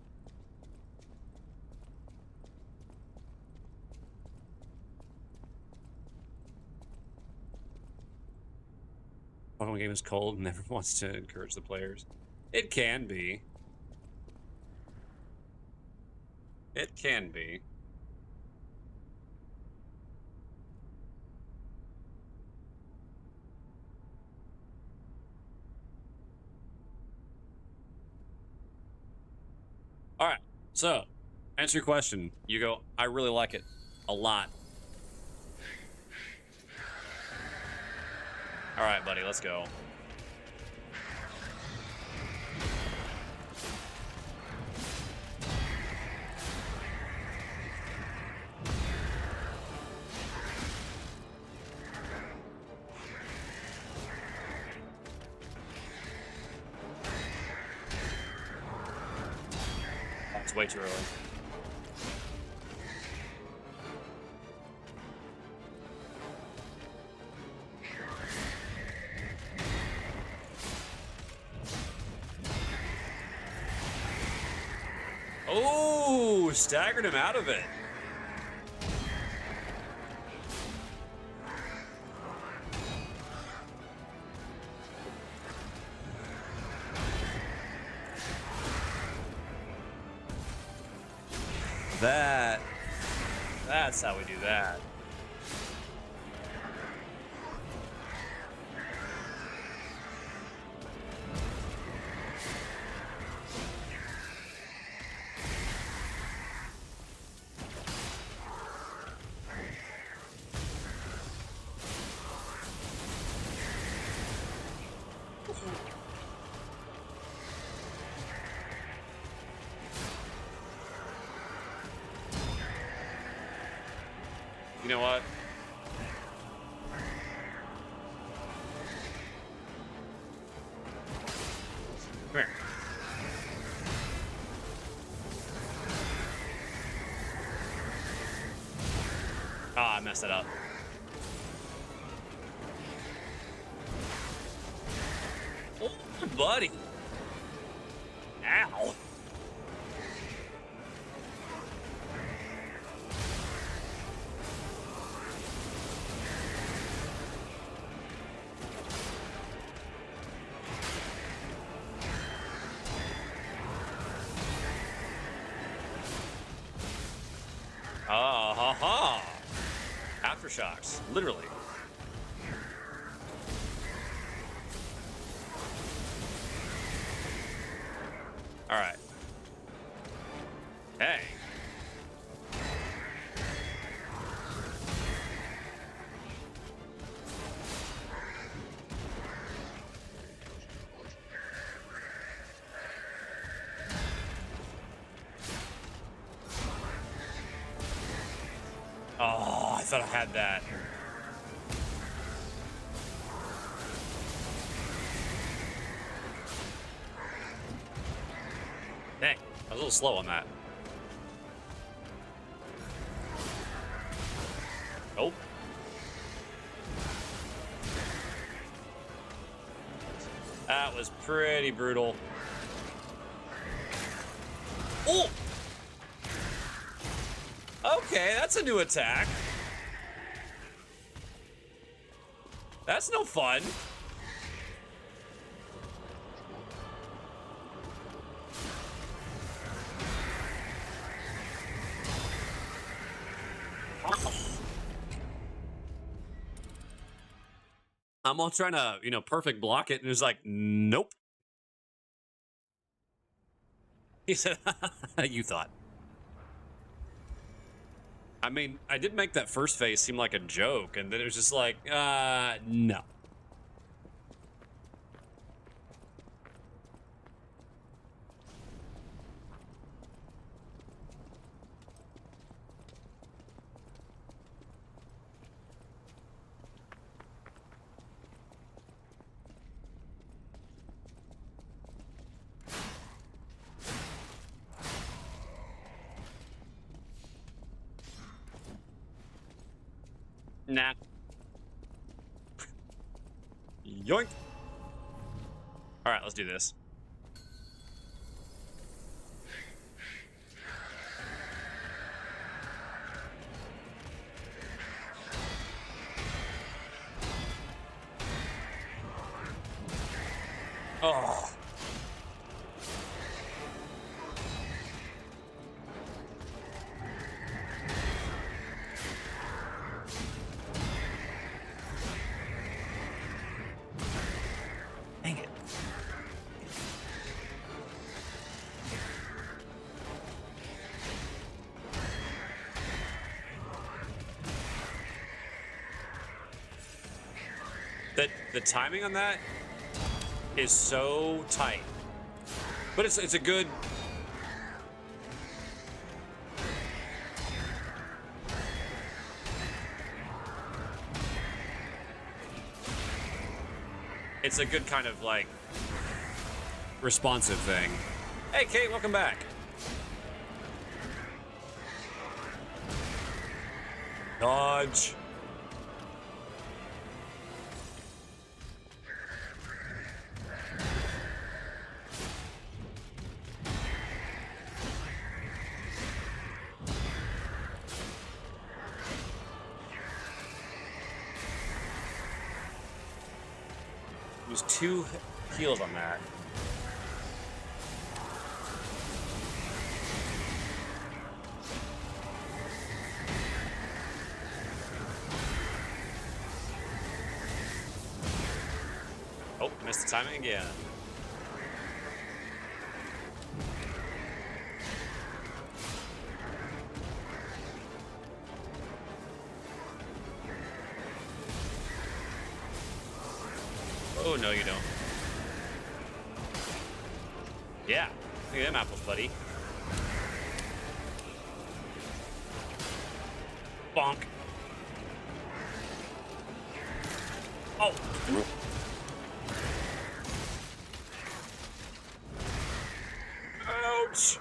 Pokemon game is cold and never wants to encourage the players. It can be. It can be. All right. So, answer your question. You go, I really like it a lot. All right, buddy, let's go. It's way too early. Oh, staggered him out of it. That's how we do that. You know what? Come here. Ah, I messed it up. Oh, buddy. Ow. How aftershocks, literally. All right. Hey. Oh, I thought I had that. Dang, I was a little slow on that. Nope. That was pretty brutal. Oh! Okay, that's a new attack. That's no fun. I'm all trying to, perfect block it, and it's like, nope. He said, you thought. I mean, I did make that first phase seem like a joke, and then it was just like, no. Nah. Yoink. All right, let's do this. Oh. Dang it. The timing on that is so tight. But it's a good... It's a good kind of, like, responsive thing. Hey, Kate, welcome back. Dodge. Use 2 heals on that. Oh, missed the timing again. Oh, no, you don't. Yeah, look at them apples, buddy. Bonk. Oh. Ouch.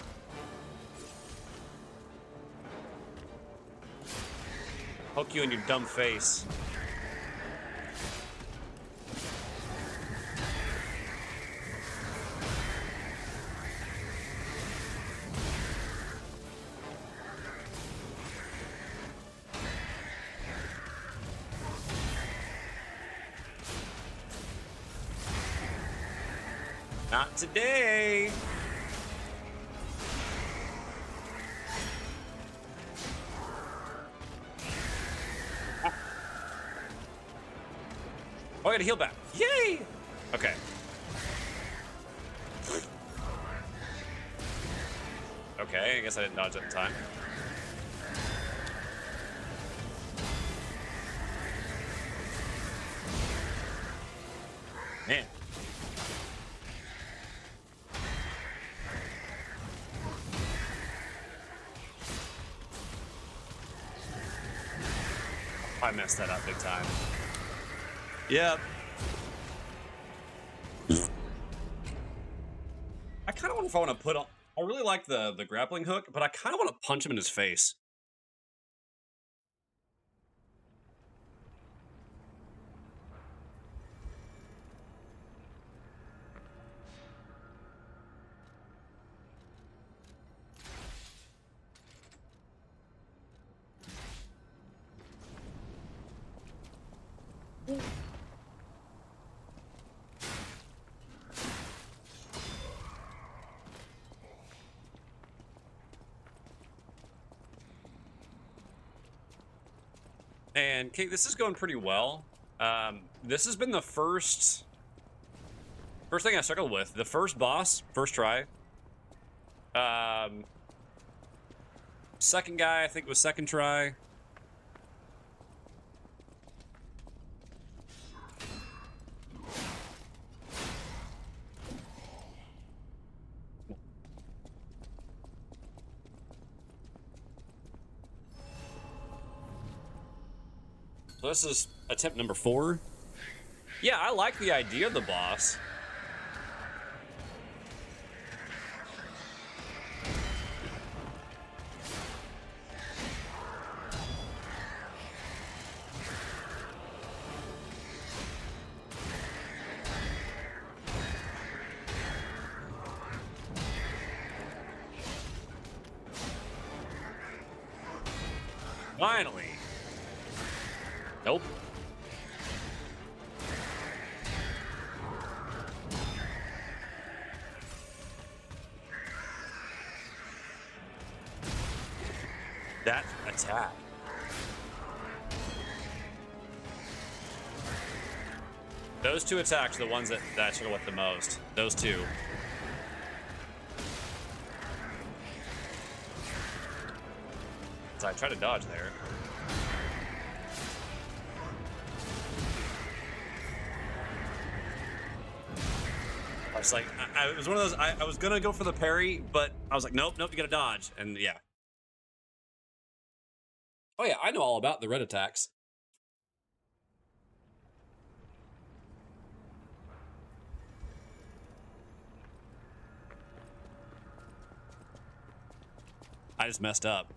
Poke you in your dumb face. Not today. Oh, I got a heal back. Yay! Okay. Okay, I guess I didn't dodge at the time. Man. I messed that up big time. Yep. I kind of wonder if I want to put on... I really like the grappling hook, but I kind of want to punch him in his face. And Kate, this is going pretty well. This has been the first thing I struggled with. The first boss, first try. Second guy, I think was second try. So this is attempt number 4. Yeah, I like the idea of the boss. Finally. Nope. That attack. Those two attacks are the ones that I struggle with the most. Those two. So I tried to dodge there. I was like, it was one of those, I was gonna go for the parry, but I was like, nope, you gotta dodge. And yeah. Oh yeah, I know all about the red attacks. I just messed up.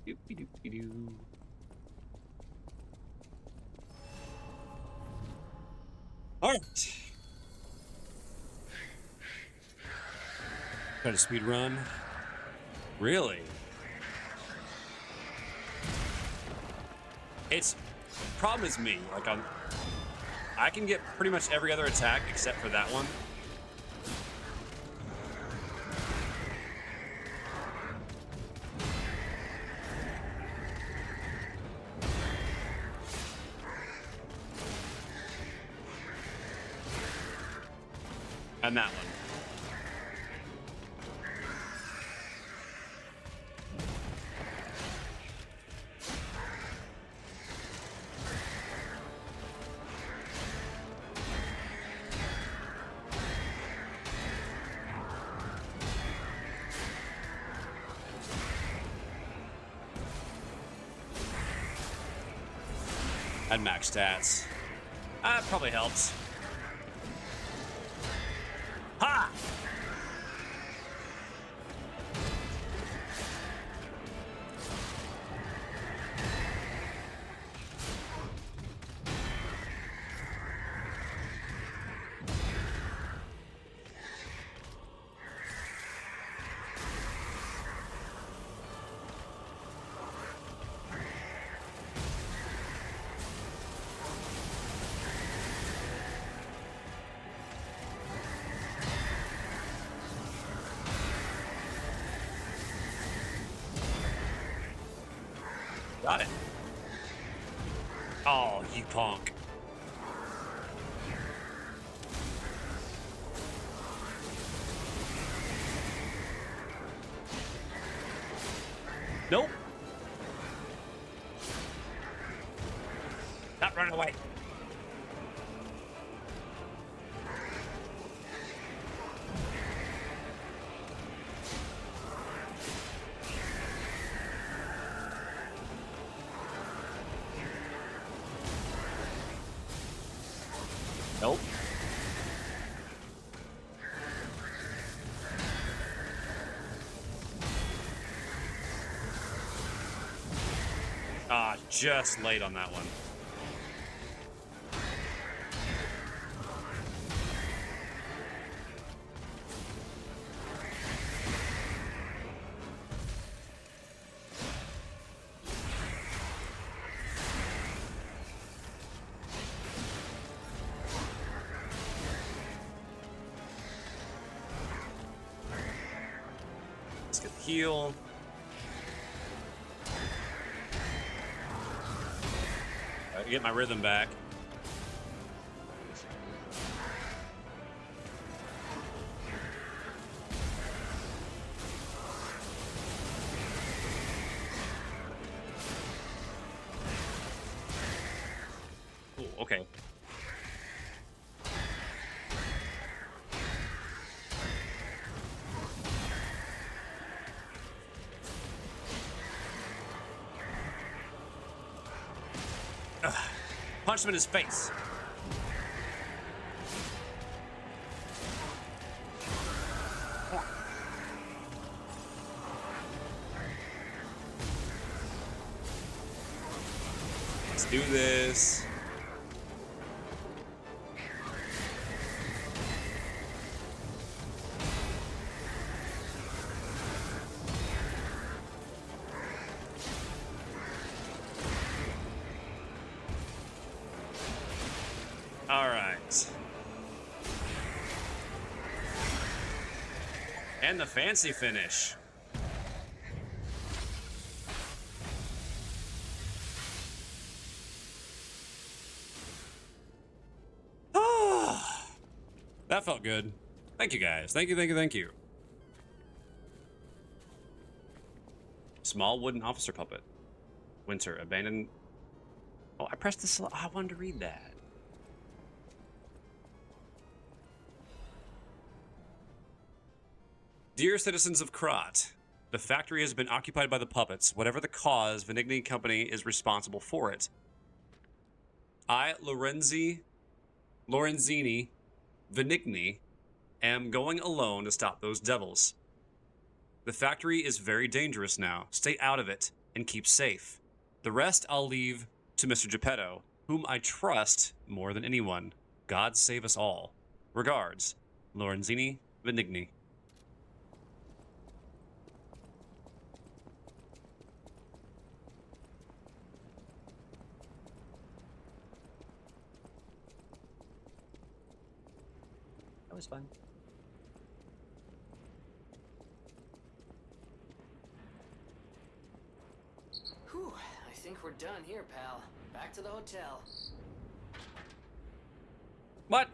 Doopy-doopy-doo. All right. Try to speed run. Really? It's problem is me. Like I can get pretty much every other attack except for that one. And that one. And max stats. That probably helps. Ha! Got it. Oh, you punk. Nope. Not running away. Nope. Ah, just late on that one. Let's get the heal. Get my rhythm back. Ooh, okay. Punch him in his face. Let's do this. All right. And the fancy finish. That felt good. Thank you guys. Thank you, thank you, thank you. Small wooden officer puppet. Winter, abandoned. Oh, I pressed this. I wanted to read that. Dear citizens of Krat, the factory has been occupied by the puppets. Whatever the cause, Venigni Company is responsible for it. I, Lorenzini Venigni, am going alone to stop those devils. The factory is very dangerous now. Stay out of it and keep safe. The rest I'll leave to Mr. Geppetto, whom I trust more than anyone. God save us all. Regards, Lorenzini Venigni. That was fun. Whew, I think we're done here, pal. Back to the hotel. What?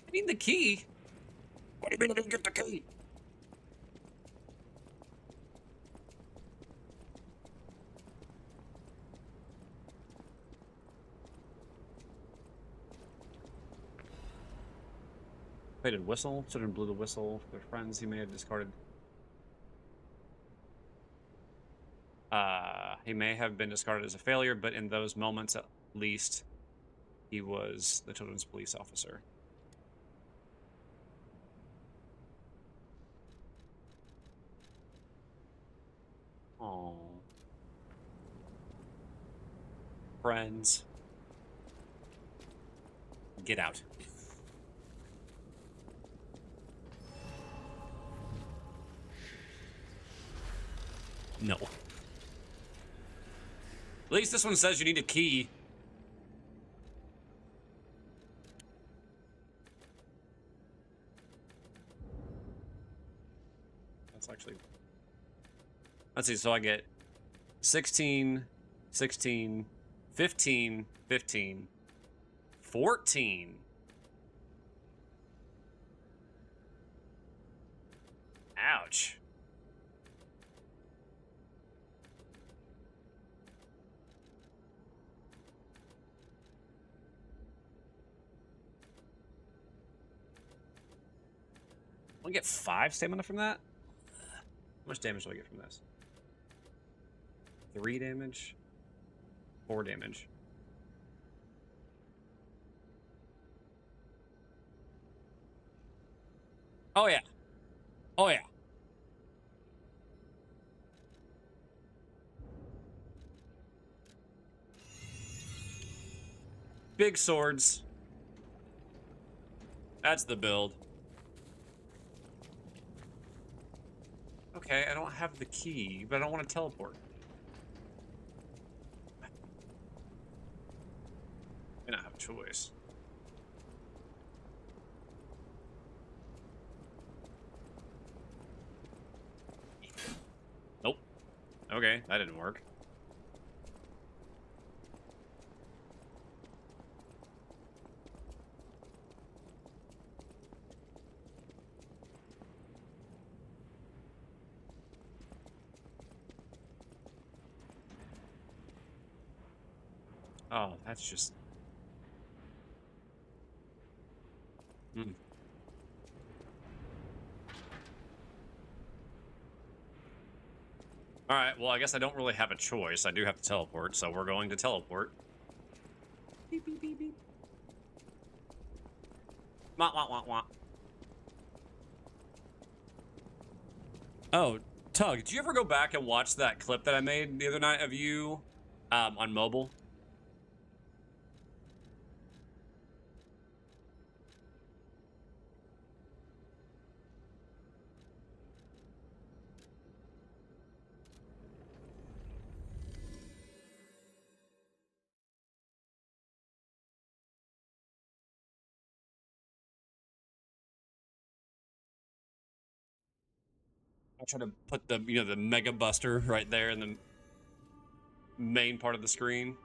I need the key. What do you mean I didn't get the key? Played a whistle. Children blew the whistle for their friends he may have discarded. He may have been discarded as a failure, but in those moments, at least, he was the children's police officer. Aww. Friends. Get out. No. At least this one says you need a key. That's actually... Let's see, so I get 16, 16, 15, 15, 14. Ouch. I get 5 stamina from that? How much damage do I get from this? 3 damage? 4 damage. Oh yeah. Oh yeah. Big swords. That's the build. Okay, I don't have the key, but I don't want to teleport. I don't have a choice. Nope. Okay, that didn't work. Oh, that's just... Alright, well, I guess I don't really have a choice. I do have to teleport, so we're going to teleport. Beep, beep, beep, beep. Wah, wah, wah, wah. Oh, Tug, did you ever go back and watch that clip that I made the other night of you on mobile? I try to put the, you know, the Mega Buster right there in the main part of the screen.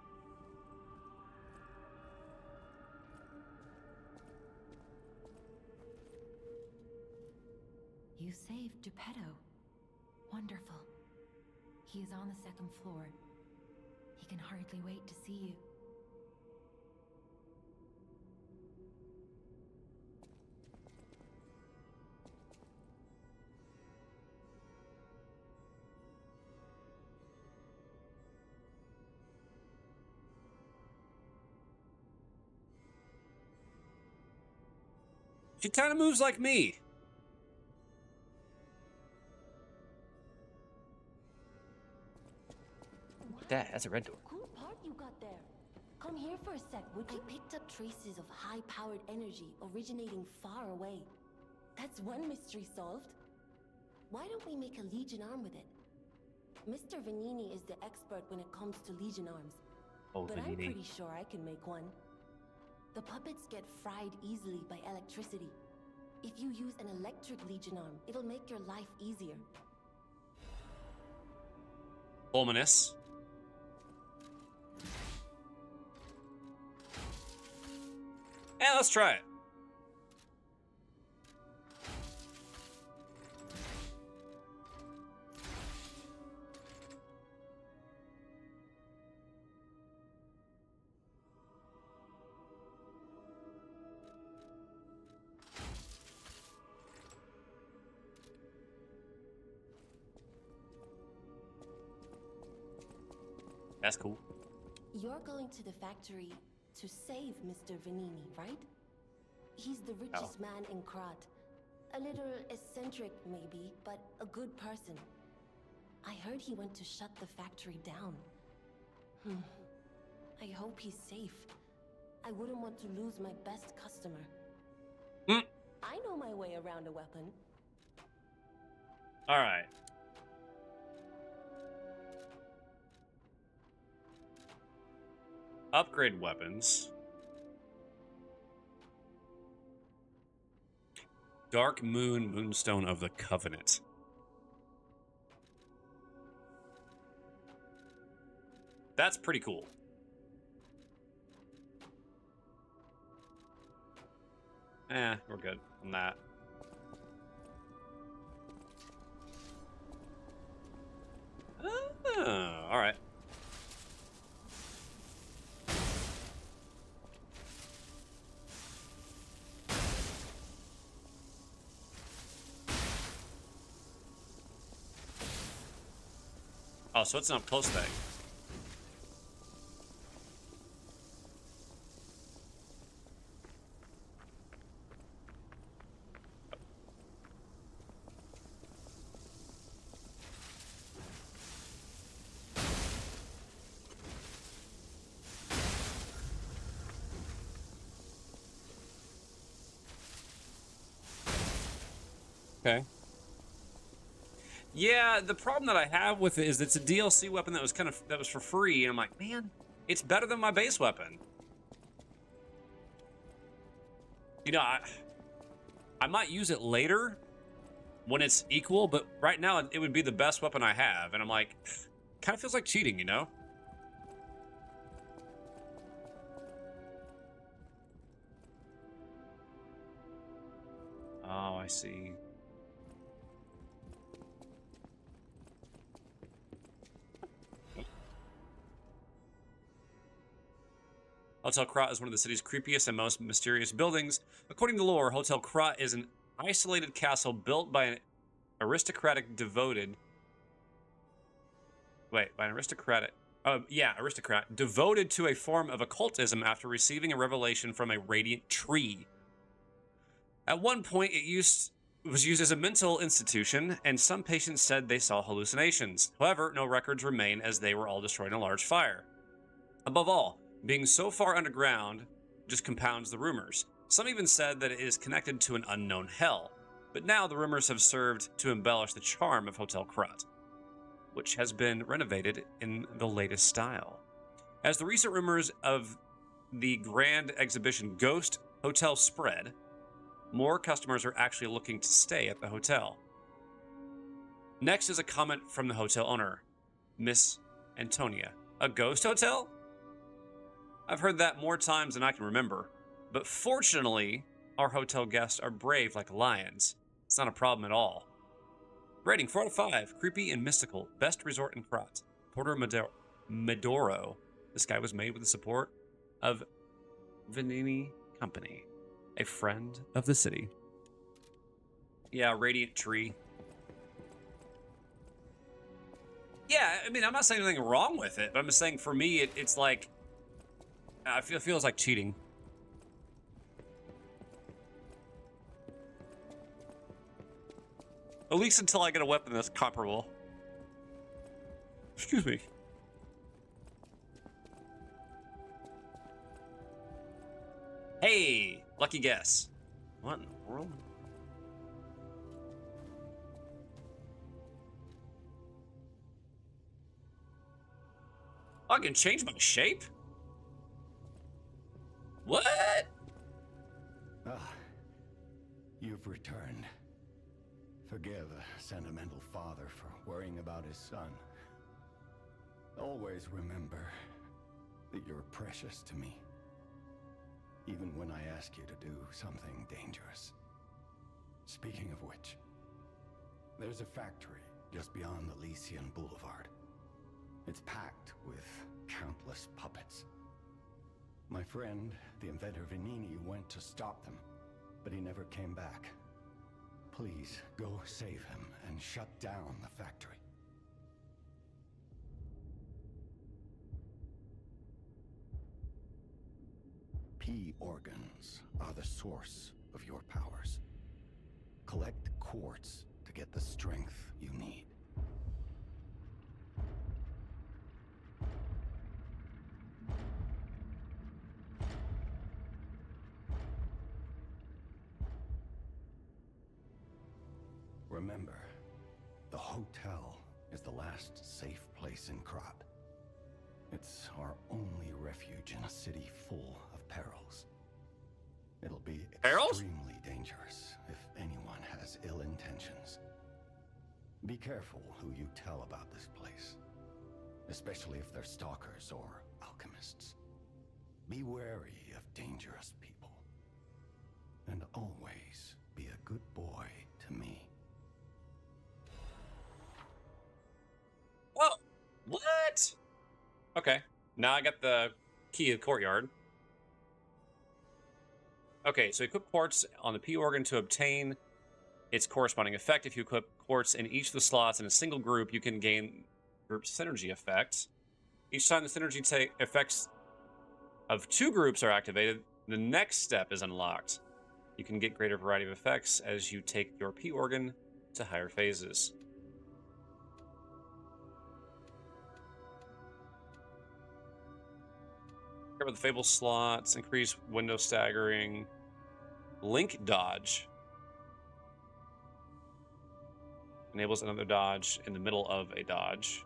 You saved Geppetto. Wonderful. He is on the second floor. He can hardly wait to see you. She kind of moves like me. That's a red door. Cool part you got there. Come here for a sec, would you? I picked up traces of high-powered energy originating far away. That's one mystery solved. Why don't we make a Legion arm with it? Mr. Vanini is the expert when it comes to Legion arms. Oh, but Vanini. I'm pretty sure I can make one. The puppets get fried easily by electricity. If you use an electric Legion arm, it'll make your life easier. Ominous. Yeah, let's try it. That's cool. You're going to the factory to save Mr. Vanini, right? He's the richest man in Krat. A little eccentric, maybe, but a good person. I heard he went to shut the factory down. I hope he's safe. I wouldn't want to lose my best customer. I know my way around a weapon. All right. Upgrade weapons. Dark Moon, Moonstone of the Covenant. That's pretty cool. We're good on that. Oh, all right. Oh, so it's an up close thing. Okay. Yeah, the problem that I have with it is it's a DLC weapon that was for free, and I'm like, man, it's better than my base weapon. You know, I might use it later when it's equal, but right now it would be the best weapon I have, and I'm like, kind of feels like cheating, you know? Oh, I see. Hotel Krat is one of the city's creepiest and most mysterious buildings. According to lore, Hotel Krat is an isolated castle built by an aristocrat devoted to a form of occultism after receiving a revelation from a radiant tree. At one point, it was used as a mental institution, and some patients said they saw hallucinations. However, no records remain as they were all destroyed in a large fire. Above all, being so far underground just compounds the rumors. Some even said that it is connected to an unknown hell, but now the rumors have served to embellish the charm of Hotel Krat, which has been renovated in the latest style. As the recent rumors of the grand exhibition Ghost Hotel spread, more customers are actually looking to stay at the hotel. Next is a comment from the hotel owner, Miss Antonia. A ghost hotel? I've heard that more times than I can remember, but fortunately, our hotel guests are brave like lions. It's not a problem at all. Rating 4 out of 5, creepy and mystical, best resort in Krat. Porter Medoro. This guy was made with the support of Vanini Company, a friend of the city. Yeah, radiant tree. Yeah, I mean, I'm not saying anything wrong with it, but I'm just saying for me, it's like, it feels like cheating. At least until I get a weapon that's comparable. Excuse me. Hey, lucky guess. What in the world? I can change my shape? What? Ah, you've returned. Forgive a sentimental father for worrying about his son. Always remember that you're precious to me, even when I ask you to do something dangerous. Speaking of which, there's a factory just beyond the Elysion Boulevard. It's packed with countless puppets. My friend, the inventor Vanini, went to stop them, but he never came back. Please, go save him and shut down the factory. P organs are the source of your powers. Collect quartz to get the strength you need. Remember, the hotel is the last safe place in Krat. It's our only refuge in a city full of perils. It'll be extremely dangerous if anyone has ill intentions. Be careful who you tell about this place. especially if they're stalkers or alchemists. Be wary of dangerous people. And always be a good boy to me. Whoa! What? Okay. Now I got the key of the courtyard. Okay, so equip quartz on the P organ to obtain its corresponding effect. If you equip quartz in each of the slots in a single group, you can gain group synergy effect. Each time the synergy effects of 2 groups are activated, the next step is unlocked. You can get greater variety of effects as you take your P organ to higher phases. Cover the Fable slots, increase window staggering, link dodge. Enables another dodge in the middle of a dodge.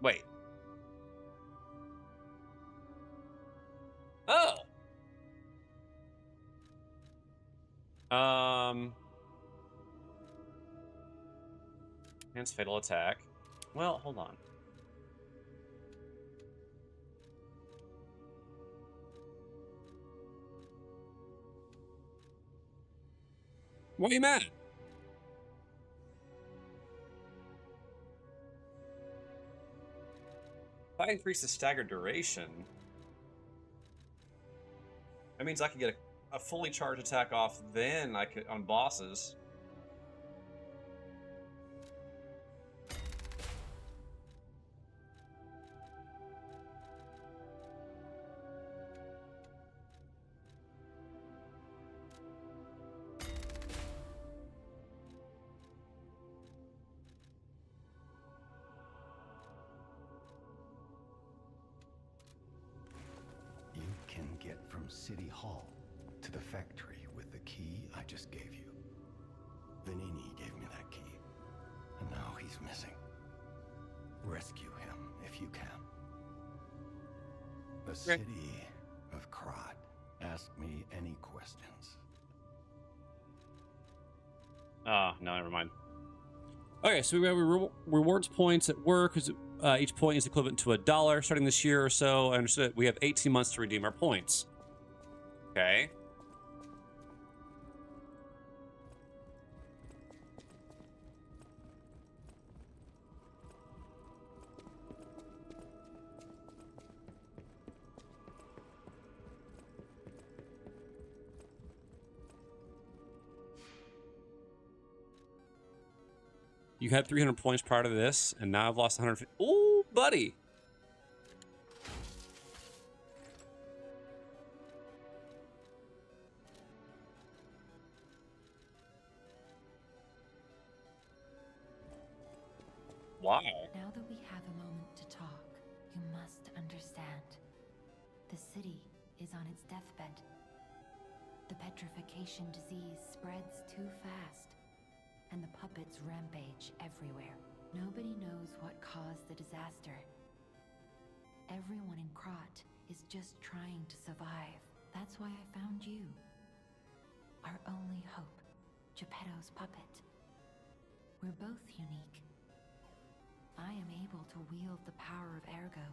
Wait. Oh. Enhanced fatal attack. Well, hold on. What are you mad at? If I increase the staggered duration, that means I could get a fully charged attack off then I could on bosses. You can get from City Hall to the factory with the key I just gave you. Vanini gave me that key, and now he's missing. Rescue him if you can. The city of Krat. Ask me any questions. Ah, no, never mind. Okay, so we have rewards points at work. Each point is equivalent to $1 starting this year or so. I understood we have 18 months to redeem our points. Okay. You had 300 points prior to this, and now I've lost 150. Ooh, buddy. Wow. Now that we have a moment to talk, you must understand. The city is on its deathbed. The petrification disease spreads too fast, and the puppets rampage everywhere. Nobody knows what caused the disaster. Everyone in Krat is just trying to survive. That's why I found you. Our only hope, Geppetto's puppet. We're both unique. I am able to wield the power of Ergo.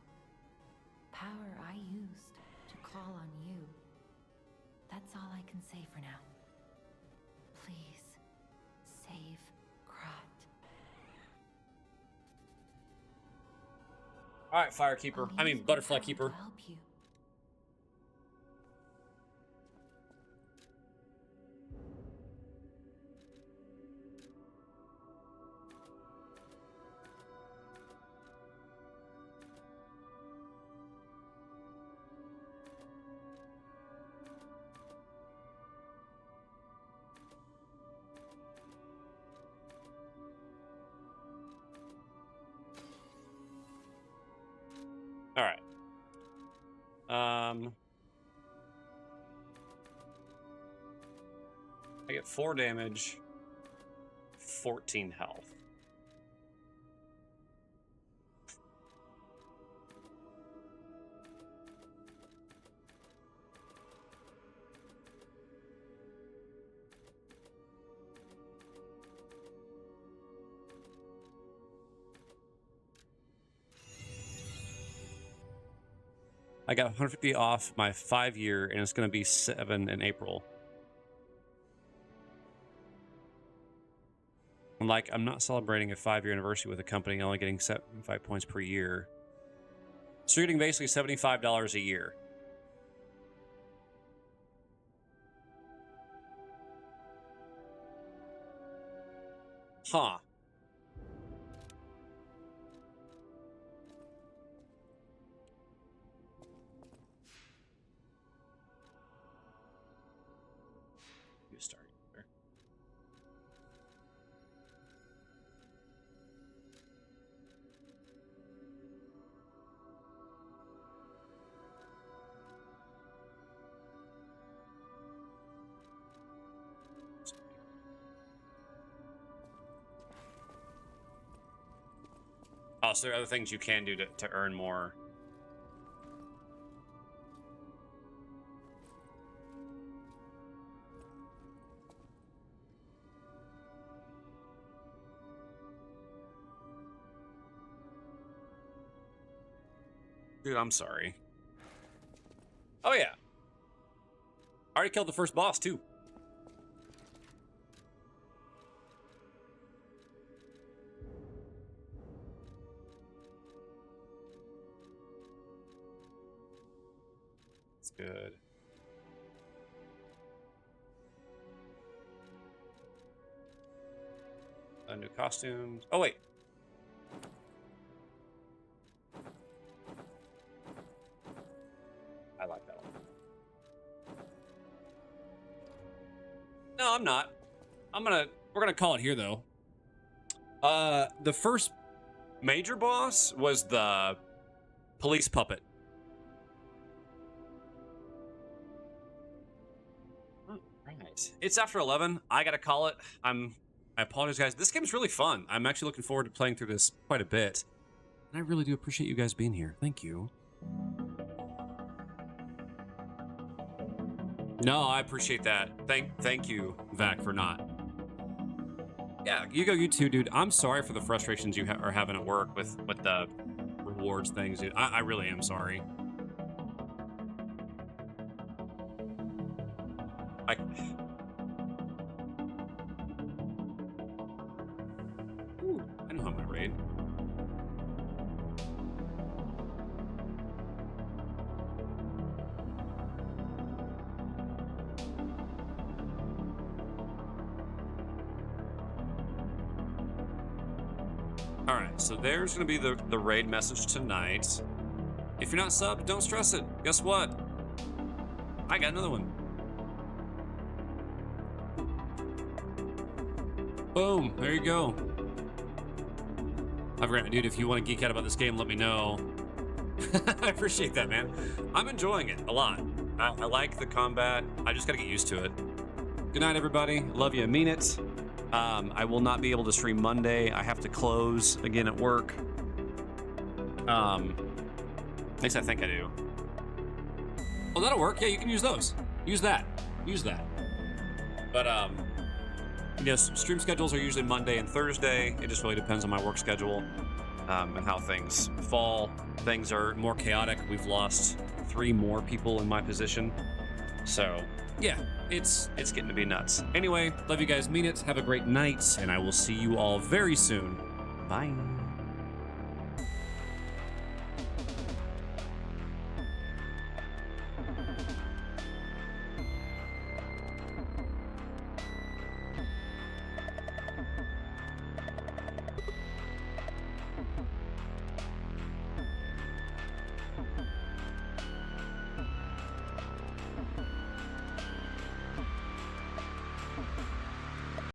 Power I used to call on you. That's all I can say for now. Please, save Krat. All right, Firekeeper. I mean, Butterfly Keeper. Help you. All right. I get 4 damage, 14 health. I got 150 off my 5-year, and it's going to be 7 in April. I'm like, I'm not celebrating a 5-year anniversary with a company, only getting 75 points per year. So you're getting basically $75 a year. Huh. You start there. Oh, so there are other things you can do to earn more. Dude, I'm sorry. Oh, yeah. I already killed the first boss, too. That's good. New costumes. Oh, wait. I like that one. No, I'm not. We're gonna call it here, though. The first major boss was the police puppet. Right. It's after 11. I gotta call it. I apologize, guys. This game's really fun. I'm actually looking forward to playing through this quite a bit. And I really do appreciate you guys being here. Thank you. No, I appreciate that. Thank you, Vac, for not. Yeah, you too, dude. I'm sorry for the frustrations you are having at work with the rewards things, dude. I really am sorry. Ooh, I know how I'm gonna raid. Alright, so there's gonna be the raid message tonight. If you're not subbed, don't stress it. Guess what? I got another one. Boom, there you go. I've got, dude, if you want to geek out about this game, let me know. I appreciate that, man. I'm enjoying it a lot. I like the combat. I just gotta get used to it. Good night, everybody. Love you. I mean it. I will not be able to stream Monday. I have to close again at work. At least I think I do. Oh, that'll work. Yeah, you can use those. Use that. Use that. But, yes, stream schedules are usually Monday and Thursday. It just really depends on my work schedule and how things fall. Things are more chaotic. We've lost 3 more people in my position. So, yeah, it's getting to be nuts. Anyway, love you guys. Mean it. Have a great night, and I will see you all very soon. Bye.